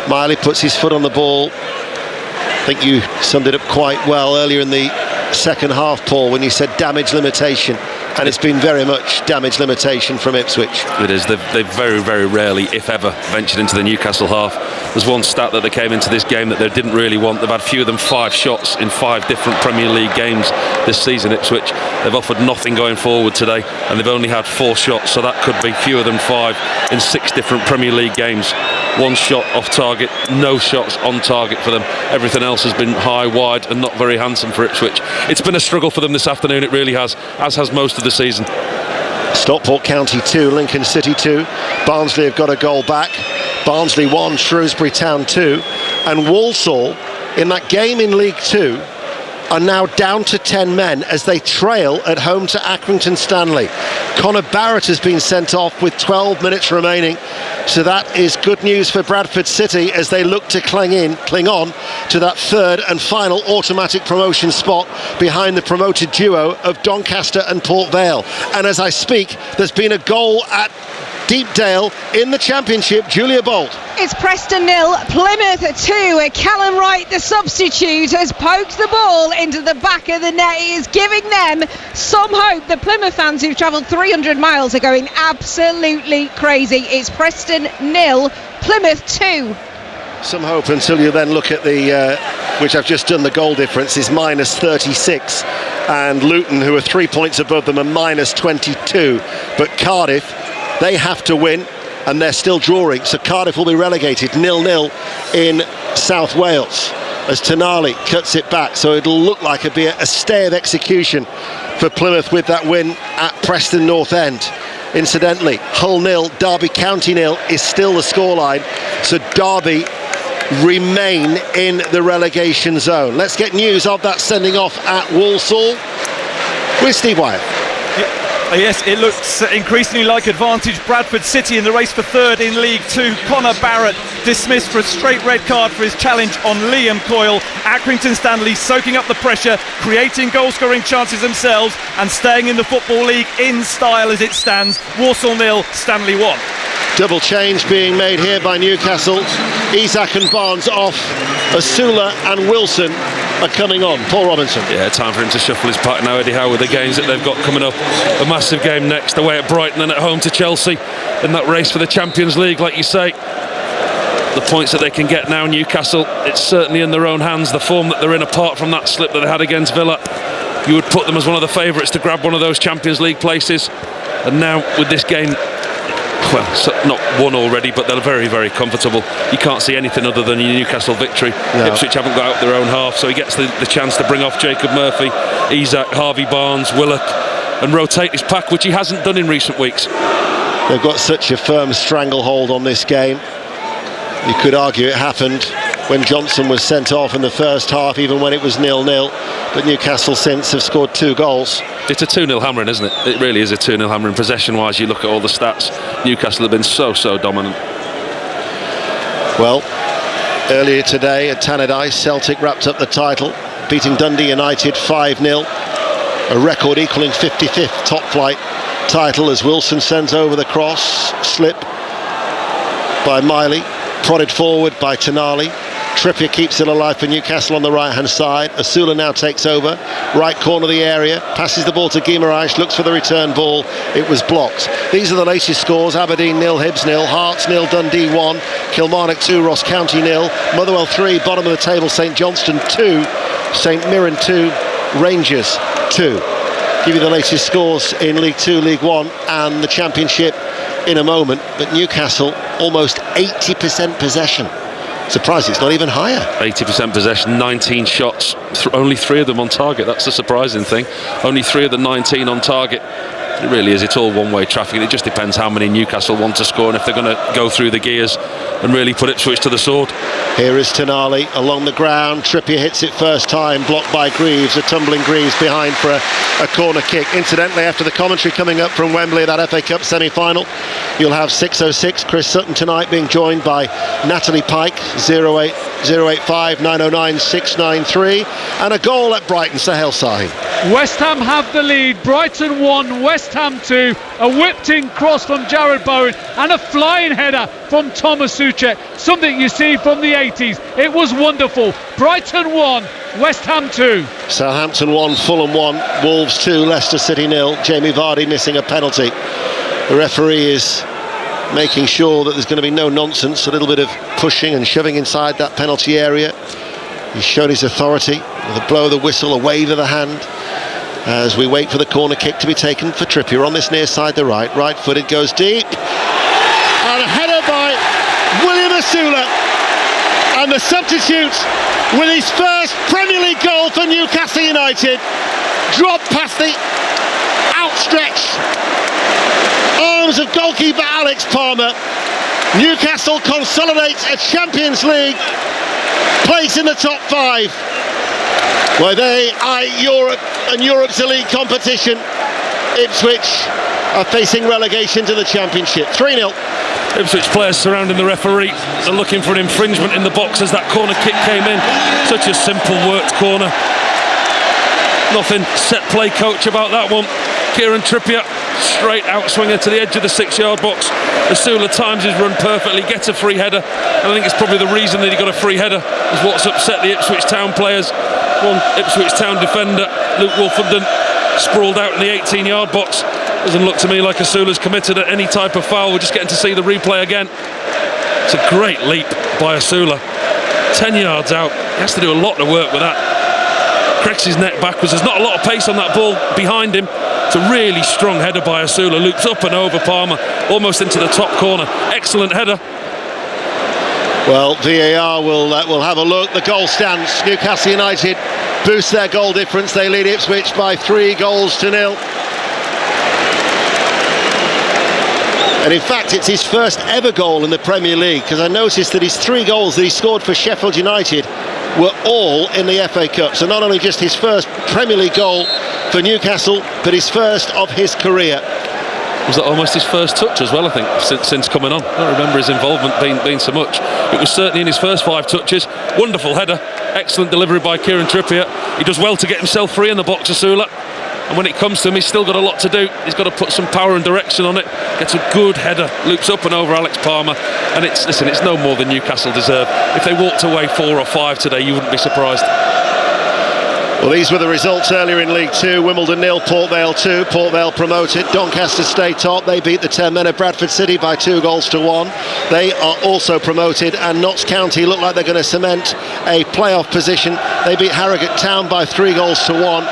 Miley puts his foot on the ball. I think you summed it up quite well earlier in the second half, Paul, when you said damage limitation, and it's been very much damage limitation from Ipswich. It is. They've very, very rarely, if ever, ventured into the Newcastle half. There's one stat that they came into this game that they didn't really want. They've had fewer than 5 shots in 5 different Premier League games this season, Ipswich. They've offered nothing going forward today, and they've only had 4 shots, so that could be fewer than 5 in 6 different Premier League games. 1 shot off target, no shots on target for them. Everything else has been high, wide, and not very handsome for Ipswich. It's been a struggle for them this afternoon, it really has, as has most of the season. Stockport County 2, Lincoln City 2. Barnsley have got a goal back. Barnsley 1, Shrewsbury Town 2. And Walsall, in that game in League 2, are now down to 10 men as they trail at home to Accrington Stanley. Connor Barrett has been sent off with 12 minutes remaining, so that is good news for Bradford City as they look to cling on to that 3rd and final automatic promotion spot behind the promoted duo of Doncaster and Port Vale. And as I speak, there's been a goal at Deepdale in the Championship. Julia Bolt. It's Preston 0, Plymouth 2. Callum Wright, the substitute, has poked the ball into the back of the net. It is giving them some hope. The Plymouth fans who've travelled 300 miles are going absolutely crazy. It's Preston 0, Plymouth 2. Some hope until you then look at the, which I've just done, the goal difference is minus 36. And Luton, who are 3 points above them, are minus 22. But Cardiff, they have to win, and they're still drawing, so Cardiff will be relegated 0-0 in South Wales as Tonali cuts it back. So it'll look like it'll be a stay of execution for Plymouth with that win at Preston North End. Incidentally, Hull 0, Derby County 0 is still the scoreline, so Derby remain in the relegation zone. Let's get news of that sending off at Walsall with Steve Wyatt. Yes, it looks increasingly like advantage Bradford City in the race for 3rd in League 2. Connor Barrett dismissed for a straight red card for his challenge on Liam Coyle. Accrington Stanley soaking up the pressure, creating goal-scoring chances themselves and staying in the Football League in style as it stands. Walsall 0, Stanley 1. Double change being made here by Newcastle. Isak and Barnes off. Asula and Wilson are coming on. Paul Robinson. Yeah, time for him to shuffle his pack now, Eddie Howe, with the games that they've got coming up. A massive game next, away at Brighton and at home to Chelsea in that race for the Champions League, like you say. The points that they can get now, Newcastle, it's certainly in their own hands. The form that they're in, apart from that slip that they had against Villa, you would put them as one of the favourites to grab one of those Champions League places. And now with this game, well, not won already, but they're very, very comfortable. You can't see anything other than a Newcastle victory. No. Ipswich haven't got out their own half, so he gets the chance to bring off Jacob Murphy, Isak, Harvey Barnes, Willock, and rotate his pack, which he hasn't done in recent weeks. They've got such a firm stranglehold on this game. You could argue it happened when Johnson was sent off in the first half, even when it was 0-0. But Newcastle since have scored 2 goals. It's a 2-0 hammering, isn't it? It really is a 2-0 hammering. Possession-wise, you look at all the stats, Newcastle have been so dominant. Well, earlier today at Tannadice, Celtic wrapped up the title, beating Dundee United 5-0. A record equalling 55th top flight title as Wilson sends over the cross, slip by Miley, prodded forward by Tonali. Trippier keeps it alive for Newcastle on the right hand side. Asula now takes over, right corner of the area, passes the ball to Guimaraes, looks for the return ball, it was blocked. These are the latest scores: Aberdeen 0, Hibs 0, Hearts 0, Dundee 1, Kilmarnock 2, Ross County 0, Motherwell 3, bottom of the table St Johnstone 2, St Mirren 2, Rangers 2. Give you the latest scores in League 2, League 1 and the Championship in a moment. But Newcastle almost 80% possession. Surprised it's not even higher. 80% possession, 19 shots, only 3 of them on target. That's the surprising thing. Only 3 of the 19 on target. It really is. It's all one-way traffic, and it just depends how many Newcastle want to score and if they're going to go through the gears and really put Ipswich to the sword. Here is Tonali along the ground. Trippier hits it first time, blocked by Greaves. A tumbling Greaves behind for a corner kick. Incidentally, after the commentary coming up from Wembley, that FA Cup semi-final, you'll have 606 Chris Sutton tonight, being joined by Natalie Pike, 08085 909 693, and a goal at Brighton. Sahel Sahi. West Ham have the lead. Brighton 1, West Ham 2. A whipped-in cross from Jared Bowen and a flying header from Thomas Soucek. Something you see from the 80s. It was wonderful. Brighton 1, West Ham 2. Southampton 1, Fulham 1, Wolves 2, Leicester City 0. Jamie Vardy missing a penalty. The referee is making sure that there's going to be no nonsense. A little bit of pushing and shoving inside that penalty area. He's shown his authority with a blow of the whistle, a wave of the hand, as we wait for the corner kick to be taken for Trippier on this near side, the right footed, goes deep, and a header by William Asula, and the substitute with his first Premier League goal for Newcastle United, dropped past the outstretched arms of goalkeeper Alex Palmer. Newcastle consolidates a Champions League place in the top 5, where they eye Europe and Europe's elite competition. Ipswich are facing relegation to the Championship. 3-0. Ipswich players surrounding the referee. They're looking for an infringement in the box as that corner kick came in. Such a simple worked corner. Nothing set play coach about that one. Kieran Trippier, straight outswinger to the edge of the 6-yard box. Asula times his run perfectly, gets a free header. And I think it's probably the reason that he got a free header is what's upset the Ipswich Town players. One Ipswich Town defender, Luke Wolfenden, sprawled out in the 18-yard box. Doesn't look to me like Asula's committed at any type of foul. We're just getting to see the replay again. It's a great leap by Asula. 10 yards out. He has to do a lot of work with that. Cracks his neck backwards. There's not a lot of pace on that ball behind him. It's a really strong header by Asula. Loops up and over Palmer, almost into the top corner. Excellent header. Well, VAR will have a look. The goal stands. Newcastle United boost their goal difference. They lead Ipswich by 3-0. And in fact, it's his first ever goal in the Premier League, because I noticed that his 3 goals that he scored for Sheffield United were all in the FA Cup. So not only just his first Premier League goal for Newcastle, but his first of his career. Was that almost his first touch as well, I think, since coming on? I don't remember his involvement being so much. It was certainly in his first 5 touches. Wonderful header. Excellent delivery by Kieran Trippier. He does well to get himself free in the box, Asula. And when it comes to him, he's still got a lot to do. He's got to put some power and direction on it. Gets a good header, loops up and over Alex Palmer. And it's no more than Newcastle deserve. If they walked away 4 or 5 today, you wouldn't be surprised. Well, these were the results earlier in League 2. Wimbledon 0, Port Vale 2. Port Vale promoted. Doncaster stay top. They beat the 10 men of Bradford City by 2-1. They are also promoted. And Notts County look like they're going to cement a playoff position. They beat Harrogate Town by 3-1.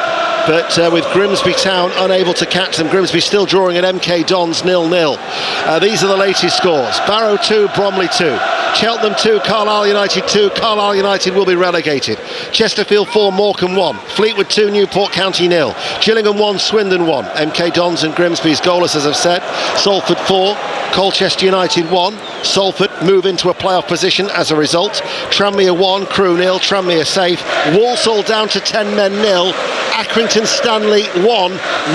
but with Grimsby Town unable to catch them. Grimsby still drawing at MK Dons 0-0. These are the latest scores. Barrow 2, Bromley 2. Cheltenham 2, Carlisle United 2. Carlisle United will be relegated. Chesterfield 4, Morecambe 1. Fleetwood 2, Newport County 0. Gillingham 1, Swindon 1. MK Dons and Grimsby's goalless, as I've said. Salford 4, Colchester United 1. Salford move into a playoff position as a result. Tranmere 1, Crewe 0. Tranmere safe. Walsall down to 10 men 0. Accrington Stanley 1.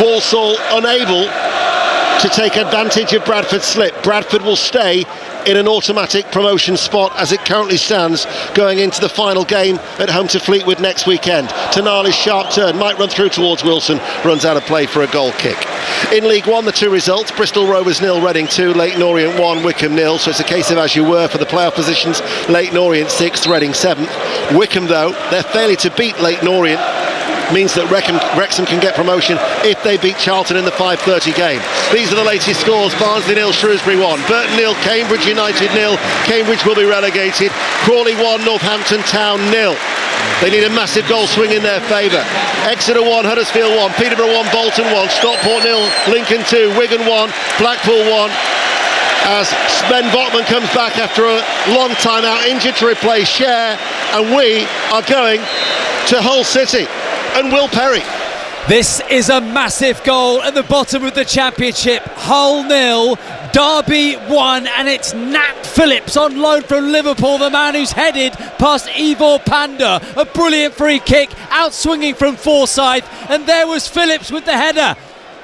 Walsall unable to take advantage of Bradford's slip. Bradford will stay in an automatic promotion spot as it currently stands, going into the final game at home to Fleetwood next weekend. Tonali's sharp turn might run through towards Wilson, runs out of play for a goal kick. In League One, the two results: Bristol Rovers 0, Reading 2, Leyton Orient 1, Wycombe 0. So it's a case of as you were for the playoff positions. Leyton Orient 6th, Reading 7th. Wycombe, though, their failure to beat Leyton Orient means that Wrexham can get promotion if they beat Charlton in the 5:30 game. These are the latest scores: Barnsley 0, Shrewsbury 1, Burton 0, Cambridge United 0. Cambridge will be relegated. Crawley 1, Northampton Town 0. They need a massive goal swing in their favour. Exeter 1, Huddersfield 1, Peterborough 1, Bolton 1, Stockport 0, Lincoln 2, Wigan 1, Blackpool 1. As Ben Botman comes back after a long time out injured to replace Cher, and we are going to Hull City and Will Perry. This is a massive goal at the bottom of the Championship. Hull 0, Derby 1, and it's Nat Phillips on loan from Liverpool, the man who's headed past Ivor Panda. A brilliant free kick, out swinging from Forsyth, and there was Phillips with the header.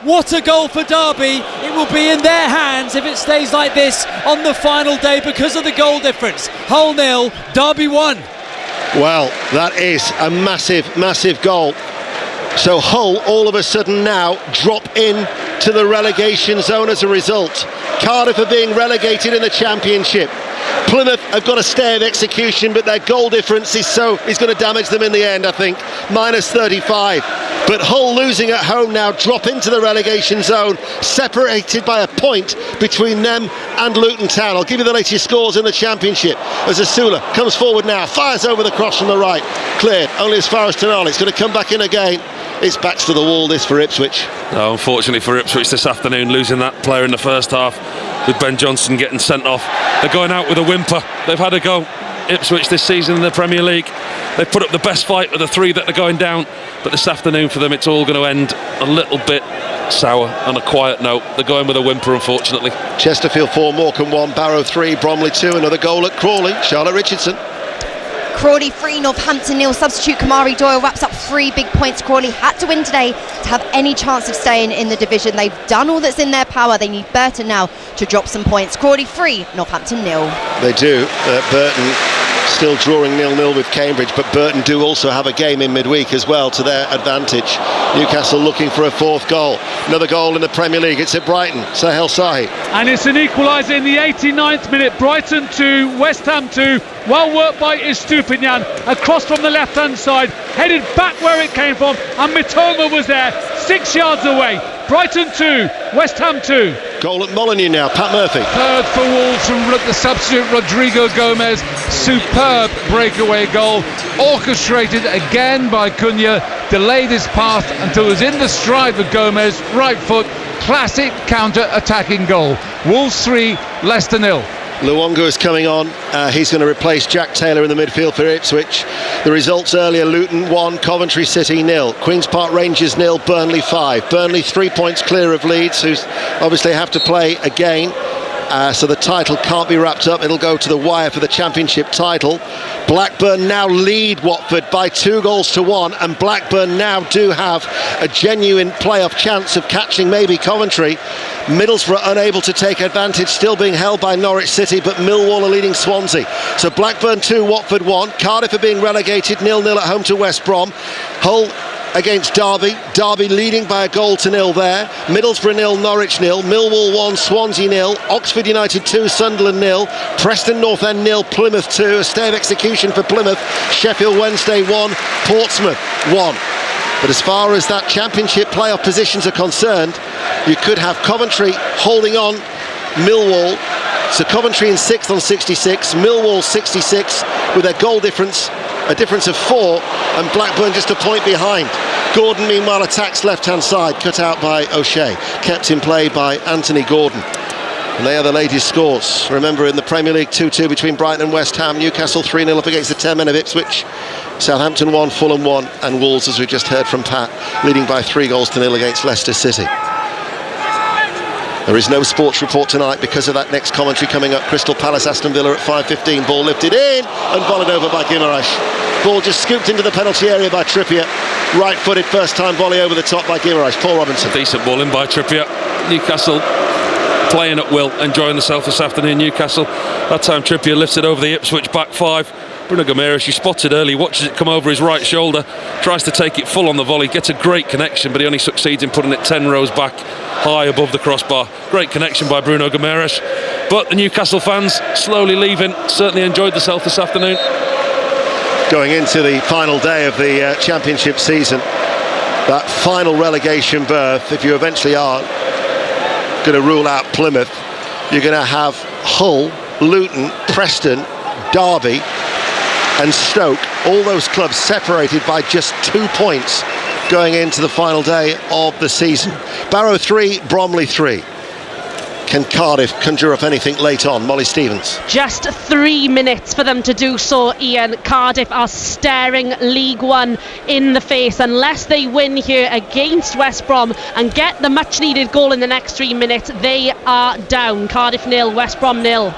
What a goal for Derby. It will be in their hands if it stays like this on the final day because of the goal difference. Hull 0, Derby 1. Well, that is a massive, massive goal. So Hull all of a sudden now drop in to the relegation zone as a result. Cardiff are being relegated in the Championship. Plymouth have got a stay of execution, but their goal difference is going to damage them in the end, I think. Minus 35. But Hull losing at home now drop into the relegation zone, separated by a point between them and Luton Town. I'll give you the latest scores in the Championship as Asula comes forward now, fires over the cross from the right. Cleared, only as far as Tonali. It's going to come back in again. It's backs to the wall, this, for Ipswich. No, unfortunately for Ipswich this afternoon, losing that player in the first half with Ben Johnson getting sent off. They're going out with a whimper. They've had a go. Ipswich this season in the Premier League. They've put up the best fight of the three that are going down, but this afternoon for them it's all going to end a little bit sour on a quiet note. They're going with a whimper, unfortunately. Chesterfield 4, Morecambe 1, Barrow 3, Bromley 2. Another goal at Crawley. Charlotte Richardson. Crawley 3, Northampton 0. Substitute Kamari Doyle wraps up 3 big points. Crawley had to win today to have any chance of staying in the division. They've done all that's in their power. They need Burton now to drop some points. Crawley 3, Northampton 0. They do. Burton still drawing 0-0 with Cambridge, but Burton do also have a game in midweek as well to their advantage. Newcastle looking for a 4th goal. Another goal in the Premier League. It's at Brighton. Sahel Sahi. And it's an equaliser in the 89th minute. Brighton 2, West Ham 2. Well worked by Istupinian. Across from the left-hand side, headed back where it came from, and Mitoma was there, 6 yards away. Brighton 2, West Ham 2. Goal at Molineux now, Pat Murphy. Third for Wolves from the substitute Rodrigo Gomez. Superb breakaway goal, orchestrated again by Cunha. Delayed his path until it was in the stride of Gomez, right foot. Classic counter-attacking goal. Wolves 3, Leicester 0. Luongo is coming on. He's going to replace Jack Taylor in the midfield for Ipswich. The results earlier: Luton 1, Coventry City 0, Queen's Park Rangers 0, Burnley 5. Burnley 3 points clear of Leeds, who obviously have to play again. So the title can't be wrapped up. It'll go to the wire for the Championship title. Blackburn now lead Watford by 2-1, and Blackburn now do have a genuine playoff chance of catching maybe Coventry. Middlesbrough unable to take advantage, still being held by Norwich City, but Millwall are leading Swansea. So Blackburn 2, Watford 1. Cardiff are being relegated 0-0 at home to West Brom. Hull against Derby. Derby leading by a goal to 0 there. Middlesbrough 0, Norwich 0. Millwall 1, Swansea 0. Oxford United 2, Sunderland 0. Preston North End 0, Plymouth 2. A stay of execution for Plymouth. Sheffield Wednesday 1, Portsmouth 1. But as far as that Championship playoff positions are concerned, you could have Coventry holding on Millwall. So Coventry in 6th on 66, Millwall 66 with their goal difference a difference of 4, and Blackburn just a point behind. Gordon, meanwhile, attacks left-hand side, cut out by O'Shea, kept in play by Anthony Gordon. And they are the latest scores. Remember, in the Premier League, 2-2 between Brighton and West Ham. Newcastle 3-0 up against the 10 men of Ipswich. Southampton 1, Fulham 1, and Wolves, as we just heard from Pat, leading by 3-0 against Leicester City. There is no sports report tonight because of that next commentary coming up. Crystal Palace, Aston Villa at 5:15. Ball lifted in and volleyed over by Guimaraes. Ball just scooped into the penalty area by Trippier. Right-footed first-time volley over the top by Guimaraes. Paul Robinson. A decent ball in by Trippier. Newcastle playing at will, enjoying themselves this afternoon. Newcastle, that time Trippier lifted over the Ipswich back 5. Bruno Guimaraes, you spotted early, watches it come over his right shoulder, tries to take it full on the volley, gets a great connection, but he only succeeds in putting it 10 rows back, high above the crossbar. Great connection by Bruno Guimaraes. But the Newcastle fans slowly leaving, certainly enjoyed themselves this afternoon. Going into the final day of the Championship season, that final relegation berth, if you eventually are going to rule out Plymouth, you're going to have Hull, Luton, Preston, Derby and Stoke, all those clubs separated by just 2 points going into the final day of the season. Barrow 3, Bromley 3. Can Cardiff conjure up anything late on? Molly Stevens. Just 3 minutes for them to do so, Ian. Cardiff are staring League One in the face. Unless they win here against West Brom and get the much needed goal in the next 3 minutes, they are down. Cardiff 0, West Brom 0.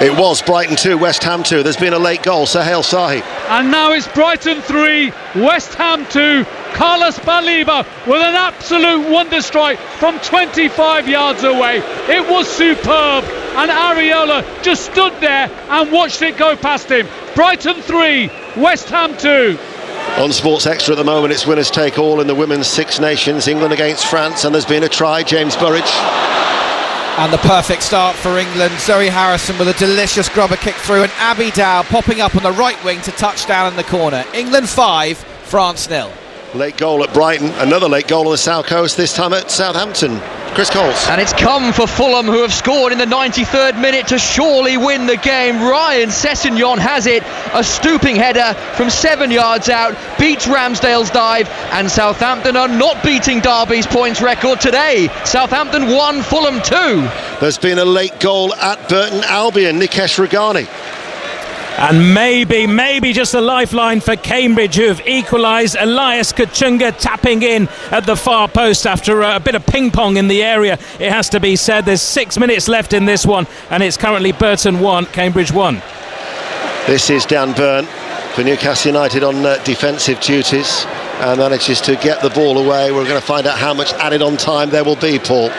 It was Brighton 2, West Ham 2. There's been a late goal, Sahel Sahi. And now it's Brighton 3, West Ham 2. Carlos Baliba with an absolute wonder strike from 25 yards away. It was superb, and Areola just stood there and watched it go past him. Brighton 3, West Ham 2. On Sports Extra at the moment, it's winners take all in the Women's Six Nations. England against France, and there's been a try. James Burridge. And the perfect start for England. Zoe Harrison with a delicious grubber kick through, and Abby Dow popping up on the right wing to touchdown in the corner. England 5, France 0. Late goal at Brighton, another late goal on the South Coast, this time at Southampton. Chris Coles. And it's come for Fulham, who have scored in the 93rd minute to surely win the game. Ryan Sessegnon has it, a stooping header from 7 yards out, beats Ramsdale's dive, and Southampton are not beating Derby's points record today. Southampton 1, Fulham 2. There's been a late goal at Burton Albion, Nikesh Ragani. And maybe just a lifeline for Cambridge, who have equalised. Elias Kachunga tapping in at the far post after a bit of ping pong in the area, it has to be said. There's 6 minutes left in this one, and it's currently Burton 1, Cambridge 1. This is Dan Burn for Newcastle United on defensive duties, and manages to get the ball away. We're going to find out how much added on time there will be, Paul.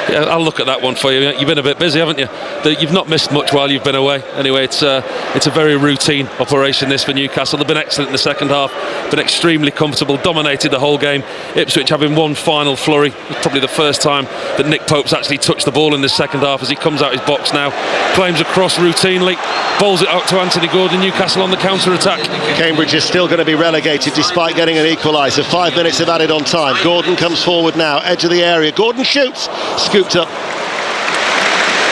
Yeah, I'll look at that one for you. You've been a bit busy, haven't you? You've not missed much while you've been away. Anyway, it's a very routine operation, this, for Newcastle. They've been excellent in the second half, been extremely comfortable, dominated the whole game. Ipswich having one final flurry. It's probably the first time that Nick Pope's actually touched the ball in the second half, as he comes out his box now, claims a cross routinely, bowls it out to Anthony Gordon. Newcastle on the counter-attack. Cambridge is still going to be relegated despite getting an equaliser. 5 minutes of added on time. Gordon comes forward now, edge of the area. Gordon shoots, scooped up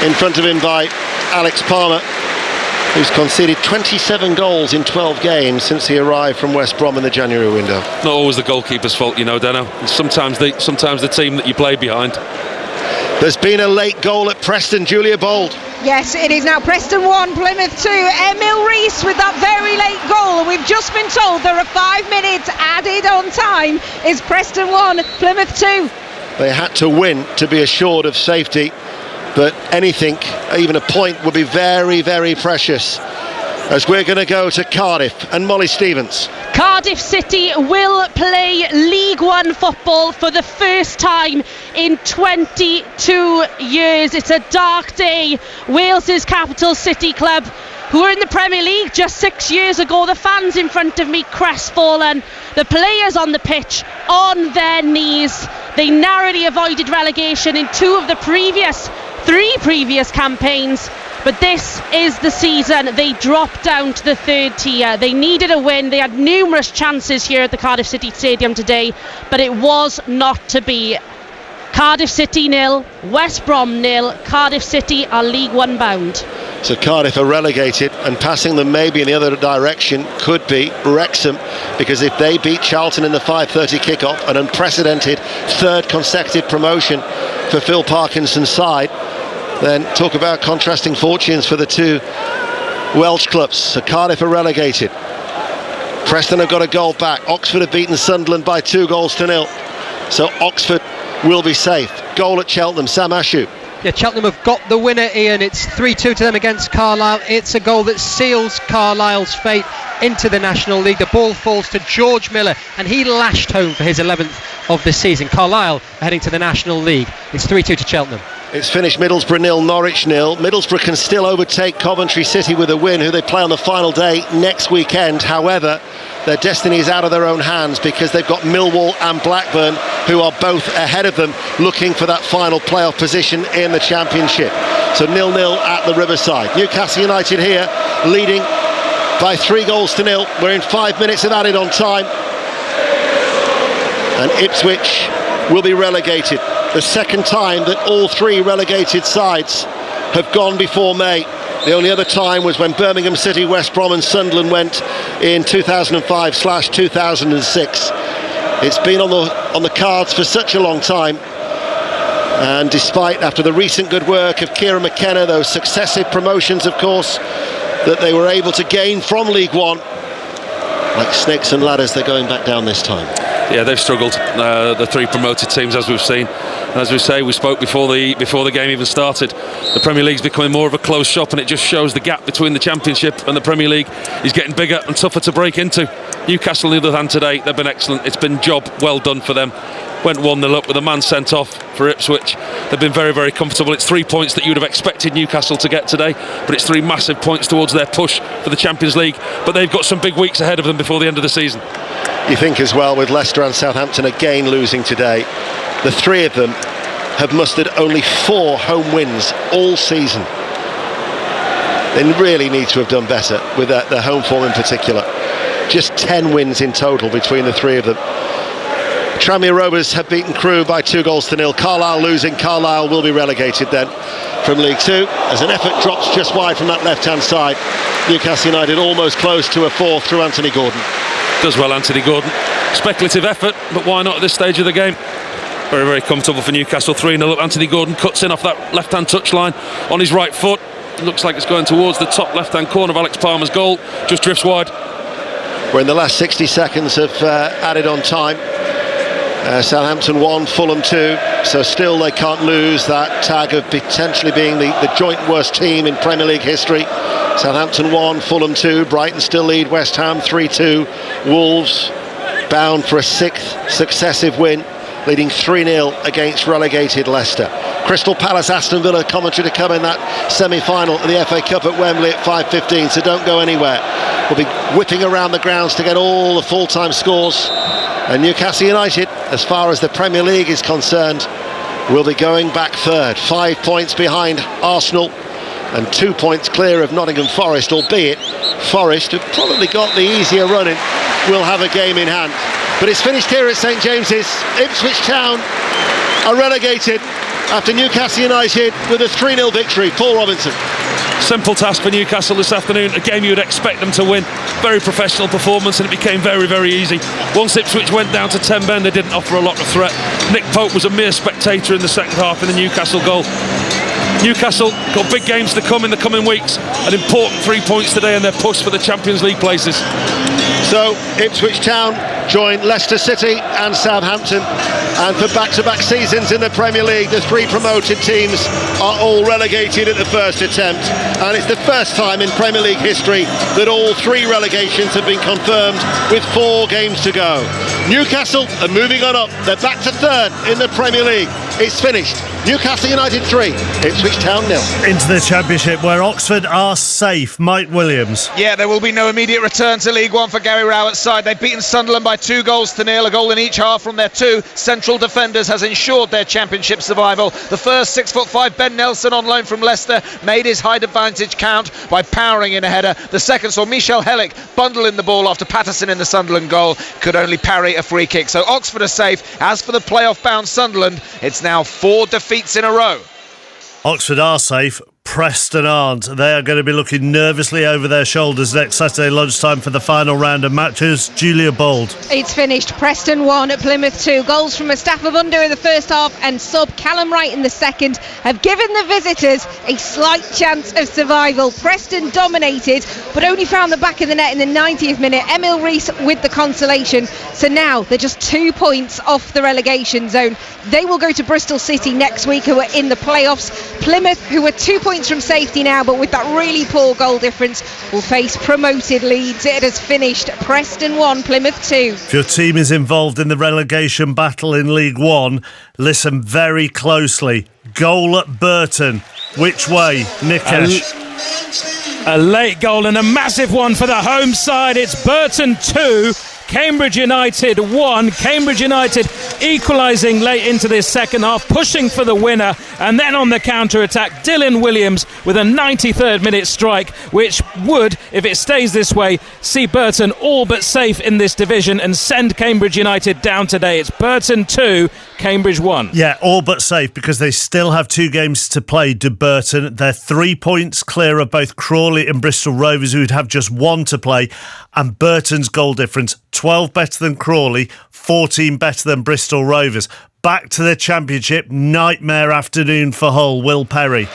in front of him by Alex Palmer, who's conceded 27 goals in 12 games since he arrived from West Brom in the January window. Not always the goalkeeper's fault, you know, Dano. Sometimes the team that you play behind. There's been a late goal at Preston. Julia Bold. Yes, it is now Preston 1, Plymouth 2. Emil Rees with that very late goal. And we've just been told there are 5 minutes added on time. It's Preston 1, Plymouth 2. They had to win to be assured of safety, but anything, even a point, would be very, very precious. As we're going to go to Cardiff and Molly Stevens. Cardiff City will play League One football for the first time in 22 years. It's a dark day. Wales's capital city club, who were in the Premier League just 6 years ago. The fans in front of me crestfallen. The players on the pitch on their knees. They narrowly avoided relegation in three previous campaigns. But this is the season they dropped down to the third tier. They needed a win. They had numerous chances here at the Cardiff City Stadium today, but it was not to be. Cardiff City 0, West Brom 0. Cardiff City are League One bound. So Cardiff are relegated, and passing them maybe in the other direction could be Wrexham, because if they beat Charlton in the 5:30 kickoff, an unprecedented third consecutive promotion for Phil Parkinson's side, then talk about contrasting fortunes for the two Welsh clubs. So Cardiff are relegated. Preston have got a goal back. Oxford have beaten Sunderland by 2-0. So Oxford will be safe. Goal at Cheltenham, Sam Ashu. Yeah, Cheltenham have got the winner, Ian. It's 3-2 to them against Carlisle. It's a goal that seals Carlisle's fate into the National League. The ball falls to George Miller, and he lashed home for his 11th of the season. Carlisle heading to the National League. It's 3-2 to Cheltenham. It's finished Middlesbrough 0, Norwich 0. Middlesbrough can still overtake Coventry City with a win, who they play on the final day next weekend. However, their destiny is out of their own hands, because they've got Millwall and Blackburn, who are both ahead of them, looking for that final playoff position in the Championship. So 0-0 at the Riverside. Newcastle United here, leading by 3-0. We're in 5 minutes of added on time. And Ipswich will be relegated. The second time that all three relegated sides have gone before May. The only other time was when Birmingham City, West Brom and Sunderland went in 2005/2006. It's been on the cards for such a long time. And despite, after the recent good work of Kieran McKenna, those successive promotions, of course, that they were able to gain from League One, like snakes and ladders, they're going back down this time. Yeah, they've struggled, the three promoted teams, as we've seen. And as we say, we spoke before the game even started. The Premier League's becoming more of a closed shop, and it just shows the gap between the Championship and the Premier League is getting bigger and tougher to break into. Newcastle, on the other hand, today, they've been excellent. It's been job well done for them. Went 1-0 up with a man sent off for Ipswich. They've been very, very comfortable. It's 3 points that you would have expected Newcastle to get today, but it's 3 massive points towards their push for the Champions League. But they've got some big weeks ahead of them before the end of the season. You think as well, with Leicester and Southampton again losing today, the three of them have mustered only 4 home wins all season. They really need to have done better with their home form in particular. Just 10 wins in total between the three of them. Tranmere Rovers have beaten Crewe by 2-0. Carlisle losing. Carlisle will be relegated then from League Two, as an effort drops just wide from that left-hand side. Newcastle United almost close to a 4 through Anthony Gordon. Does well, Anthony Gordon. Speculative effort, but why not at this stage of the game? Very, very comfortable for Newcastle. 3-0 up. Anthony Gordon cuts in off that left-hand touchline on his right foot. It looks like it's going towards the top left-hand corner of Alex Palmer's goal. Just drifts wide. We're in the last 60 seconds of added on time. Southampton 1, Fulham 2. So still they can't lose that tag of potentially being the joint worst team in Premier League history. Southampton 1, Fulham 2. Brighton still lead West Ham 3-2. Wolves bound for a 6th successive win, leading 3-0 against relegated Leicester. Crystal Palace, Aston Villa, commentary to come in that semi-final of the FA Cup at Wembley at 5:15, so don't go anywhere. We'll be whipping around the grounds to get all the full-time scores. And Newcastle United, as far as the Premier League is concerned, will be going back third. 5 points behind Arsenal and 2 points clear of Nottingham Forest, albeit Forest, who've probably got the easier running, will have a game in hand. But it's finished here at St James's. Ipswich Town are relegated after Newcastle United with a 3-0 victory. Paul Robinson. Simple task for Newcastle this afternoon. A game you would expect them to win. Very professional performance, and it became very, very easy. Once Ipswich went down to 10 men, they didn't offer a lot of threat. Nick Pope was a mere spectator in the second half in the Newcastle goal. Newcastle got big games to come in the coming weeks. An important 3 points today in their push for the Champions League places. So Ipswich Town join Leicester City and Southampton, and for back-to-back seasons in the Premier League, the 3 promoted teams are all relegated at the first attempt, and it's the first time in Premier League history that all 3 relegations have been confirmed with 4 games to go. Newcastle are moving on up. They're back to third in the Premier League. It's finished. Newcastle United 3, Ipswich Town 0. Into the Championship, where Oxford are safe. Mike Williams. Yeah, there will be no immediate return to League One for Gary Rowett's side. They've beaten Sunderland by 2-0. A goal in each half from their 2 central defenders has ensured their Championship survival. The first, 6'5", Ben Nelson on loan from Leicester, made his height advantage count by powering in a header. The second saw Michel Hellick bundle in the ball after Patterson in the Sunderland goal could only parry a free kick. So Oxford are safe. As for the playoff-bound Sunderland, it's now 4 defeats in a row. Oxford are safe. Preston aren't. They are going to be looking nervously over their shoulders next Saturday lunchtime for the final round of matches. Julia Bold. It's finished. Preston 1 at Plymouth 2. Goals from Mustafa Bunder in the first half and sub Callum Wright in the second have given the visitors a slight chance of survival. Preston dominated but only found the back of the net in the 90th minute. Emil Rees with the consolation. So now they're just 2 points off the relegation zone. They will go to Bristol City next week, who are in the playoffs. Plymouth, who are 2 points from safety now, but with that really poor goal difference, will face promoted Leeds. It has finished. Preston 1, Plymouth 2. If your team is involved in the relegation battle in League One, listen very closely. Goal at Burton. Which way, Nikesh? A late goal and a massive one for the home side. It's Burton 2, Cambridge United 1. Cambridge United equalising late into this second half, pushing for the winner, and then on the counter-attack, Dylan Williams with a 93rd minute strike, which would, if it stays this way, see Burton all but safe in this division and send Cambridge United down today. It's Burton 2, Cambridge 1. Yeah, all but safe, because they still have 2 games to play, to Burton. They're 3 points clear of both Crawley and Bristol Rovers, who would have just 1 to play, and Burton's goal difference 12 better than Crawley, 14 better than Bristol Rovers. Back to the Championship, nightmare afternoon for Hull. Will Perry.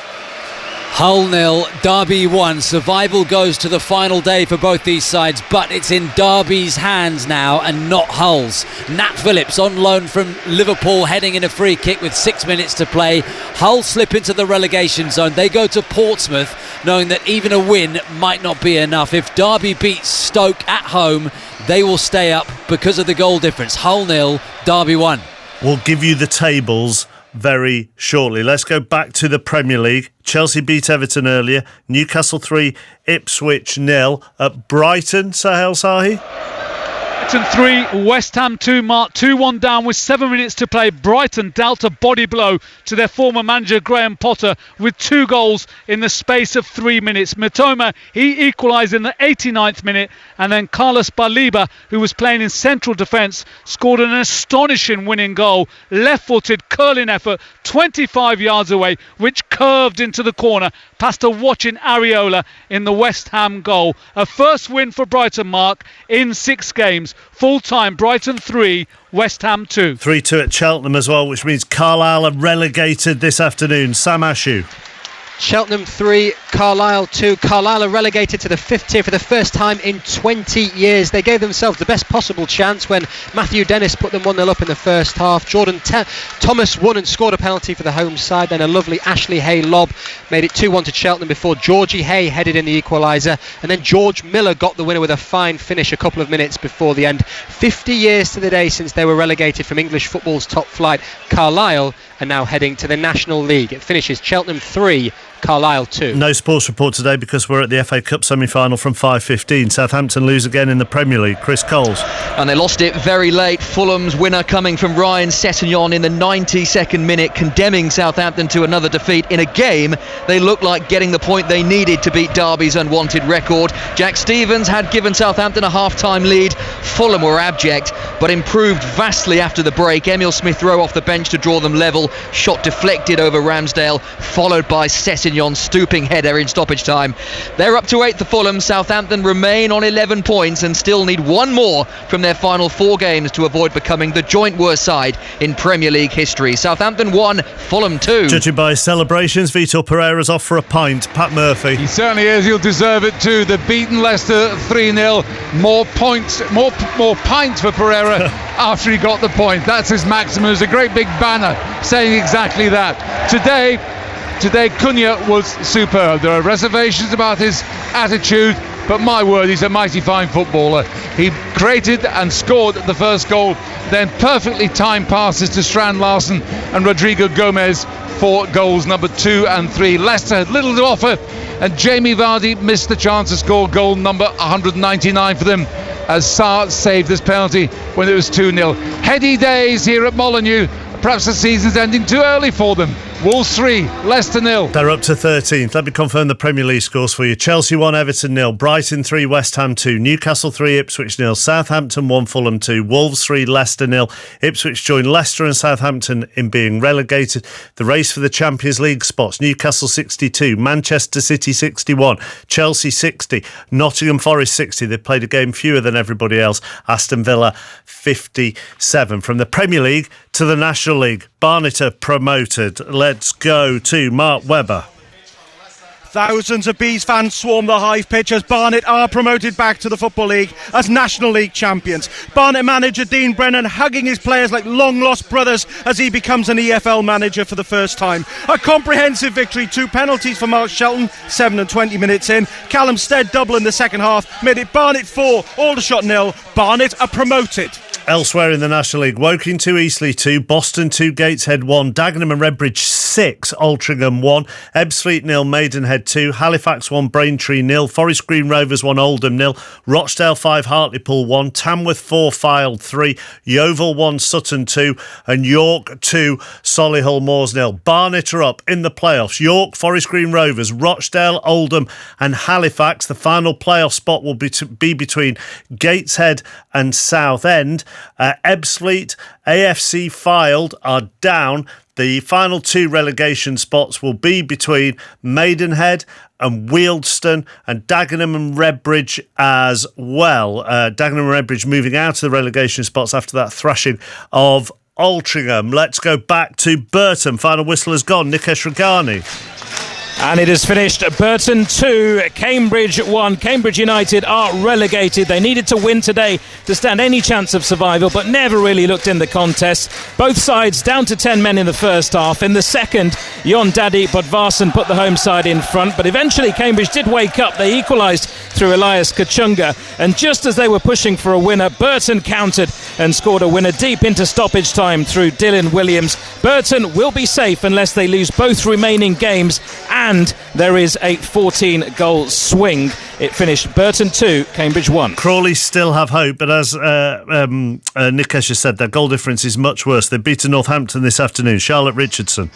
Hull 0, Derby 1. Survival goes to the final day for both these sides, but it's in Derby's hands now and not Hull's. Nat Phillips on loan from Liverpool, heading in a free kick with 6 minutes to play. Hull slip into the relegation zone. They go to Portsmouth, knowing that even a win might not be enough. If Derby beats Stoke at home, they will stay up because of the goal difference. Hull 0, Derby 1. We'll give you the tables very shortly. Let's go back to the Premier League. Chelsea beat Everton earlier. Newcastle 3, Ipswich 0 at Brighton. Sahel Sahi. Everton 3, West Ham 2, Mark 2-1 down with 7 minutes to play. Brighton dealt a body blow to their former manager Graham Potter with 2 goals in the space of 3 minutes. Mitoma, he equalised in the 89th minute, and then Carlos Baliba, who was playing in central defence, scored an astonishing winning goal. Left-footed curling effort 25 yards away, which curved into the corner past a watching Areola in the West Ham goal. A first win for Brighton, Mark, in 6 games. Full-time, Brighton 3, West Ham 2. 3-2 at Cheltenham as well, which means Carlisle are relegated this afternoon. Sam Ashu. Cheltenham 3, Carlisle 2. Carlisle are relegated to the 5th tier for the first time in 20 years. They gave themselves the best possible chance when Matthew Dennis put them 1-0 up in the first half. Jordan Thomas won and scored a penalty for the home side. Then a lovely Ashley Hay lob made it 2-1 to Cheltenham before Georgie Hay headed in the equaliser. And then George Miller got the winner with a fine finish a couple of minutes before the end. 50 years to the day since they were relegated from English football's top flight. Carlisle are now heading to the National League. It finishes Cheltenham 3, Carlisle 2. No sports report today because we're at the FA Cup semi-final from 5:15. Southampton lose again in the Premier League. Chris Coles. And they lost it very late. Fulham's winner coming from Ryan Sessegnon in the 92nd minute, condemning Southampton to another defeat in a game they looked like getting the point they needed to beat Derby's unwanted record. Jack Stevens had given Southampton a half-time lead. Fulham were abject, but improved vastly after the break. Emil Smith-Rowe off the bench to draw them level. Shot deflected over Ramsdale, followed by Sessegnon's stooping header in stoppage time. They're up to 8th for Fulham. Southampton remain on 11 points and still need 1 more from their final 4 games to avoid becoming the joint worst side in Premier League history. Southampton 1, Fulham 2. Judging by celebrations, Vitor Pereira's off for a pint. Pat Murphy. He certainly is. He'll deserve it too. They've beaten Leicester 3-0. More points, more pints for Pereira after he got the point. That's his maximum. There's a great big banner saying exactly that. Today Cunha was superb. There are reservations about his attitude, but my word, he's a mighty fine footballer. He created and scored the first goal, then perfectly timed passes to Strand Larsen and Rodrigo Gomez for goals number 2 and 3. Leicester had little to offer, and Jamie Vardy missed the chance to score goal number 199 for them as Sarr saved this penalty when it was 2-0. Heady days here at Molineux. Perhaps the season's ending too early for them. Wolves 3, Leicester 0. They're up to 13th. Let me confirm the Premier League scores for you. Chelsea 1, Everton 0, Brighton 3, West Ham 2, Newcastle 3, Ipswich 0, Southampton 1, Fulham 2, Wolves 3, Leicester 0. Ipswich join Leicester and Southampton in being relegated. The race for the Champions League spots: Newcastle 62, Manchester City 61, Chelsea 60, Nottingham Forest 60. They've played a game fewer than everybody else. Aston Villa 57. From the Premier League to the National League, Barnet are promoted. Let's go to Mark Webber. Thousands of Bees fans swarm the Hive pitch as Barnet are promoted back to the Football League as National League champions. Barnet manager Dean Brennan hugging his players like long-lost brothers as he becomes an EFL manager for the first time. A comprehensive victory, 2 penalties for Mark Shelton, 7 and 20 minutes in. Callum Stead double in the second half made it Barnet 4, Aldershot 0. Barnet are promoted. Elsewhere in the National League, Woking 2, Eastleigh 2, Boston 2, Gateshead 1, Dagenham and Redbridge 6, Altrincham 1, Ebbsfleet 0, Maidenhead 2, Halifax 1, Braintree 0, Forest Green Rovers 1, Oldham 0, Rochdale 5, Hartlepool 1, Tamworth 4, Fylde 3, Yeovil 1, Sutton 2 and York 2, Solihull Moors 0. Barnet are up in the playoffs. York, Forest Green Rovers, Rochdale, Oldham and Halifax. The final playoff spot will be between Gateshead and Southend. Ebbsfleet, AFC Fylde are down. The final 2 relegation spots will be between Maidenhead and Wealdstone and Dagenham and Redbridge as well. Dagenham and Redbridge moving out of the relegation spots after that thrashing of Altrincham. Let's go back to Burton. Final whistle has gone. Nikesh Ragani. And it has finished Burton 2, Cambridge 1. Cambridge United are relegated. They needed to win today to stand any chance of survival, but never really looked in the contest. Both sides down to 10 men in the first half. In the second, Jon Daddy Bodvarsson put the home side in front, but eventually Cambridge did wake up. They equalised through Elias Kachunga, and just as they were pushing for a winner, Burton countered and scored a winner deep into stoppage time through Dylan Williams. Burton will be safe unless they lose both remaining games, and there is a 14-goal swing. It finished Burton 2, Cambridge 1. Crawley still have hope, but as Nikesh has said, their goal difference is much worse. They've beaten Northampton this afternoon. Charlotte Richardson.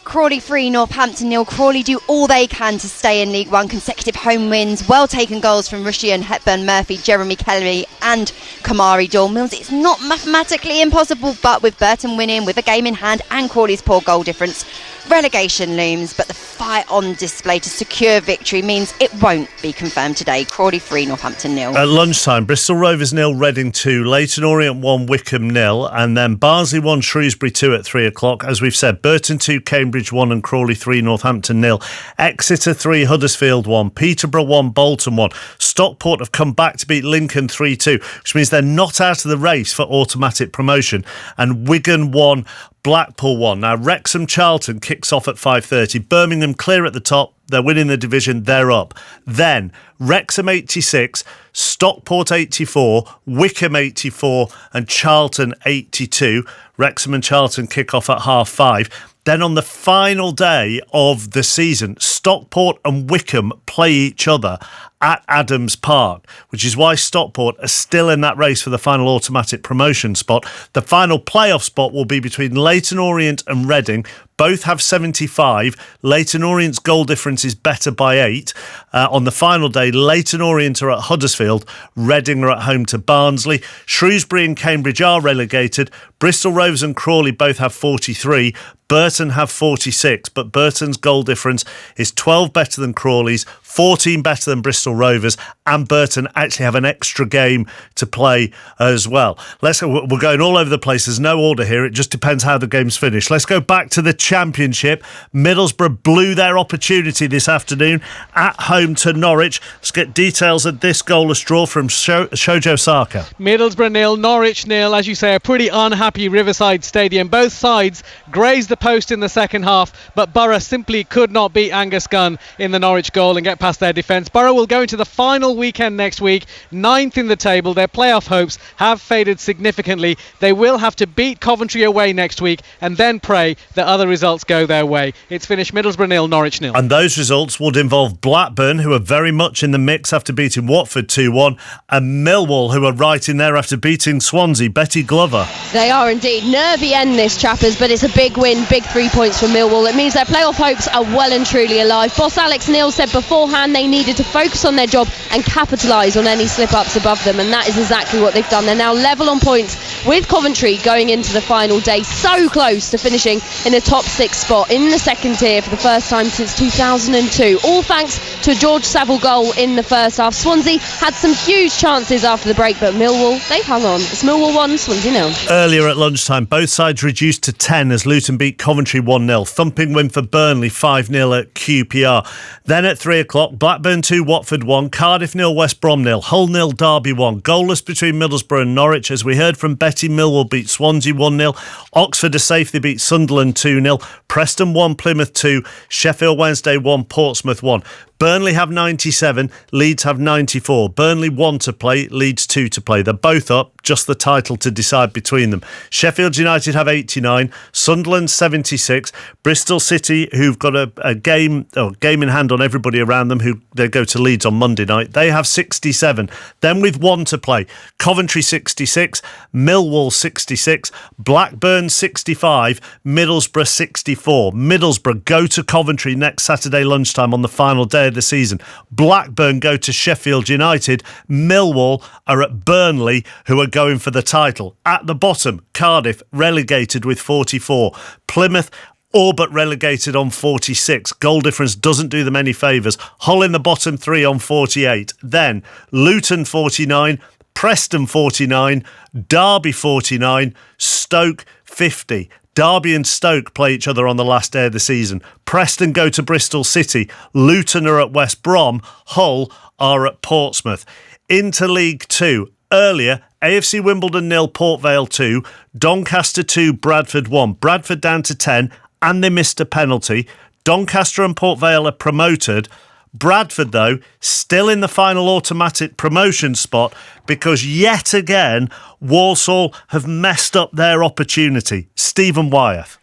Crawley 3, Northampton 0. Crawley do all they can to stay in League One. Consecutive home wins, well taken goals from Rushian, Hepburn, Murphy, Jeremy Kelly and Kamari Doyle Mills. It's not mathematically impossible, but with Burton winning, with a game in hand and Crawley's poor goal difference, relegation looms, but the fight on display to secure victory means it won't be confirmed today. Crawley 3, Northampton 0. At lunchtime, Bristol Rovers 0, Reading 2, Leyton Orient 1, Wickham 0, and then Barnsley 1, Shrewsbury 2 at 3 o'clock. As we've said, Burton 2, Cambridge 1 and Crawley 3, Northampton 0. Exeter 3, Huddersfield 1, Peterborough 1, Bolton 1. Stockport have come back to beat Lincoln 3-2, which means they're not out of the race for automatic promotion. And Wigan 1, Blackpool 1. Now, Wrexham Charlton kicks off at 5:30. Birmingham clear at the top. They're winning the division. They're up. Then Wrexham 86, Stockport 84, Wickham 84 and Charlton 82. Wrexham and Charlton kick off at 5:30. Then on the final day of the season, Stockport and Wickham play each other at Adams Park, which is why Stockport are still in that race for the final automatic promotion spot. The final playoff spot will be between Leyton Orient and Reading. Both have 75. Leyton Orient's goal difference is better by 8. On the final day, Leyton Orient are at Huddersfield. Reading are at home to Barnsley. Shrewsbury and Cambridge are relegated. Bristol Rovers and Crawley both have 43. Burton have 46, but Burton's goal difference is 12 better than Crawley's, 14 better than Bristol Rovers, and Burton actually have an extra game to play as well. We're going all over the place. There's no order here. It just depends how the game's finished. Let's go back to the Championship. Middlesbrough blew their opportunity this afternoon at home to Norwich. Let's get details of this goalless draw from Shojo Saka. Middlesbrough 0, Norwich 0. As you say, a pretty unhappy Riverside Stadium. Both sides grazed the post in the second half, but Borough simply could not beat Angus Gunn in the Norwich goal and get past past their defence. Borough will go into the final weekend next week, 9th in the table. Their playoff hopes have faded significantly. They will have to beat Coventry away next week and then pray that other results go their way. It's finished Middlesbrough 0, Norwich 0. And those results would involve Blackburn, who are very much in the mix after beating Watford 2-1, and Millwall, who are right in there after beating Swansea. Betty Glover. They are indeed. Nervy end this, chappers, but it's a big win, big 3 points for Millwall. It means their playoff hopes are well and truly alive. Boss Alex Neil said beforehand they needed to focus on their job and capitalise on any slip-ups above them, and that is exactly what they've done. They're now level on points with Coventry going into the final day, so close to finishing in a top 6 spot in the second tier for the first time since 2002, all thanks to a George Saville goal in the first half. Swansea had some huge chances after the break, but Millwall, they hung on. It's Millwall 1, Swansea 0. Earlier at lunchtime, both sides reduced to 10 as Luton beat Coventry 1-0. Thumping win for Burnley 5-0 at QPR. Then at 3 o'clock, Blackburn 2, Watford 1, Cardiff 0, West Brom 0, Hull 0, Derby 1. Goalless between Middlesbrough and Norwich. As we heard from Betty, Millwall beat Swansea 1-0. Oxford are safe, they beat Sunderland 2-0. Preston 1, Plymouth 2, Sheffield Wednesday 1, Portsmouth 1. Burnley have 97, Leeds have 94. Burnley 1 to play, Leeds 2 to play. They're both up, just the title to decide between them. Sheffield United have 89, Sunderland 76, Bristol City, who've got a game in hand on everybody around them, who they go to Leeds on Monday night, they have 67. Then with 1 to play, Coventry 66, Millwall 66, Blackburn 65, Middlesbrough 64. Middlesbrough go to Coventry next Saturday lunchtime on the final day of the season. Blackburn go to Sheffield United. Millwall are at Burnley, who are going for the title. At the bottom, Cardiff relegated with 44. Plymouth all but relegated on 46. Goal difference doesn't do them any favours. Hull in the bottom 3 on 48. Then Luton 49, Preston 49, Derby 49, Stoke 50. Derby and Stoke play each other on the last day of the season. Preston go to Bristol City. Luton are at West Brom. Hull are at Portsmouth. Into League 2. Earlier, AFC Wimbledon 0, Port Vale 2, Doncaster 2, Bradford 1. Bradford down to 10, and they missed a penalty. Doncaster and Port Vale are promoted. Bradford, though, still in the final automatic promotion spot because yet again Walsall have messed up their opportunity. Stephen Wyeth.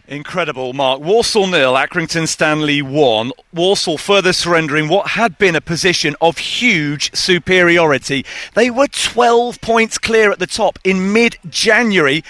Incredible, Mark. Walsall 0, Accrington Stanley 1. Walsall further surrendering what had been a position of huge superiority. They were 12 points clear at the top in mid-January,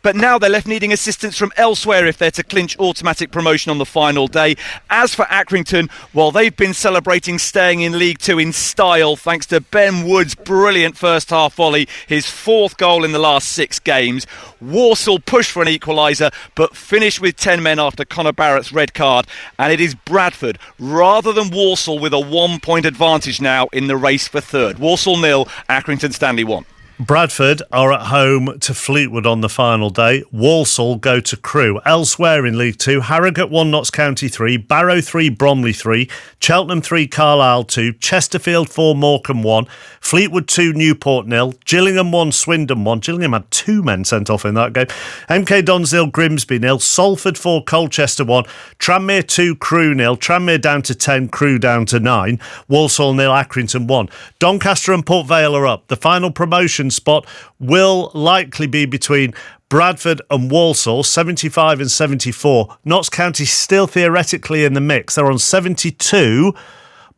but now they're left needing assistance from elsewhere if they're to clinch automatic promotion on the final day. As for Accrington, well, they've been celebrating staying in League 2 in style thanks to Ben Wood's brilliant first half volley, his 4th goal in the last 6 games. Walsall pushed for an equaliser but finished with 10 men after Conor Barrett's red card, and it is Bradford rather than Walsall with a 1-point advantage now in the race for 3rd. Walsall 0, Accrington Stanley 1. Bradford are at home to Fleetwood on the final day. Walsall go to Crewe. Elsewhere in League 2, Harrogate 1, Notts County 3, Barrow 3, Bromley 3, Cheltenham 3, Carlisle 2, Chesterfield 4, Morecambe 1, Fleetwood 2, Newport 0, Gillingham 1, Swindon 1. Gillingham had 2 men sent off in that game. MK Dons 0, Grimsby 0, Salford 4, Colchester 1, Tranmere 2, Crewe 0, Tranmere down to 10, Crewe down to 9, Walsall 0, Accrington 1. Doncaster and Port Vale are up. The final promotion spot will likely be between Bradford and Walsall, 75 and 74. Notts County still theoretically in the mix. They're on 72,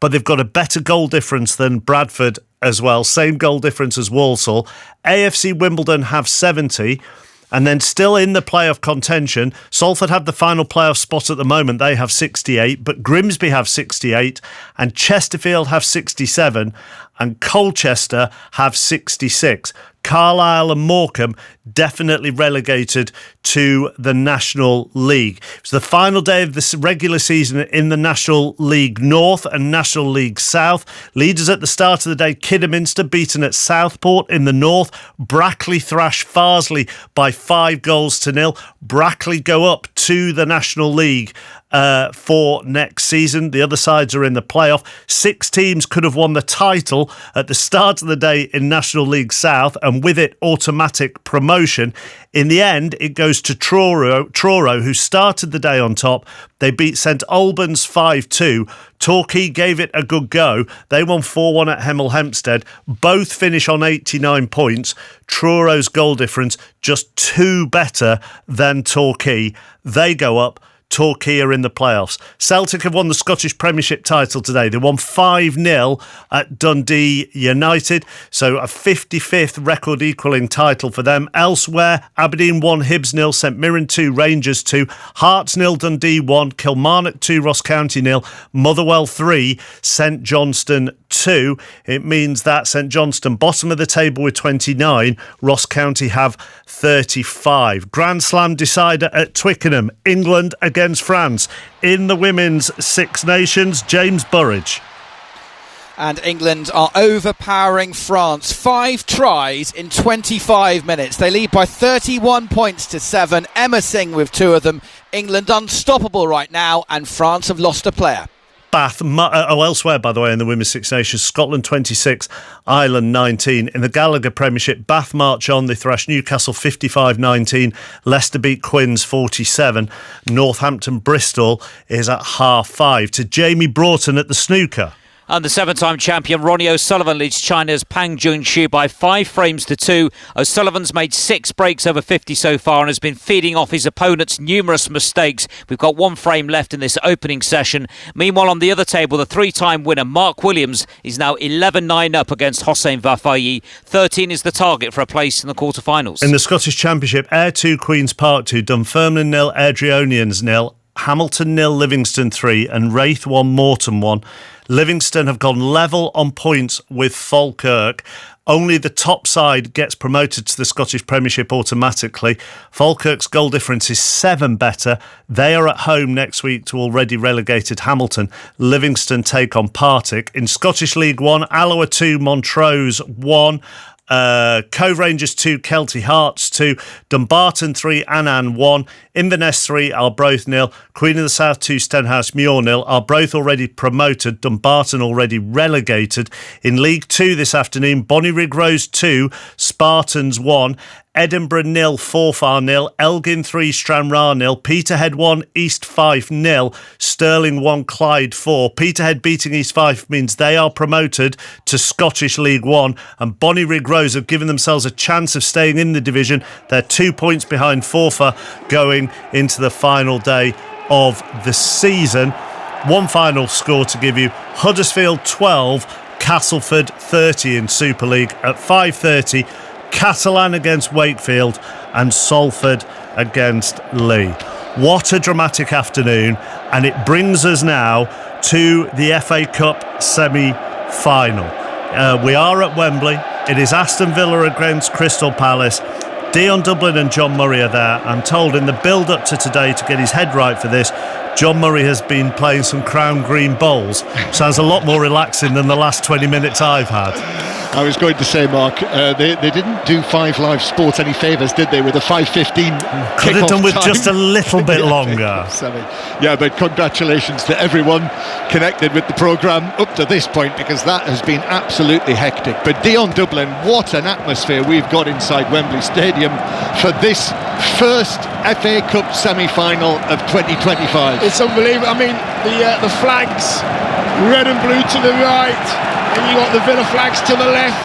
but they've got a better goal difference than Bradford as well. Same goal difference as Walsall. AFC Wimbledon have 70. And then still in the playoff contention, Salford have the final playoff spot at the moment. They have 68, but Grimsby have 68 and Chesterfield have 67 and Colchester have 66. Carlisle and Morecambe definitely relegated to the National League. It's the final day of the regular season in the National League North and National League South. Leaders at the start of the day, Kidderminster beaten at Southport in the North. Brackley thrash Farsley by 5 goals to 0. Brackley go up to the National League for next season. The other sides are in the playoff. 6 teams could have won the title at the start of the day in National League South, and with it, automatic promotion. In the end, it goes to Truro, who started the day on top. They beat St Albans 5-2. Torquay gave it a good go. They won 4-1 at Hemel Hempstead. Both finish on 89 points. Truro's goal difference just 2 better than Torquay. They go up. Torquay are in the playoffs. Celtic have won the Scottish Premiership title today. They won 5-0 at Dundee United, so a 55th record equalling title for them. Elsewhere, Aberdeen 1, Hibs 0, St Mirren 2, Rangers 2, Hearts 0, Dundee 1, Kilmarnock 2, Ross County 0, Motherwell 3, St Johnstone 2. It means that St Johnstone bottom of the table with 29, Ross County have 35. Grand Slam decider at Twickenham, England against France. In the Women's Six Nations, James Burridge. And England are overpowering France. 5 tries in 25 minutes. They lead by 31 points to 7. Emma Singh with 2 of them. England unstoppable right now, and France have lost a player. Bath, elsewhere, by the way, in the Women's Six Nations, Scotland 26, Ireland 19. In the Gallagher Premiership, Bath march on. They thrash Newcastle 55-19. Leicester beat Quins 47. Northampton Bristol is at 5:30. To Jamie Broughton at the snooker. And the 7-time champion Ronnie O'Sullivan leads China's Pang Junxu by 5 frames to 2. O'Sullivan's made 6 breaks over 50 so far and has been feeding off his opponent's numerous mistakes. We've got 1 frame left in this opening session. Meanwhile, on the other table, the 3-time winner Mark Williams is now 11-9 up against Hossein Vafayi. 13 is the target for a place in the quarterfinals. In the Scottish Championship, Ayr 2, Queen's Park 2, Dunfermline 0, Airdrieonians 0, Hamilton 0, Livingston 3, and Wraith 1, Moreton 1. Livingston have gone level on points with Falkirk. Only the top side gets promoted to the Scottish Premiership automatically. Falkirk's goal difference is 7 better. They are at home next week to already relegated Hamilton. Livingston take on Partick. In Scottish League 1, Alloa 2, Montrose 1. Cove Rangers 2, Kelty Hearts 2, Dumbarton 3, Annan 1, Inverness 3, Arbroath 0, Queen of the South 2, Stenhouse Muir 0, Arbroath already promoted, Dumbarton already relegated. In League 2 this afternoon, Bonnyrigg Rose 2, Spartans 1, Edinburgh 0, Forfar 0, Elgin 3, Stranraer 0, Peterhead 1, East Fife 0, Stirling 1, Clyde 4. Peterhead beating East Fife means they are promoted to Scottish League 1, and Bonnyrigg Rose have given themselves a chance of staying in the division. They're 2 points behind Forfar going into the final day of the season. One final score to give you: Huddersfield 12, Castleford 30 in Super League. At 5:30, Catalan against Wakefield and Salford against Lee. What a dramatic afternoon, and it brings us now to the FA Cup semi-final. We are at Wembley. It is Aston Villa against Crystal Palace. Dion Dublin and John Murray are there. I'm told in the build-up to today, to get his head right for this, John Murray has been playing some Crown Green bowls. Sounds a lot more relaxing than the last 20 minutes I've had. I was going to say, Mark, they didn't do 5 Live Sports any favours, did they, with a 5:15 Could have done with time. just a little bit longer. Yeah, but congratulations to everyone connected with the programme up to this point, because that has been absolutely hectic. But Dion Dublin, what an atmosphere we've got inside Wembley Stadium for this first FA Cup semi-final of 2025. It's unbelievable. I mean, the flags, red and blue to the right, and you got the Villa flags to the left.